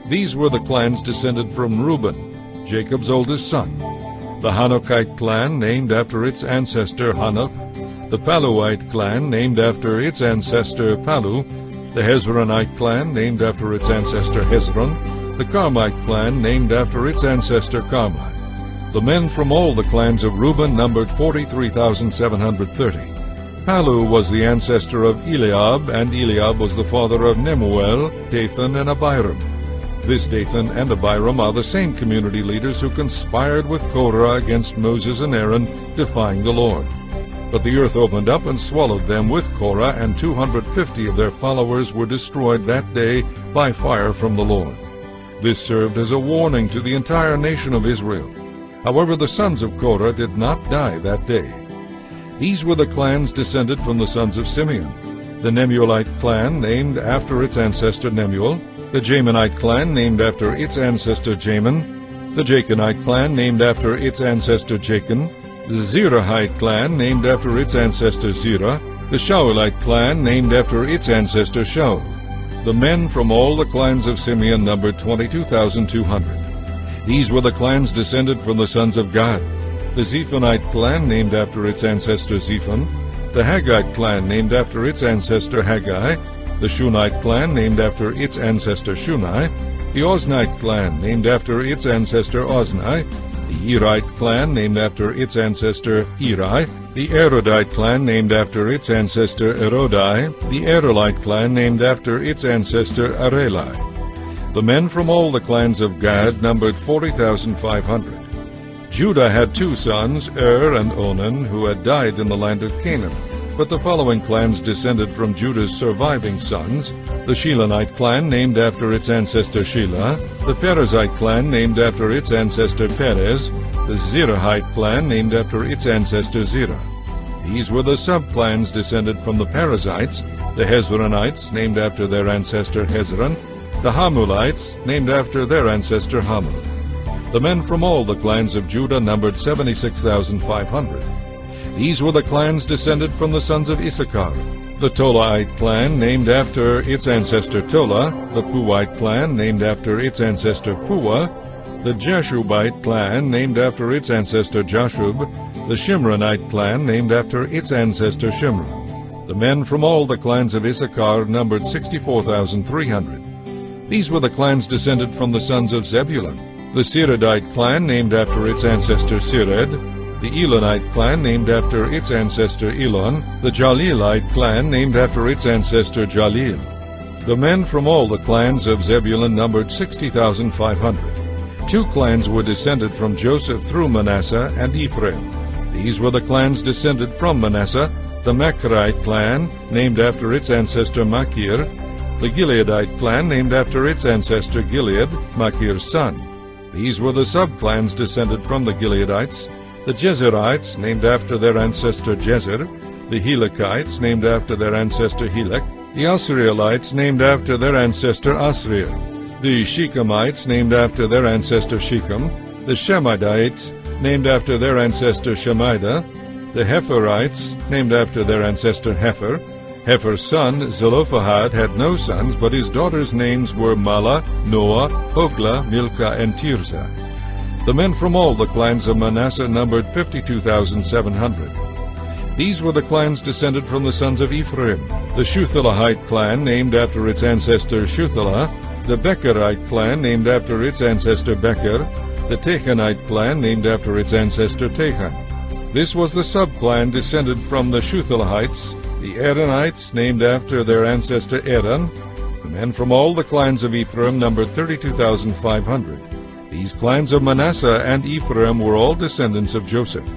These were the clans descended from Reuben, Jacob's oldest son, the Hanokite clan, named after its ancestor Hanok, the Paluite clan, named after its ancestor Palu, the Hezronite clan, named after its ancestor Hezron, the Carmite clan, named after its ancestor Carmi. The men from all the clans of Reuben numbered 43,730. Palu was the ancestor of Eliab, and Eliab was the father of Nemuel, Dathan, and Abiram. This Dathan and Abiram are the same community leaders who conspired with Korah against Moses and Aaron, defying the Lord. But the earth opened up and swallowed them with Korah, and 250 of their followers were destroyed that day by fire from the Lord. This served as a warning to the entire nation of Israel. However, the sons of Korah did not die that day. These were the clans descended from the sons of Simeon: the Nemuelite clan, named after its ancestor Nemuel; the Jaminite clan, named after its ancestor Jamin; the Jachinite clan, named after its ancestor Jachin; the Zerahite clan, named after its ancestor Zerah; the Shaulite clan, named after its ancestor Shaul. The men from all the clans of Simeon numbered 22,200. These were the clans descended from the sons of Gad: the Zephonite clan, named after its ancestor Zephon; the Haggite clan, named after its ancestor Haggai; the Shunite clan, named after its ancestor Shunai; the Oznite clan, named after its ancestor Ozni; the Erite clan, named after its ancestor Eri; the Erodite clan, named after its ancestor Erodai; the Erolite clan, named after its ancestor Areli. The men from all the clans of Gad numbered 40,500. Judah had two sons, and Onan, who had died in the land of Canaan. But the following clans descended from Judah's surviving sons: the Shilonite clan, named after its ancestor Shelah; the Perizzite clan, named after its ancestor Perez; the Zerahite clan, named after its ancestor Zerah. These were the subclans descended from the Perizzites: the Hezronites, named after their ancestor Hezron; the Hamulites, named after their ancestor Hamul. The men from all the clans of Judah numbered 76,500. These were the clans descended from the sons of Issachar: the Tolaite clan, named after its ancestor Tola; the Puite clan, named after its ancestor Pua; the Jashubite clan, named after its ancestor Jashub; the Shimronite clan, named after its ancestor Shimron. The men from all the clans of Issachar numbered 64,300. These were the clans descended from the sons of Zebulun: the Siradite clan, named after its ancestor Sired; the Elonite clan, named after its ancestor Elon; the Jalilite clan, named after its ancestor Jalil. The men from all the clans of Zebulun numbered 60,500. Two clans were descended from Joseph through Manasseh and Ephraim. These were the clans descended from Manasseh: the Machirite clan, named after its ancestor Machir; the Gileadite clan, named after its ancestor Gilead, Machir's son. These were the subclans descended from the Gileadites: the Jezerites, named after their ancestor Jezer; the Helekites, named after their ancestor Helek; the Asrielites, named after their ancestor Asriel; the Shechemites, named after their ancestor Shechem; the Shemaites, named after their ancestor Shemida; the Heferites, named after their ancestor Hefer. Hefer's son Zelophehad had no sons, but his daughters' names were Mala, Noah, Hoglah, Milcah, and Tirzah. The men from all the clans of Manasseh numbered 52,700. These were the clans descended from the sons of Ephraim: the Shuthelahite clan, named after its ancestor Shuthelah; the Becherite clan, named after its ancestor Becher; the Techanite clan, named after its ancestor Techan. This was the subclan descended from the Shuthelahites: the Eranites, named after their ancestor Eran. The men from all the clans of Ephraim numbered 32,500. These clans of Manasseh and Ephraim were all descendants of Joseph.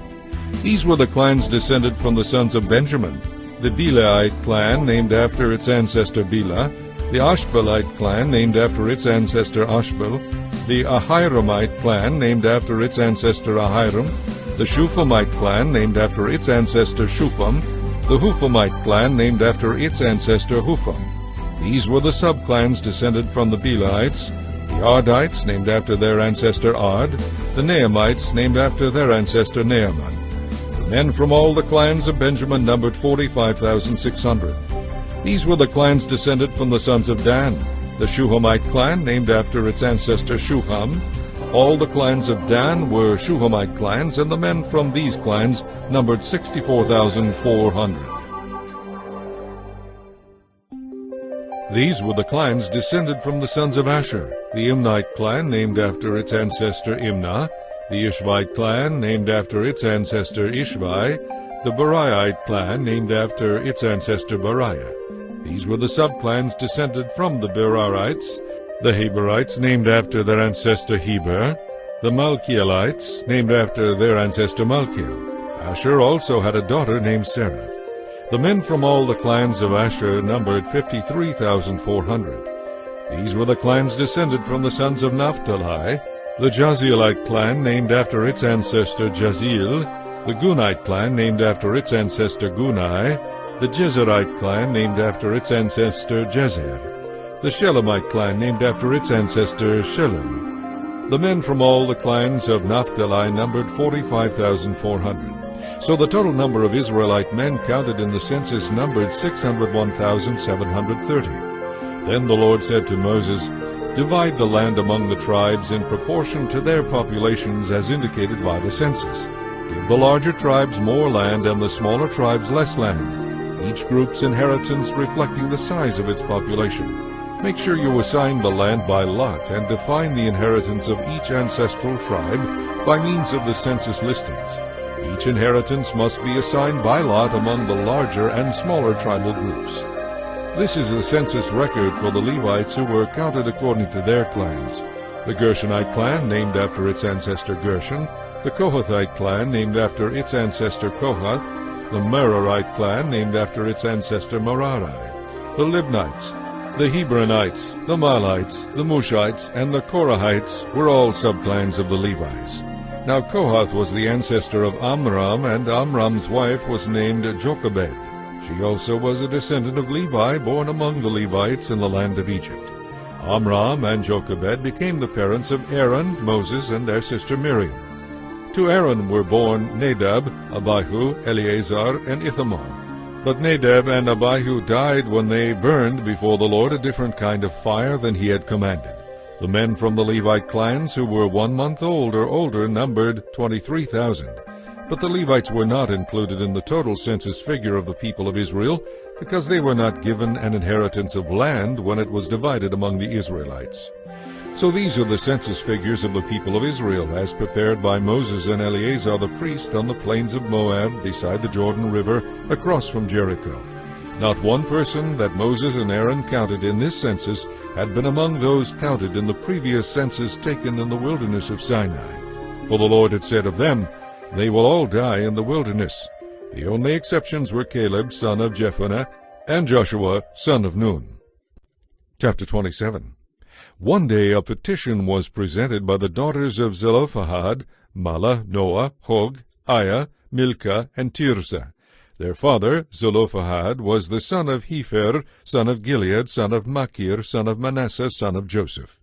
These were the clans descended from the sons of Benjamin: the Belaite clan, named after its ancestor Bela; the Ashbelite clan, named after its ancestor Ashbel; the Ahiramite clan, named after its ancestor Ahiram; the Shuphamite clan, named after its ancestor Shupham; the Huphamite clan, named after its ancestor Hupham. These were the subclans descended from the Belaites: the Ardites, named after their ancestor Ard; the Naamites, named after their ancestor Naaman. The men from all the clans of Benjamin numbered 45,600. These were the clans descended from the sons of Dan: the Shuhamite clan, named after its ancestor Shuham. All the clans of Dan were Shuhamite clans, and the men from these clans numbered 64,400. These were the clans descended from the sons of Asher: the Imnite clan, named after its ancestor Imnah; the Ishvite clan, named after its ancestor Ishvi; the Beriite clan, named after its ancestor Beriah. These were the subclans descended from the Berarites: the Heberites, named after their ancestor Heber; the Malchielites, named after their ancestor Malchiel. Asher also had a daughter named Sarah. The men from all the clans of Asher numbered 53,400. These were the clans descended from the sons of Naphtali: the Jazielite clan, named after its ancestor Jaziel; the Gunite clan, named after its ancestor Gunai; the Jezerite clan, named after its ancestor Jezer; the Shelemite clan, named after its ancestor Shelem. The men from all the clans of Naphtali numbered 45,400. So the total number of Israelite men counted in the census numbered 601,730. Then the Lord said to Moses, "Divide the land among the tribes in proportion to their populations as indicated by the census. Give the larger tribes more land and the smaller tribes less land, each group's inheritance reflecting the size of its population. Make sure you assign the land by lot and define the inheritance of each ancestral tribe by means of the census listings. Each inheritance must be assigned by lot among the larger and smaller tribal groups." This is the census record for the Levites who were counted according to their clans: the Gershonite clan, named after its ancestor Gershon; the Kohathite clan, named after its ancestor Kohath; the Merarite clan, named after its ancestor Merari; the Libnites, the Hebronites, the Mahlites, the Mushites, and the Korahites were all subclans of the Levites. Now Kohath was the ancestor of Amram, and Amram's wife was named Jochebed. She also was a descendant of Levi, born among the Levites in the land of Egypt. Amram and Jochebed became the parents of Aaron, Moses, and their sister Miriam. To Aaron were born Nadab, Abihu, Eleazar, and Ithamar. But Nadab and Abihu died when they burned before the Lord a different kind of fire than he had commanded. The men from the Levite clans who were 1 month old or older numbered 23,000. But the Levites were not included in the total census figure of the people of Israel, because they were not given an inheritance of land when it was divided among the Israelites. So these are the census figures of the people of Israel, as prepared by Moses and Eleazar the priest on the plains of Moab beside the Jordan River across from Jericho. Not one person that Moses and Aaron counted in this census had been among those counted in the previous census taken in the wilderness of Sinai. For the Lord had said of them, "They will all die in the wilderness." The only exceptions were Caleb, son of Jephunneh, and Joshua, son of Nun. Chapter 27. One day a petition was presented by the daughters of Zelophehad: Mahlah, Noah, Hog, Aya, Milcah, and Tirzah. Their father, Zelophehad, was the son of Hepher, son of Gilead, son of Machir, son of Manasseh, son of Joseph.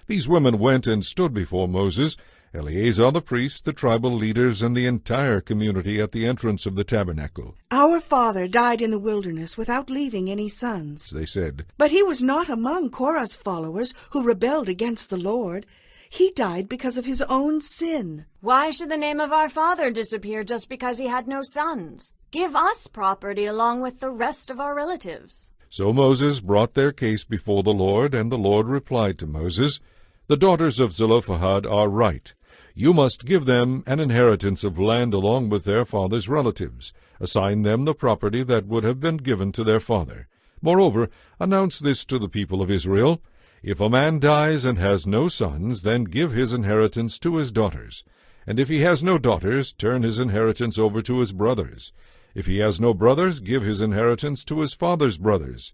These women went and stood before Moses, Eleazar the priest, the tribal leaders, and the entire community at the entrance of the tabernacle. "Our father died in the wilderness without leaving any sons," they said. "But he was not among Korah's followers who rebelled against the Lord. He died because of his own sin." "Why should the name of our father disappear just because he had no sons? Give us property along with the rest of our relatives." So Moses brought their case before the Lord, and the Lord replied to Moses, "The daughters of Zelophehad are right. You must give them an inheritance of land along with their father's relatives. Assign them the property that would have been given to their father. Moreover, announce this to the people of Israel: if a man dies and has no sons, then give his inheritance to his daughters. And if he has no daughters, turn his inheritance over to his brothers. If he has no brothers, give his inheritance to his father's brothers.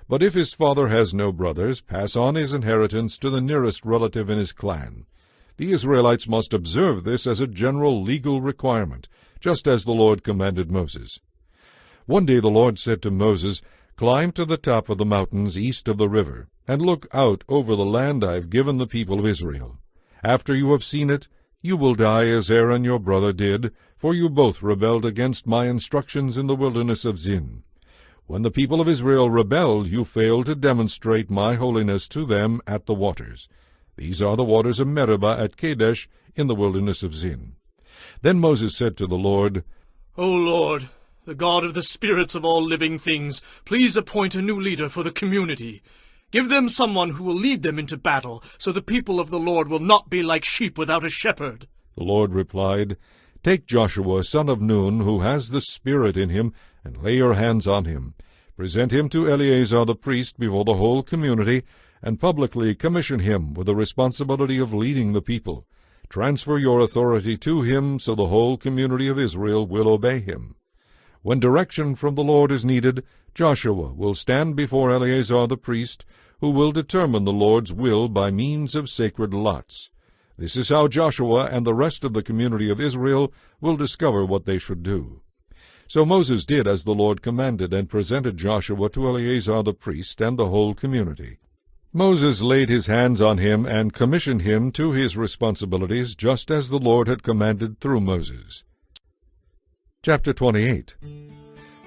But if his father has no brothers, pass on his inheritance to the nearest relative in his clan. The Israelites must observe this as a general legal requirement, just as the Lord commanded Moses." One day the Lord said to Moses, "Climb to the top of the mountains east of the river, and look out over the land I have given the people of Israel. After you have seen it, you will die as Aaron your brother did, for you both rebelled against my instructions in the wilderness of Zin. When the people of Israel rebelled, you failed to demonstrate my holiness to them at the waters. These are the waters of Meribah at Kadesh in the wilderness of Zin." Then Moses said to the Lord, "O Lord, the God of the spirits of all living things, please appoint a new leader for the community. Give them someone who will lead them into battle, so the people of the Lord will not be like sheep without a shepherd. The Lord replied, Take Joshua, son of Nun, who has the Spirit in him, and lay your hands on him. Present him to Eleazar the priest before the whole community, and publicly commission him with the responsibility of leading the people. Transfer your authority to him, so the whole community of Israel will obey him. When direction from the Lord is needed, Joshua will stand before Eleazar the priest, who will determine the Lord's will by means of sacred lots. This is how Joshua and the rest of the community of Israel will discover what they should do. So Moses did as the Lord commanded, and presented Joshua to Eleazar the priest and the whole community. Moses laid his hands on him and commissioned him to his responsibilities, just as the Lord had commanded through Moses. Chapter 28.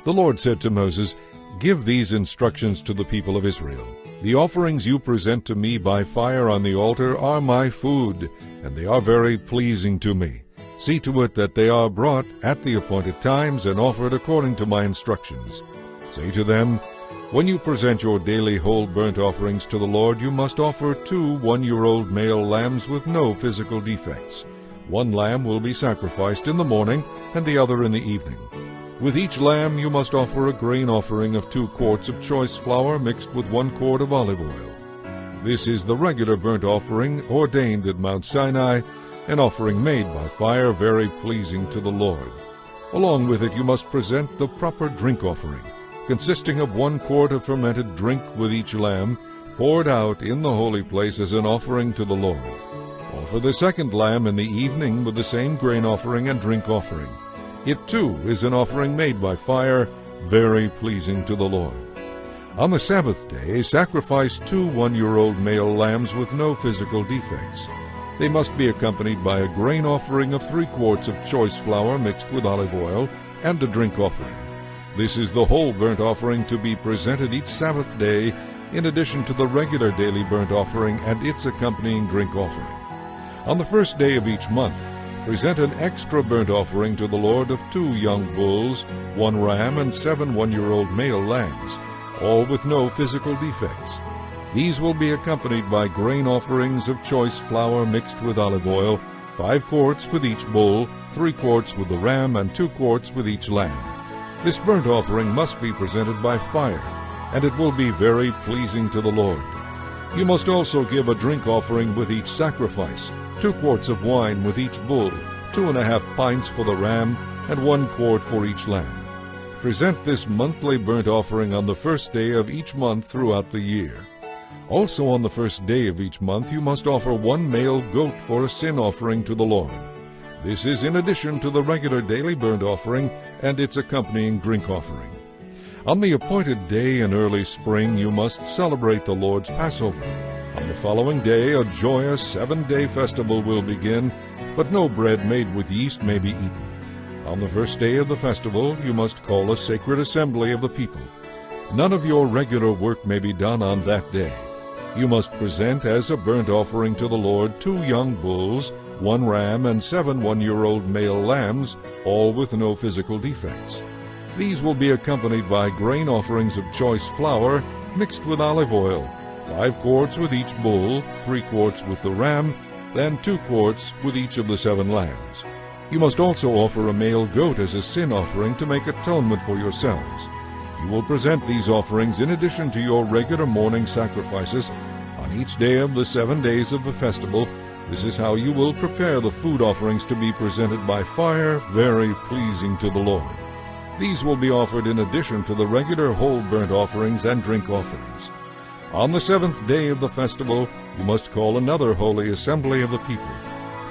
The Lord said to Moses, Give these instructions to the people of Israel. The offerings you present to me by fire on the altar are my food, and they are very pleasing to me. See to it that they are brought at the appointed times and offered according to my instructions. Say to them, When you present your daily whole burnt offerings to the Lord, you must offer 2 one-year-old male lambs with no physical defects. 1 lamb will be sacrificed in the morning, and the other in the evening. With each lamb you must offer a grain offering of 2 quarts of choice flour mixed with 1 quart of olive oil. This is the regular burnt offering ordained at Mount Sinai, an offering made by fire, very pleasing to the Lord. Along with it you must present the proper drink offering, consisting of 1 quart of fermented drink with each lamb, poured out in the holy place as an offering to the Lord. Offer the 2nd lamb in the evening with the same grain offering and drink offering. It too is an offering made by fire, very pleasing to the Lord. On the Sabbath day sacrifice 2 one-year-old male lambs with no physical defects. They must be accompanied by a grain offering of 3 quarts of choice flour mixed with olive oil, and a drink offering. This is the whole burnt offering to be presented each Sabbath day, in addition to the regular daily burnt offering and its accompanying drink offering. On the first day of each month, present an extra burnt offering to the Lord of 2 young bulls, 1 ram, and 7 one-year-old male lambs, all with no physical defects. These will be accompanied by grain offerings of choice flour mixed with olive oil, 5 quarts with each bull, 3 quarts with the ram, and 2 quarts with each lamb. This burnt offering must be presented by fire, and it will be very pleasing to the Lord. You must also give a drink offering with each sacrifice, 2 quarts of wine with each bull, 2.5 pints for the ram, and 1 quart for each lamb. Present this monthly burnt offering on the first day of each month throughout the year. Also on the first day of each month you must offer 1 male goat for a sin offering to the Lord. This is in addition to the regular daily burnt offering and its accompanying drink offering. On the appointed day in early spring you must celebrate the Lord's Passover. On the following day a joyous 7-day festival will begin, but no bread made with yeast may be eaten. On the first day of the festival you must call a sacred assembly of the people. None of your regular work may be done on that day. You must present as a burnt offering to the Lord 2 young bulls, 1 ram, and 7 one-year-old male lambs, all with no physical defects. These will be accompanied by grain offerings of choice flour mixed with olive oil, 5 quarts with each bull, 3 quarts with the ram, and 2 quarts with each of the 7 lambs. You must also offer a male goat as a sin offering to make atonement for yourselves. You will present these offerings in addition to your regular morning sacrifices on each day of the 7 days of the festival. This is how you will prepare the food offerings to be presented by fire, very pleasing to the Lord. These will be offered in addition to the regular whole burnt offerings and drink offerings. On the 7th day of the festival you must call another holy assembly of the people.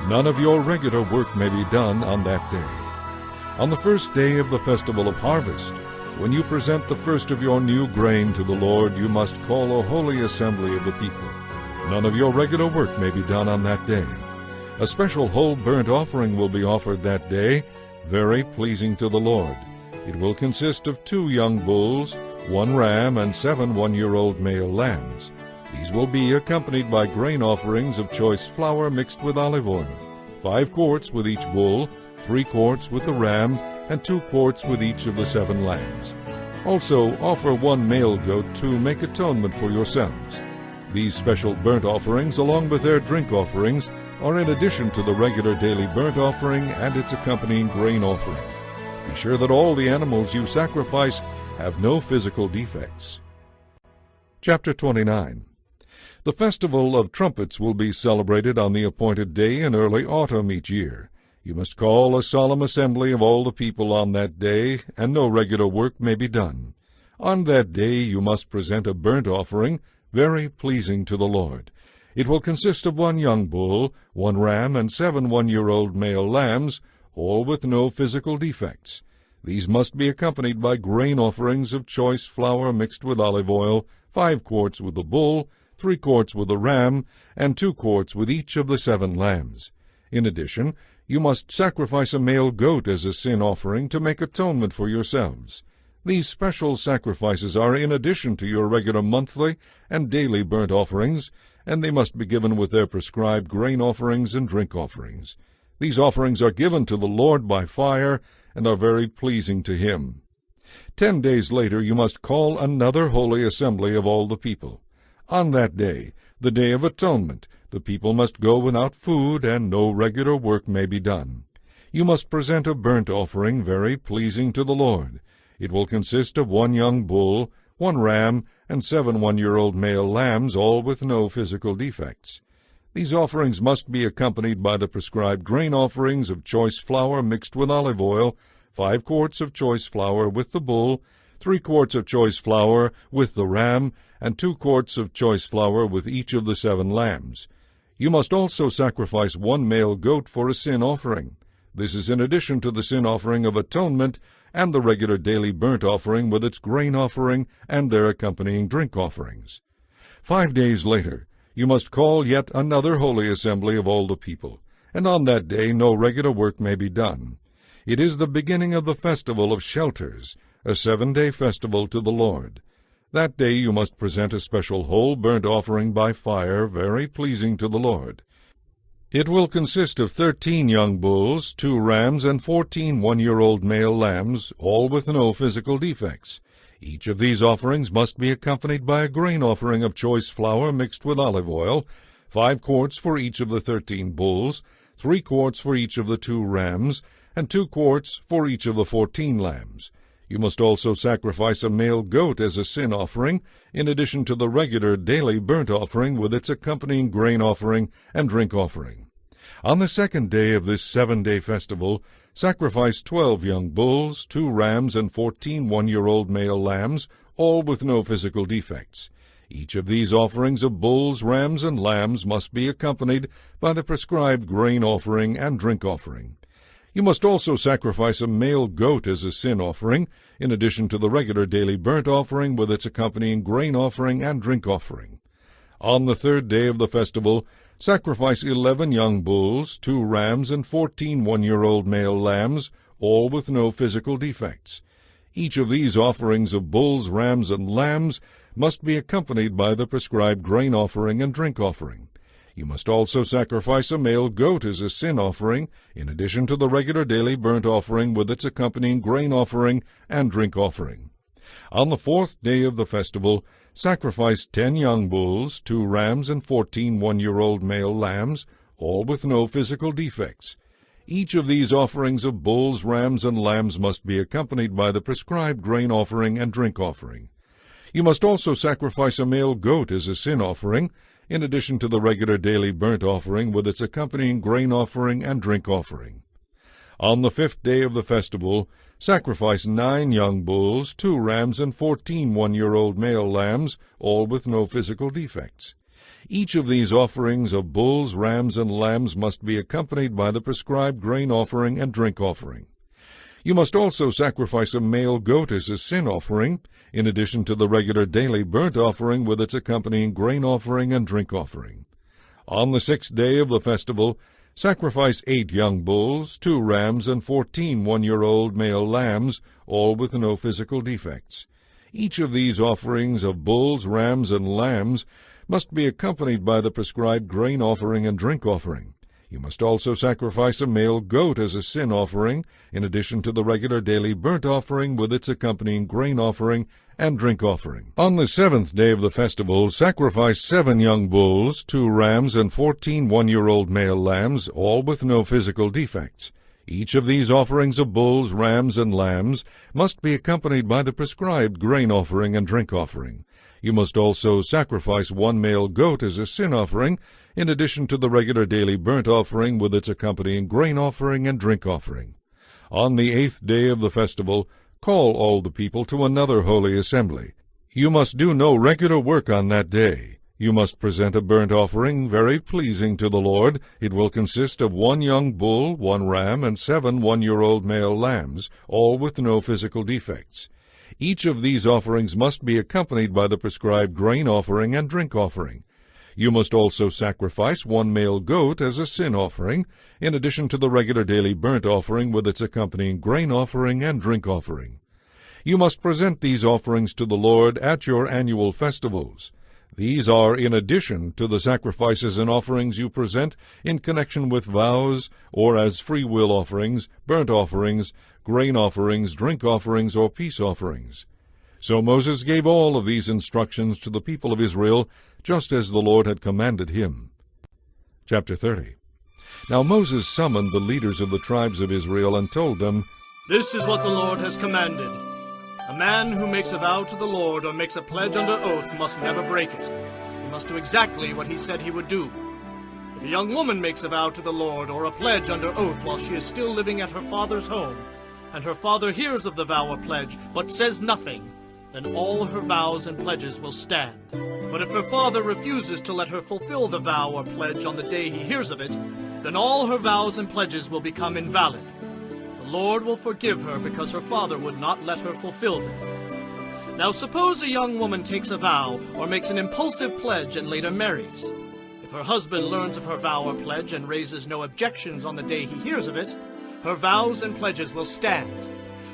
None of your regular work may be done on that day. On the first day of the festival of harvest, when you present the first of your new grain to the Lord, you must call a holy assembly of the people. None of your regular work may be done on that day. A special whole burnt offering will be offered that day, very pleasing to the Lord. It will consist of 2 young bulls, 1 ram, and 7 one-year-old male lambs. These will be accompanied by grain offerings of choice flour mixed with olive oil, 5 quarts with each bull, 3 quarts with the ram, and 2 quarts with each of the 7 lambs. Also offer 1 male goat to make atonement for yourselves. These special burnt offerings, along with their drink offerings, are in addition to the regular daily burnt offering and its accompanying grain offering. Be sure that all the animals you sacrifice have no physical defects. Chapter 29. The Festival of Trumpets will be celebrated on the appointed day in early autumn each year. You must call a solemn assembly of all the people on that day, and no regular work may be done. On that day you must present a burnt offering, very pleasing to the Lord. It will consist of 1 young bull, 1 ram, and 7 one-year-old male lambs, all with no physical defects. These must be accompanied by grain offerings of choice flour mixed with olive oil, 5 quarts with the bull, 3 quarts with the ram, and 2 quarts with each of the 7 lambs. In addition, you must sacrifice a male goat as a sin offering to make atonement for yourselves. These special sacrifices are in addition to your regular monthly and daily burnt offerings, and they must be given with their prescribed grain offerings and drink offerings. These offerings are given to the Lord by fire and are very pleasing to Him. 10 days later you must call another holy assembly of all the people. On that day, the Day of Atonement, the people must go without food, and no regular work may be done. You must present a burnt offering very pleasing to the Lord. It will consist of 1 young bull, 1 ram, and 7 one-year-old male lambs, all with no physical defects. These offerings must be accompanied by the prescribed grain offerings of choice flour mixed with olive oil, 5 quarts of choice flour with the bull, 3 quarts of choice flour with the ram, and 2 quarts of choice flour with each of the 7 lambs. You must also sacrifice 1 male goat for a sin offering. This is in addition to the sin offering of atonement and the regular daily burnt offering with its grain offering and their accompanying drink offerings. 5 days later, you must call yet another holy assembly of all the people, and on that day no regular work may be done. It is the beginning of the Festival of Shelters, a 7-day festival to the Lord. That day you must present a special whole burnt offering by fire, very pleasing to the Lord. It will consist of 13 young bulls, 2 rams, and 14 one-year-old male lambs, all with no physical defects. Each of these offerings must be accompanied by a grain offering of choice flour mixed with olive oil, 5 quarts for each of the 13 bulls, 3 quarts for each of the 2 rams, and 2 quarts for each of the 14 lambs. You must also sacrifice a male goat as a sin offering, in addition to the regular daily burnt offering with its accompanying grain offering and drink offering. On the 2nd day of this 7-day festival, sacrifice 12 young bulls, 2 rams, and 14 one-year-old male lambs, all with no physical defects. Each of these offerings of bulls, rams, and lambs must be accompanied by the prescribed grain offering and drink offering. You must also sacrifice a male goat as a sin offering, in addition to the regular daily burnt offering with its accompanying grain offering and drink offering. On the 3rd day of the festival, sacrifice 11 young bulls, 2 rams, and 14 one-year-old male lambs, all with no physical defects. Each of these offerings of bulls, rams, and lambs must be accompanied by the prescribed grain offering and drink offering. You must also sacrifice a male goat as a sin offering, in addition to the regular daily burnt offering with its accompanying grain offering and drink offering. On the 4th day of the festival, sacrifice 10 young bulls, 2 rams, and 14 one-year-old male lambs, all with no physical defects. Each of these offerings of bulls, rams, and lambs must be accompanied by the prescribed grain offering and drink offering. You must also sacrifice a male goat as a sin offering, in addition to the regular daily burnt offering with its accompanying grain offering and drink offering. On the 5th day of the festival, sacrifice 9 young bulls, 2 rams, and 14 one-year-old male lambs, all with no physical defects. Each of these offerings of bulls, rams, and lambs must be accompanied by the prescribed grain offering and drink offering. You must also sacrifice a male goat as a sin offering, in addition to the regular daily burnt offering with its accompanying grain offering and drink offering. On the 6th day of the festival, sacrifice 8 young bulls, 2 rams, and 14 one-year-old male lambs, all with no physical defects. Each of these offerings of bulls, rams, and lambs must be accompanied by the prescribed grain offering and drink offering. You must also sacrifice a male goat as a sin offering, in addition to the regular daily burnt offering with its accompanying grain offering and drink offering. On the 7th day of the festival, sacrifice 7 young bulls, 2 rams, and 14 one-year-old male lambs, all with no physical defects. Each of these offerings of bulls, rams, and lambs must be accompanied by the prescribed grain offering and drink offering. You must also sacrifice 1 male goat as a sin offering, in addition to the regular daily burnt offering with its accompanying grain offering and drink offering. On the 8th day of the festival, call all the people to another holy assembly. You must do no regular work on that day. You must present a burnt offering very pleasing to the Lord. It will consist of 1 young bull, 1 ram, and 7 one-year-old male lambs, all with no physical defects. Each of these offerings must be accompanied by the prescribed grain offering and drink offering. You must also sacrifice 1 male goat as a sin offering, in addition to the regular daily burnt offering with its accompanying grain offering and drink offering. You must present these offerings to the Lord at your annual festivals. These are in addition to the sacrifices and offerings you present in connection with vows, or as free will offerings, burnt offerings, grain offerings, drink offerings, or peace offerings. So Moses gave all of these instructions to the people of Israel, just as the Lord had commanded him. Chapter 30. Now Moses summoned the leaders of the tribes of Israel and told them, This is what the Lord has commanded. A man who makes a vow to the Lord or makes a pledge under oath must never break it. He must do exactly what he said he would do. If a young woman makes a vow to the Lord or a pledge under oath while she is still living at her father's home, and her father hears of the vow or pledge but says nothing, then all her vows and pledges will stand. But if her father refuses to let her fulfill the vow or pledge on the day he hears of it, then all her vows and pledges will become invalid. The Lord will forgive her because her father would not let her fulfill them. Now suppose a young woman takes a vow or makes an impulsive pledge and later marries. If her husband learns of her vow or pledge and raises no objections on the day he hears of it, her vows and pledges will stand.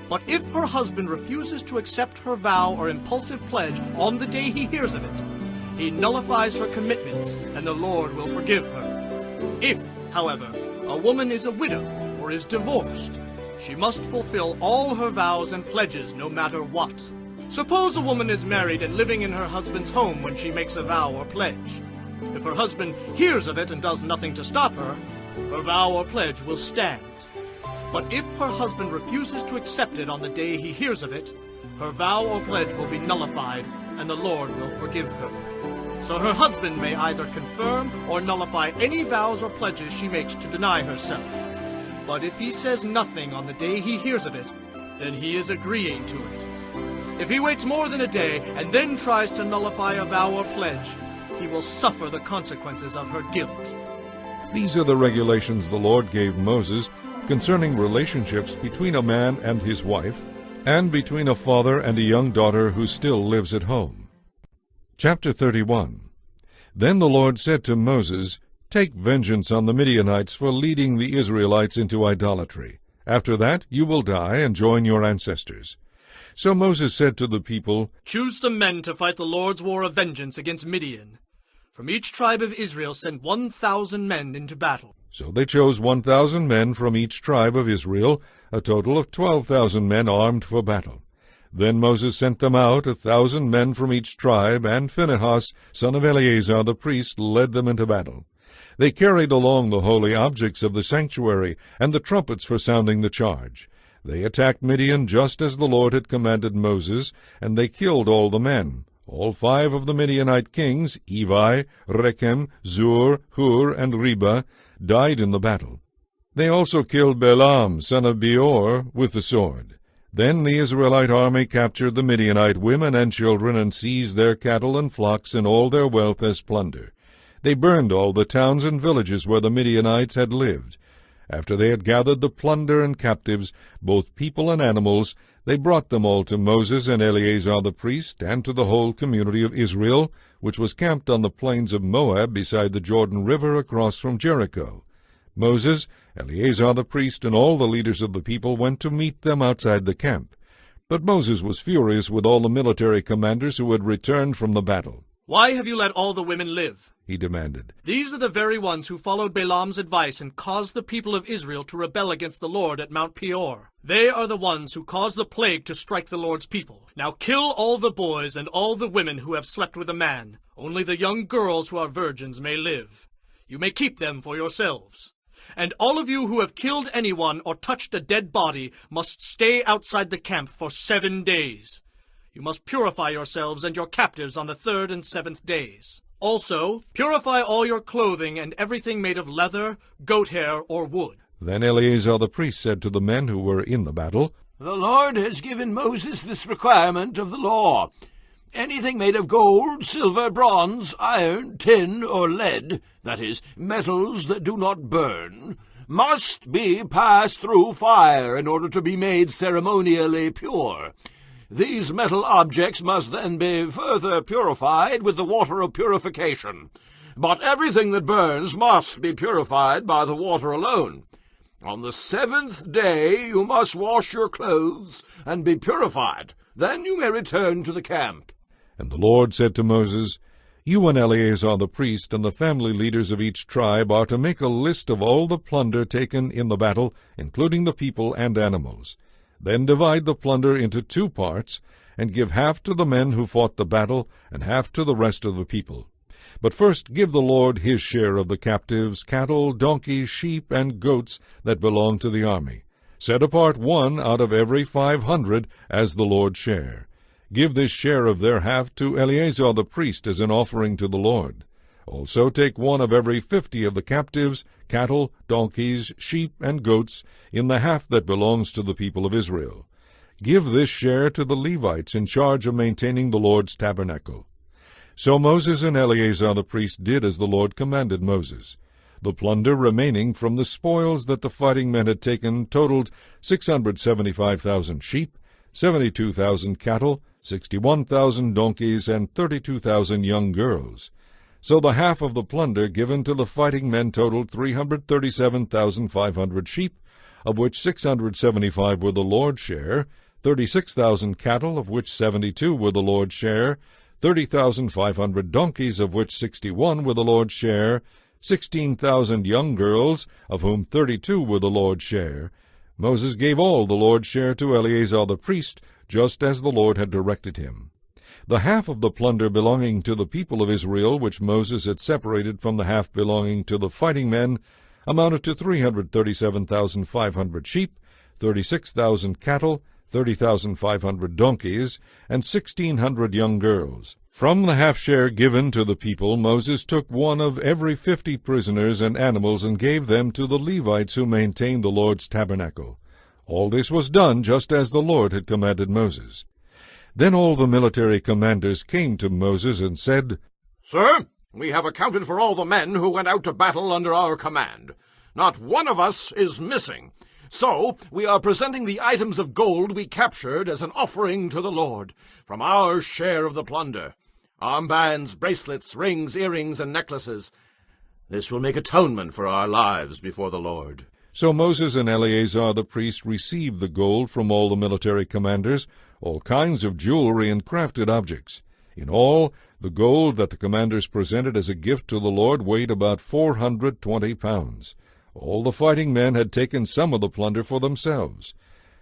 But if her husband refuses to accept her vow or impulsive pledge on the day he hears of it, he nullifies her commitments, and the Lord will forgive her. If, however, a woman is a widow or is divorced, she must fulfill all her vows and pledges no matter what. Suppose a woman is married and living in her husband's home when she makes a vow or pledge. If her husband hears of it and does nothing to stop her, her vow or pledge will stand. But if her husband refuses to accept it on the day he hears of it, her vow or pledge will be nullified, and the Lord will forgive her. So her husband may either confirm or nullify any vows or pledges she makes to deny herself. But if he says nothing on the day he hears of it, then he is agreeing to it. If he waits more than a day and then tries to nullify a vow or pledge, he will suffer the consequences of her guilt. These are the regulations the Lord gave Moses concerning relationships between a man and his wife, and between a father and a young daughter who still lives at home. Chapter 31. Then the Lord said to Moses, Take vengeance on the Midianites for leading the Israelites into idolatry. After that you will die and join your ancestors. So Moses said to the people, Choose some men to fight the Lord's war of vengeance against Midian. From each tribe of Israel send 1,000 men into battle. So they chose 1,000 men from each tribe of Israel, a total of 12,000 men armed for battle. Then Moses sent them out, 1,000 men from each tribe, and Phinehas, son of Eleazar the priest, led them into battle. They carried along the holy objects of the sanctuary, and the trumpets for sounding the charge. They attacked Midian just as the Lord had commanded Moses, and they killed all the men. All 5 of the Midianite kings, Evi, Rechem, Zur, Hur, and Reba, died in the battle. They also killed Balaam, son of Beor, with the sword. Then the Israelite army captured the Midianite women and children and seized their cattle and flocks and all their wealth as plunder. They burned all the towns and villages where the Midianites had lived. After they had gathered the plunder and captives, both people and animals, they brought them all to Moses and Eleazar the priest, and to the whole community of Israel, which was camped on the plains of Moab beside the Jordan River across from Jericho. Moses, Eleazar the priest, and all the leaders of the people went to meet them outside the camp. But Moses was furious with all the military commanders who had returned from the battle. Why have you let all the women live? He demanded. These are the very ones who followed Balaam's advice and caused the people of Israel to rebel against the Lord at Mount Peor. They are the ones who caused the plague to strike the Lord's people. Now kill all the boys and all the women who have slept with a man. Only the young girls who are virgins may live. You may keep them for yourselves. And all of you who have killed anyone or touched a dead body must stay outside the camp for 7 days. You must purify yourselves and your captives on the 3rd and 7th days. Also, purify all your clothing and everything made of leather, goat hair, or wood. Then Eleazar the priest said to the men who were in the battle, The Lord has given Moses this requirement of the law. Anything made of gold, silver, bronze, iron, tin, or lead, that is, metals that do not burn, must be passed through fire in order to be made ceremonially pure. These metal objects must then be further purified with the water of purification. But everything that burns must be purified by the water alone. On the 7th day you must wash your clothes and be purified. Then you may return to the camp. And the Lord said to Moses, You and Eleazar the priest and the family leaders of each tribe are to make a list of all the plunder taken in the battle, including the people and animals. Then divide the plunder into 2 parts, and give half to the men who fought the battle, and half to the rest of the people. But first give the Lord his share of the captives, cattle, donkeys, sheep, and goats that belong to the army. Set apart 1 out of every 500 as the Lord's share. Give this share of their half to Eleazar the priest as an offering to the Lord. Also take 1 of every 50 of the captives, cattle, donkeys, sheep, and goats, in the half that belongs to the people of Israel. Give this share to the Levites in charge of maintaining the Lord's tabernacle. So Moses and Eleazar the priest did as the Lord commanded Moses. The plunder remaining from the spoils that the fighting men had taken totaled 675,000 sheep, 72,000 cattle, 61,000 donkeys, and 32,000 young girls. So the half of the plunder given to the fighting men totaled 337,500 sheep, of which 675 were the Lord's share, 36,000 cattle, of which 72 were the Lord's share, 30,500 donkeys, of which 61 were the Lord's share, 16,000 young girls, of whom 32 were the Lord's share. Moses gave all the Lord's share to Eleazar the priest, just as the Lord had directed him. The half of the plunder belonging to the people of Israel, which Moses had separated from the half belonging to the fighting men, amounted to 337,500 sheep, 36,000 cattle, 30,500 donkeys, and 1,600 young girls. From the half-share given to the people, Moses took 1 of every 50 prisoners and animals and gave them to the Levites who maintained the Lord's tabernacle. All this was done just as the Lord had commanded Moses. Then all the military commanders came to Moses and said, Sir, we have accounted for all the men who went out to battle under our command. Not one of us is missing. So we are presenting the items of gold we captured as an offering to the Lord, from our share of the plunder. Armbands, bracelets, rings, earrings, and necklaces. This will make atonement for our lives before the Lord. So Moses and Eleazar the priest received the gold from all the military commanders, all kinds of jewelry and crafted objects. In all, the gold that the commanders presented as a gift to the Lord weighed about 420 pounds. All the fighting men had taken some of the plunder for themselves.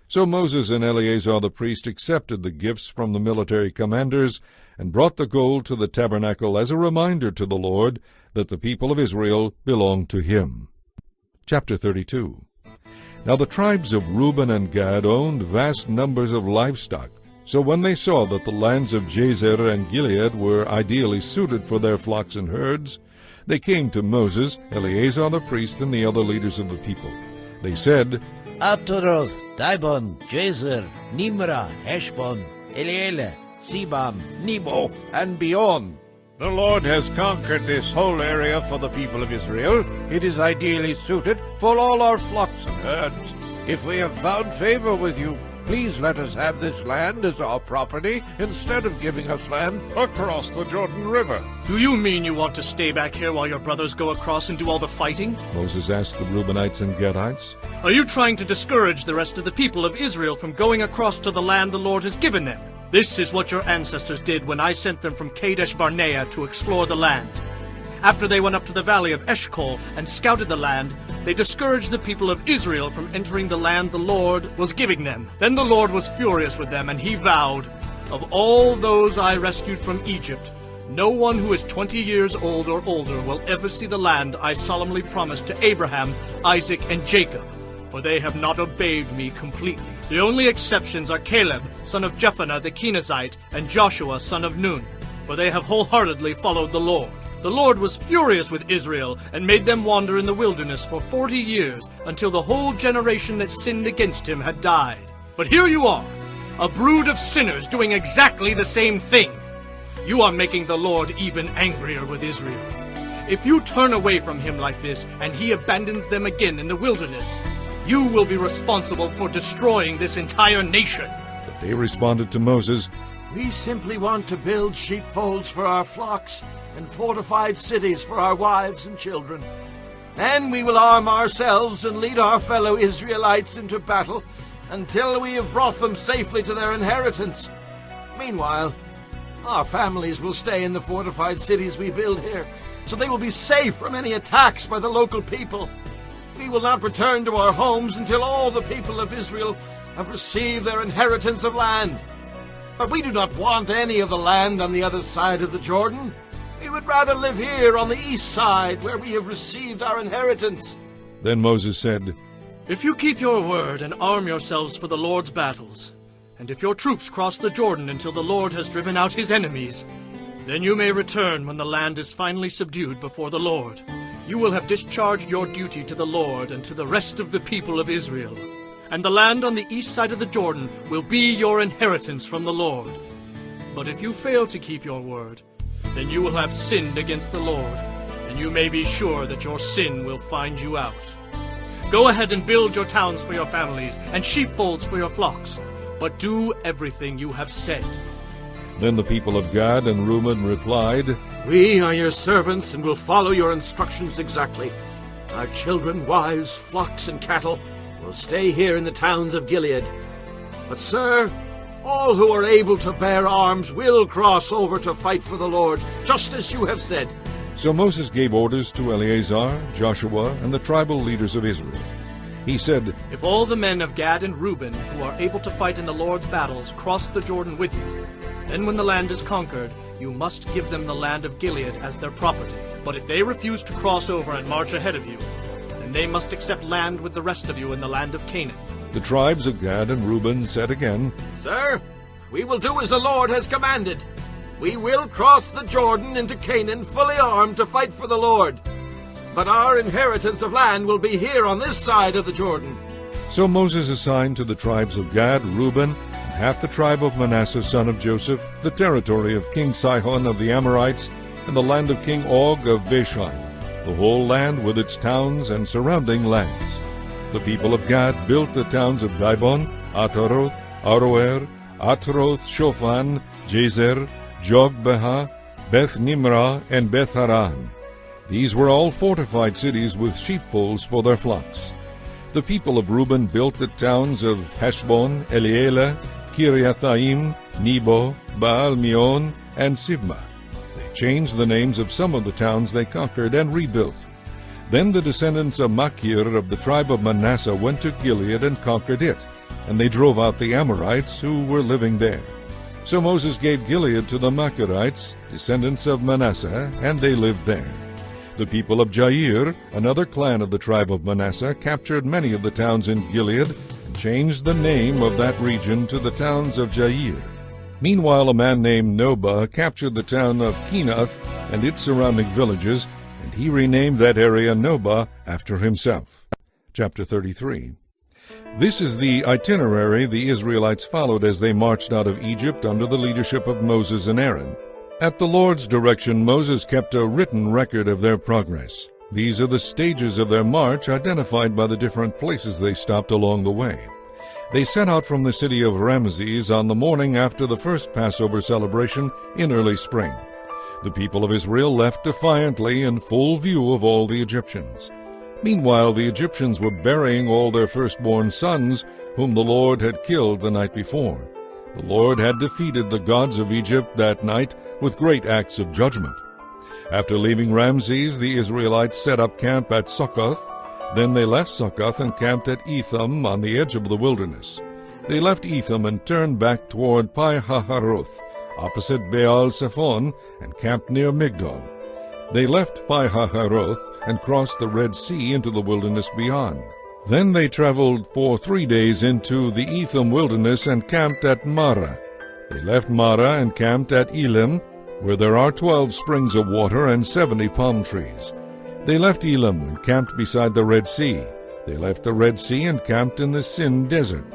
So Moses and Eleazar the priest accepted the gifts from the military commanders and brought the gold to the tabernacle as a reminder to the Lord that the people of Israel belonged to him. Chapter 32. Now the tribes of Reuben and Gad owned vast numbers of livestock. So when they saw that the lands of Jazer and Gilead were ideally suited for their flocks and herds, they came to Moses, Eleazar the priest, and the other leaders of the people. They said, Ataroth, Dibon, Jazer, Nimrah, Heshbon, Elealeh, Sebam, Nebo, and beyond. The Lord has conquered this whole area for the people of Israel. It is ideally suited for all our flocks and herds. If we have found favor with you, please let us have this land as our property instead of giving us land across the Jordan River. Do you mean you want to stay back here while your brothers go across and do all the fighting? Moses asked the Reubenites and Gadites. Are you trying to discourage the rest of the people of Israel from going across to the land the Lord has given them? This is what your ancestors did when I sent them from Kadesh Barnea to explore the land. After they went up to the valley of Eshcol and scouted the land, they discouraged the people of Israel from entering the land the Lord was giving them. Then the Lord was furious with them, and he vowed, "Of all those I rescued from Egypt, no one who is 20 years old or older will ever see the land I solemnly promised to Abraham, Isaac, and Jacob, for they have not obeyed me completely." The only exceptions are Caleb, son of Jephunneh the Kenizzite, and Joshua, son of Nun, for they have wholeheartedly followed the Lord. The Lord was furious with Israel and made them wander in the wilderness for 40 years, until the whole generation that sinned against him had died. But here you are, a brood of sinners doing exactly the same thing. You are making the Lord even angrier with Israel. If you turn away from him like this, and he abandons them again in the wilderness, you will be responsible for destroying this entire nation. But they responded to Moses, We simply want to build sheepfolds for our flocks and fortified cities for our wives and children. Then we will arm ourselves and lead our fellow Israelites into battle until we have brought them safely to their inheritance. Meanwhile, our families will stay in the fortified cities we build here, so they will be safe from any attacks by the local people. We will not return to our homes until all the people of Israel have received their inheritance of land. But we do not want any of the land on the other side of the Jordan. We would rather live here on the east side, where we have received our inheritance. Then Moses said, If you keep your word and arm yourselves for the Lord's battles, and if your troops cross the Jordan until the Lord has driven out his enemies, then you may return when the land is finally subdued before the Lord. You will have discharged your duty to the Lord and to the rest of the people of Israel. And the land on the east side of the Jordan will be your inheritance from the Lord. But if you fail to keep your word, then you will have sinned against the Lord, and you may be sure that your sin will find you out. Go ahead and build your towns for your families and sheepfolds for your flocks, but do everything you have said. Then the people of Gad and Reuben replied, We are your servants and will follow your instructions exactly. Our children, wives, flocks, and cattle will stay here in the towns of Gilead. But, sir, all who are able to bear arms will cross over to fight for the Lord, just as you have said. So Moses gave orders to Eleazar, Joshua, and the tribal leaders of Israel. He said, If all the men of Gad and Reuben who are able to fight in the Lord's battles cross the Jordan with you, then when the land is conquered, you must give them the land of Gilead as their property. But if they refuse to cross over and march ahead of you, then they must accept land with the rest of you in the land of Canaan. The tribes of Gad and Reuben said again, Sir, we will do as the Lord has commanded. We will cross the Jordan into Canaan fully armed to fight for the Lord. But our inheritance of land will be here on this side of the Jordan. So Moses assigned to the tribes of Gad, Reuben, and half the tribe of Manasseh son of Joseph, the territory of King Sihon of the Amorites, and the land of King Og of Bashan, the whole land with its towns and surrounding lands. The people of Gad built the towns of Dibon, Ataroth, Aroer, Atroth, Shophan, Jazer, Jogbehah, Beth Nimrah, and Beth Haran. These were all fortified cities with sheepfolds for their flocks. The people of Reuben built the towns of Heshbon, Elealeh, Kiriathaim, Nebo, Baal-Meon, and Sibmah. They changed the names of some of the towns they conquered and rebuilt. Then the descendants of Machir of the tribe of Manasseh went to Gilead and conquered it, and they drove out the Amorites who were living there. So Moses gave Gilead to the Machirites, descendants of Manasseh, and they lived there. The people of Jair, another clan of the tribe of Manasseh, captured many of the towns in Gilead and changed the name of that region to the towns of Jair. Meanwhile, a man named Nobah captured the town of Kenath and its surrounding villages, and he renamed that area Nobah after himself. Chapter 33. This is the itinerary the Israelites followed as they marched out of Egypt under the leadership of Moses and Aaron. At the Lord's direction, Moses kept a written record of their progress. These are the stages of their march, identified by the different places they stopped along the way. They set out from the city of Ramses on the morning after the first Passover celebration in early spring. The people of Israel left defiantly in full view of all the Egyptians. Meanwhile, the Egyptians were burying all their firstborn sons, whom the Lord had killed the night before. The Lord had defeated the gods of Egypt that night with great acts of judgment. After leaving Ramses, the Israelites set up camp at Succoth. Then they left Succoth and camped at Etham on the edge of the wilderness. They left Etham and turned back toward Pi-haharoth, opposite Baal-Zephon, and camped near Migdol. They left Pi-haharoth and crossed the Red Sea into the wilderness beyond. Then they traveled for 3 days into the Etham wilderness and camped at Marah. They left Marah and camped at Elim, where there are 12 springs of water and 70 palm trees. They left Elim and camped beside the Red Sea. They left the Red Sea and camped in the Sin desert.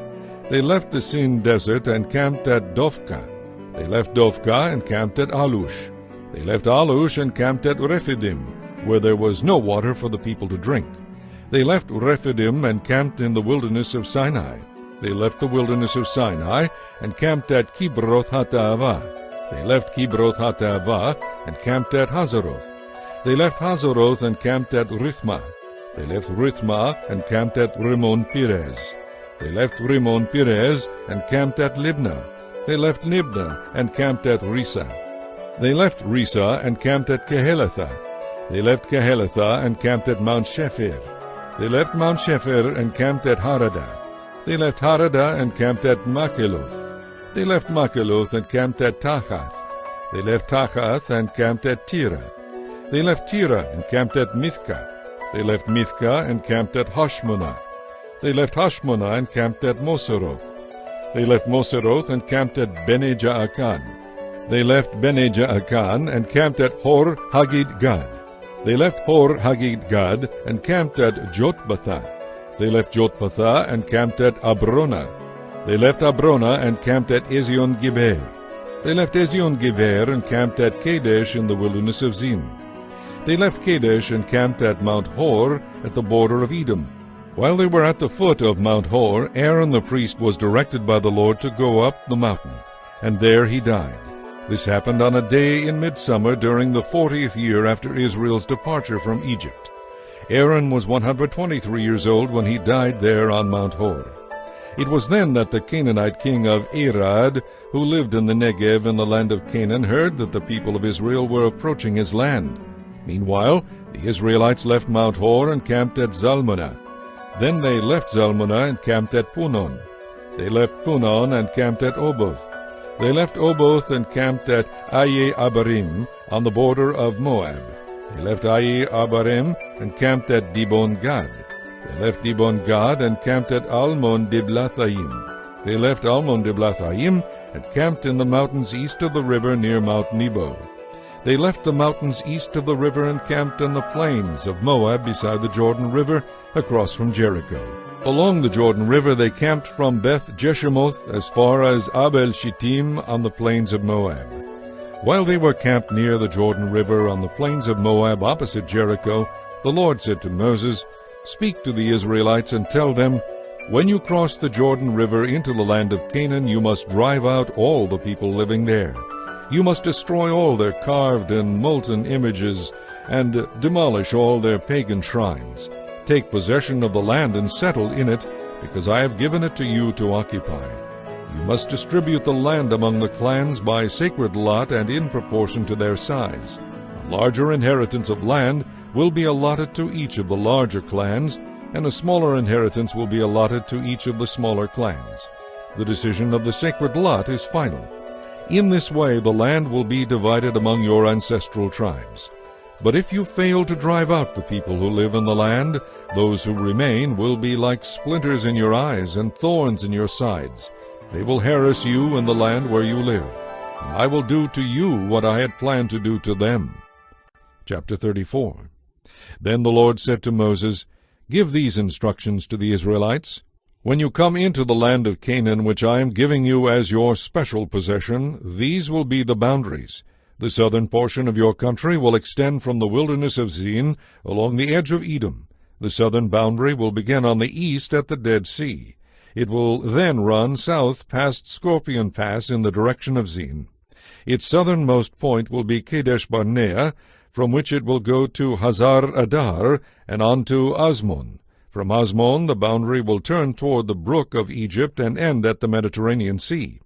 They left the Sin desert and camped at Dophkah. They left Dophkah and camped at Alush. They left Alush and camped at Rephidim, where there was no water for the people to drink. They left Rephidim and camped in the wilderness of Sinai. They left the wilderness of Sinai and camped at Kibroth Hattaavah. They left Kibroth Hattaavah and camped at Hazeroth. They left Hazeroth and camped at Rithmah. They left Rithmah and camped at Rimmon Perez. They left Rimmon Perez and camped at Libnah. They left Libnah and camped at Risa. They left Risa and camped at Kehelatha. They left Kehelatha and camped at Mount Shepher. They left Mount Shepher and camped at Haradah. They left Haradah and camped at Makheloth. They left Makheloth and camped at Tachath. They left Tachath and camped at Tira. They left Tira and camped at Mithkah. They left Mithkah and camped at Hashmonah. They left Hashmonah and camped at Moseroth. They left Moseroth and camped at Bene Jaakan. They left Bene Jaakan and camped at Hor Haggid-Gad. They left Hor Haggid-Gad and camped at Jotbathah. They left Jotbathah and camped at Abrona. They left Abrona and camped at Ezion-Geber. They left Ezion-Geber and camped at Kadesh in the wilderness of Zin. They left Kadesh and camped at Mount Hor at the border of Edom. While they were at the foot of Mount Hor, Aaron the priest was directed by the Lord to go up the mountain, and there he died. This happened on a day in midsummer during the 40th year after Israel's departure from Egypt. Aaron was 123 years old when he died there on Mount Hor. It was then that the Canaanite king of Arad, who lived in the Negev in the land of Canaan, heard that the people of Israel were approaching his land. Meanwhile, the Israelites left Mount Hor and camped at Zalmunna. Then they left Zalmunna and camped at Punon. They left Punon and camped at Oboth. They left Oboth and camped at Aye Abarim on the border of Moab. They left Aye Abarim and camped at Dibon Gad. They left Dibon Gad and camped at Almon Diblathaim. They left Almon Diblathaim and camped in the mountains east of the river near Mount Nebo. They left the mountains east of the river and camped on the plains of Moab beside the Jordan River across from Jericho. Along the Jordan River they camped from Beth Jeshimoth as far as Abel Shittim on the plains of Moab. While they were camped near the Jordan River on the plains of Moab opposite Jericho, the Lord said to Moses, "Speak to the Israelites and tell them, when you cross the Jordan River into the land of Canaan, you must drive out all the people living there. You must destroy all their carved and molten images and demolish all their pagan shrines. Take possession of the land and settle in it, because I have given it to you to occupy. You must distribute the land among the clans by sacred lot and in proportion to their size. A larger inheritance of land will be allotted to each of the larger clans, and a smaller inheritance will be allotted to each of the smaller clans. The decision of the sacred lot is final. In this way the land will be divided among your ancestral tribes. But if you fail to drive out the people who live in the land, those who remain will be like splinters in your eyes and thorns in your sides. They will harass you in the land where you live, and I will do to you what I had planned to do to them." Chapter 34. Then the Lord said to Moses, "Give these instructions to the Israelites. When you come into the land of Canaan, which I am giving you as your special possession, these will be the boundaries. The southern portion of your country will extend from the wilderness of Zin along the edge of Edom. The southern boundary will begin on the east at the Dead Sea. It will then run south past Scorpion Pass in the direction of Zin. Its southernmost point will be Kadesh Barnea, from which it will go to Hazar Adar and on to Asmon. From Asmon the boundary will turn toward the brook of Egypt and end at the Mediterranean Sea.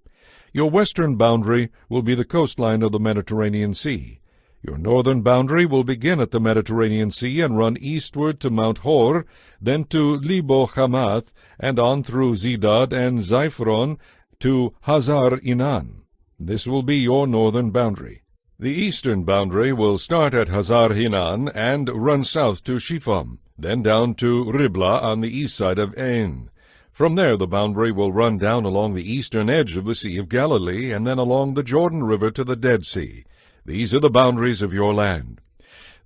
Your western boundary will be the coastline of the Mediterranean Sea. Your northern boundary will begin at the Mediterranean Sea and run eastward to Mount Hor, then to Lebo Hamath, and on through Zedad and Ziphoron to Hazar Inan. This will be your northern boundary. The eastern boundary will start at Hazar Inan and run south to Shipham, then down to Riblah on the east side of Ain. From there the boundary will run down along the eastern edge of the Sea of Galilee, and then along the Jordan River to the Dead Sea. These are the boundaries of your land.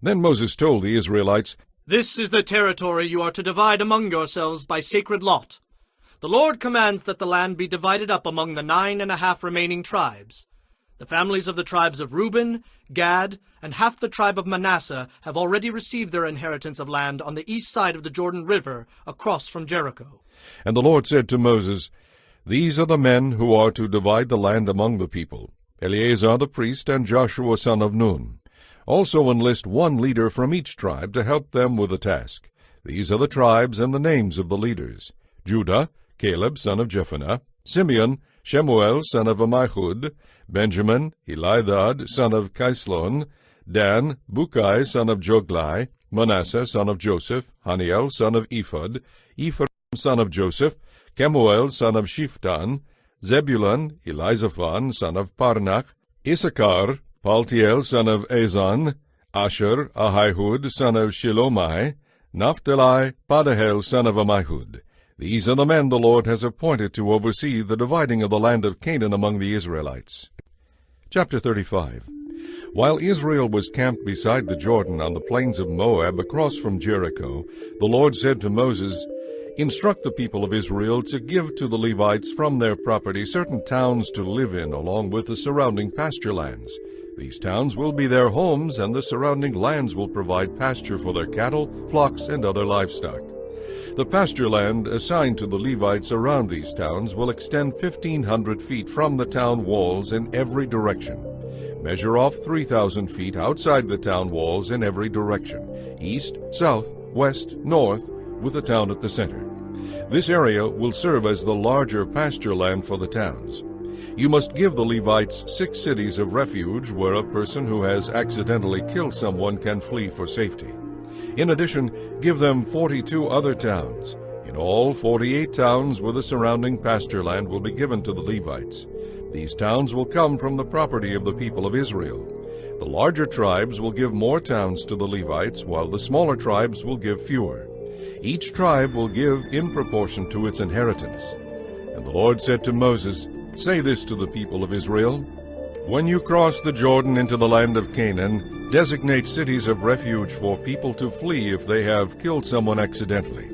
Then Moses told the Israelites, This is the territory you are to divide among yourselves by sacred lot. The Lord commands that the land be divided up among the 9.5 remaining tribes. The families of the tribes of Reuben, Gad, and half the tribe of Manasseh have already received their inheritance of land on the east side of the Jordan River, across from Jericho. And the Lord said to Moses, These are the men who are to divide the land among the people, Eleazar the priest and Joshua son of Nun. Also enlist one leader from each tribe to help them with the task. These are the tribes and the names of the leaders: Judah, Caleb son of Jephunneh; Simeon, Shemuel son of Ammihud; Benjamin, Elidad son of Kislon; Dan, Bukai son of Joglai; Manasseh son of Joseph; Haniel son of Ephod; Ephraim son of Joseph; Kemuel son of Shiftan; Zebulun, Elizaphan son of Parnach; Issachar, Paltiel son of Azan; Asher, Ahihud son of Shilomai; Naphtali, Padahel son of Ammihud. These are the men the Lord has appointed to oversee the dividing of the land of Canaan among the Israelites. Chapter 35. While Israel was camped beside the Jordan on the plains of Moab across from Jericho, the Lord said to Moses, Instruct the people of Israel to give to the Levites from their property certain towns to live in, along with the surrounding pasture lands. These towns will be their homes, and the surrounding lands will provide pasture for their cattle, flocks, and other livestock. The pasture land assigned to the Levites around these towns will extend 1,500 feet from the town walls in every direction. Measure off 3,000 feet outside the town walls in every direction, east, south, west, north, with the town at the center. This area will serve as the larger pasture land for the towns. You must give the Levites 6 cities of refuge where a person who has accidentally killed someone can flee for safety. In addition, give them 42 other towns. In all, 48 towns with the surrounding pasture land will be given to the Levites. These towns will come from the property of the people of Israel. The larger tribes will give more towns to the Levites, while the smaller tribes will give fewer. Each tribe will give in proportion to its inheritance. And the Lord said to Moses, Say this to the people of Israel, When you cross the Jordan into the land of Canaan, designate cities of refuge for people to flee if they have killed someone accidentally.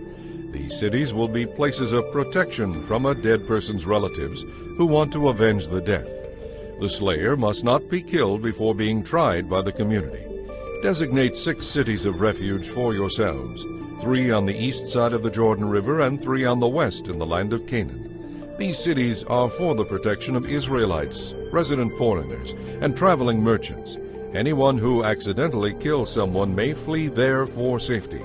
These cities will be places of protection from a dead person's relatives who want to avenge the death. The slayer must not be killed before being tried by the community. Designate 6 cities of refuge for yourselves, 3 on the east side of the Jordan River and 3 on the west in the land of Canaan. These cities are for the protection of Israelites, resident foreigners, and traveling merchants. Anyone who accidentally kills someone may flee there for safety.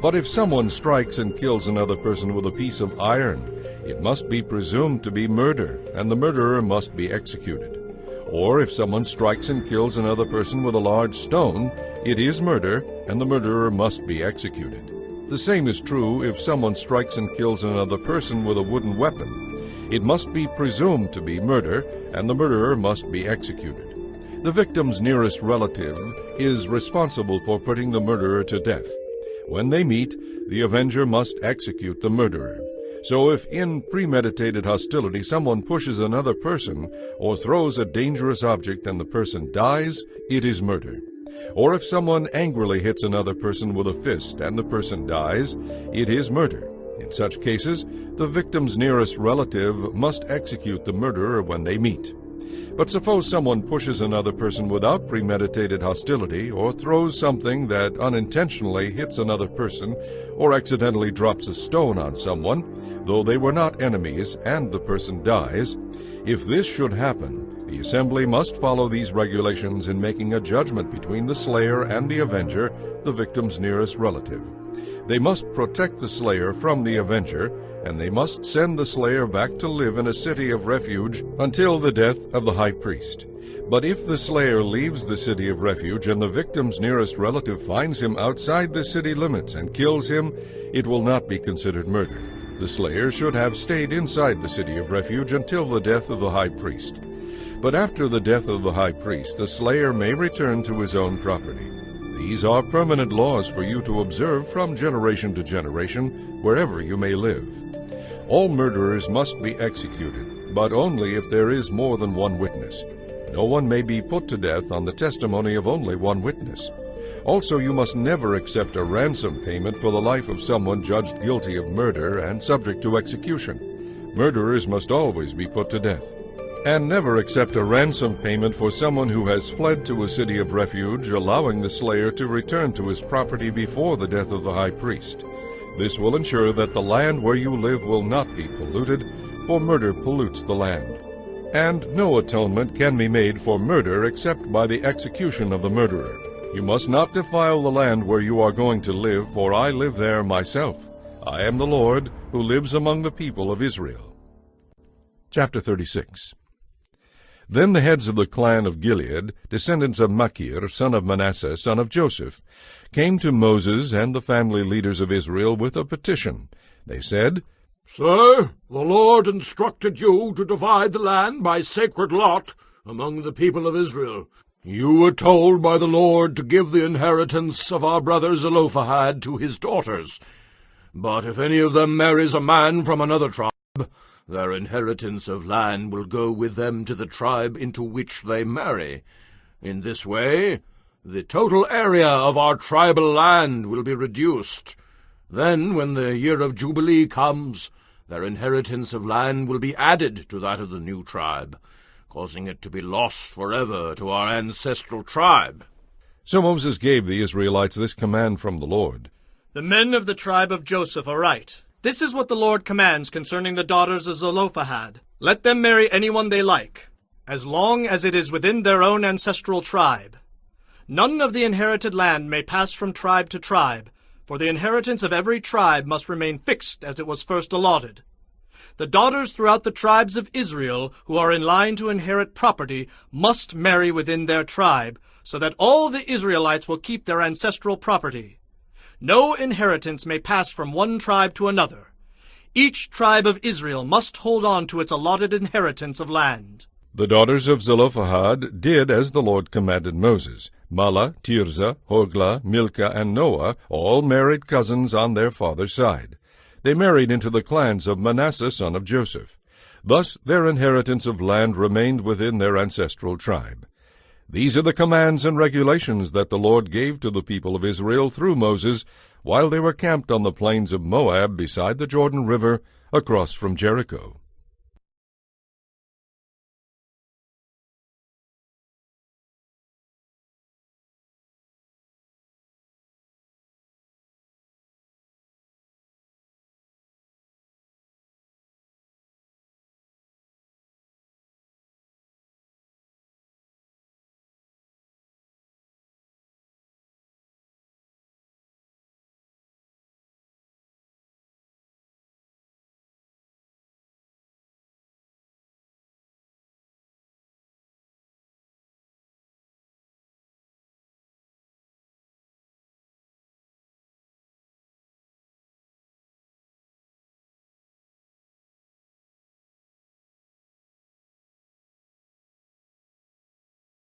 But if someone strikes and kills another person with a piece of iron, it must be presumed to be murder, and the murderer must be executed. Or if someone strikes and kills another person with a large stone, it is murder, and the murderer must be executed. The same is true if someone strikes and kills another person with a wooden weapon. It must be presumed to be murder, and the murderer must be executed. The victim's nearest relative is responsible for putting the murderer to death. When they meet, the avenger must execute the murderer. So if in premeditated hostility someone pushes another person or throws a dangerous object and the person dies, it is murder. Or if someone angrily hits another person with a fist and the person dies, it is murder. In such cases, the victim's nearest relative must execute the murderer when they meet. But suppose someone pushes another person without premeditated hostility, or throws something that unintentionally hits another person, or accidentally drops a stone on someone, though they were not enemies, and the person dies. If this should happen, the assembly must follow these regulations in making a judgment between the slayer and the avenger, the victim's nearest relative. They must protect the slayer from the avenger, and they must send the slayer back to live in a city of refuge until the death of the high priest. But if the slayer leaves the city of refuge and the victim's nearest relative finds him outside the city limits and kills him, it will not be considered murder. The slayer should have stayed inside the city of refuge until the death of the high priest. But after the death of the high priest, the slayer may return to his own property. These are permanent laws for you to observe from generation to generation, wherever you may live. All murderers must be executed, but only if there is more than one witness. No one may be put to death on the testimony of only one witness. Also, you must never accept a ransom payment for the life of someone judged guilty of murder and subject to execution. Murderers must always be put to death. And never accept a ransom payment for someone who has fled to a city of refuge, allowing the slayer to return to his property before the death of the high priest. This will ensure that the land where you live will not be polluted, for murder pollutes the land. And no atonement can be made for murder except by the execution of the murderer. You must not defile the land where you are going to live, for I live there myself. I am the Lord, who lives among the people of Israel. Chapter 36. Then the heads of the clan of Gilead, descendants of Machir, son of Manasseh, son of Joseph, came to Moses and the family leaders of Israel with a petition. They said, Sir, the Lord instructed you to divide the land by sacred lot among the people of Israel. You were told by the Lord to give the inheritance of our brother Zelophehad to his daughters. But if any of them marries a man from another tribe, their inheritance of land will go with them to the tribe into which they marry. In this way, the total area of our tribal land will be reduced. Then, when the year of Jubilee comes, their inheritance of land will be added to that of the new tribe, causing it to be lost forever to our ancestral tribe. So Moses gave the Israelites this command from the Lord. The men of the tribe of Joseph are right. This is what the Lord commands concerning the daughters of Zelophehad. Let them marry anyone they like, as long as it is within their own ancestral tribe. None of the inherited land may pass from tribe to tribe, for the inheritance of every tribe must remain fixed as it was first allotted. The daughters throughout the tribes of Israel who are in line to inherit property must marry within their tribe, so that all the Israelites will keep their ancestral property. No inheritance may pass from one tribe to another. Each tribe of Israel must hold on to its allotted inheritance of land. The daughters of Zelophehad did as the Lord commanded Moses. Mahlah, Tirzah, Hoglah, Milcah, and Noah all married cousins on their father's side. They married into the clans of Manasseh son of Joseph. Thus their inheritance of land remained within their ancestral tribe. These are the commands and regulations that the Lord gave to the people of Israel through Moses while they were camped on the plains of Moab beside the Jordan River across from Jericho.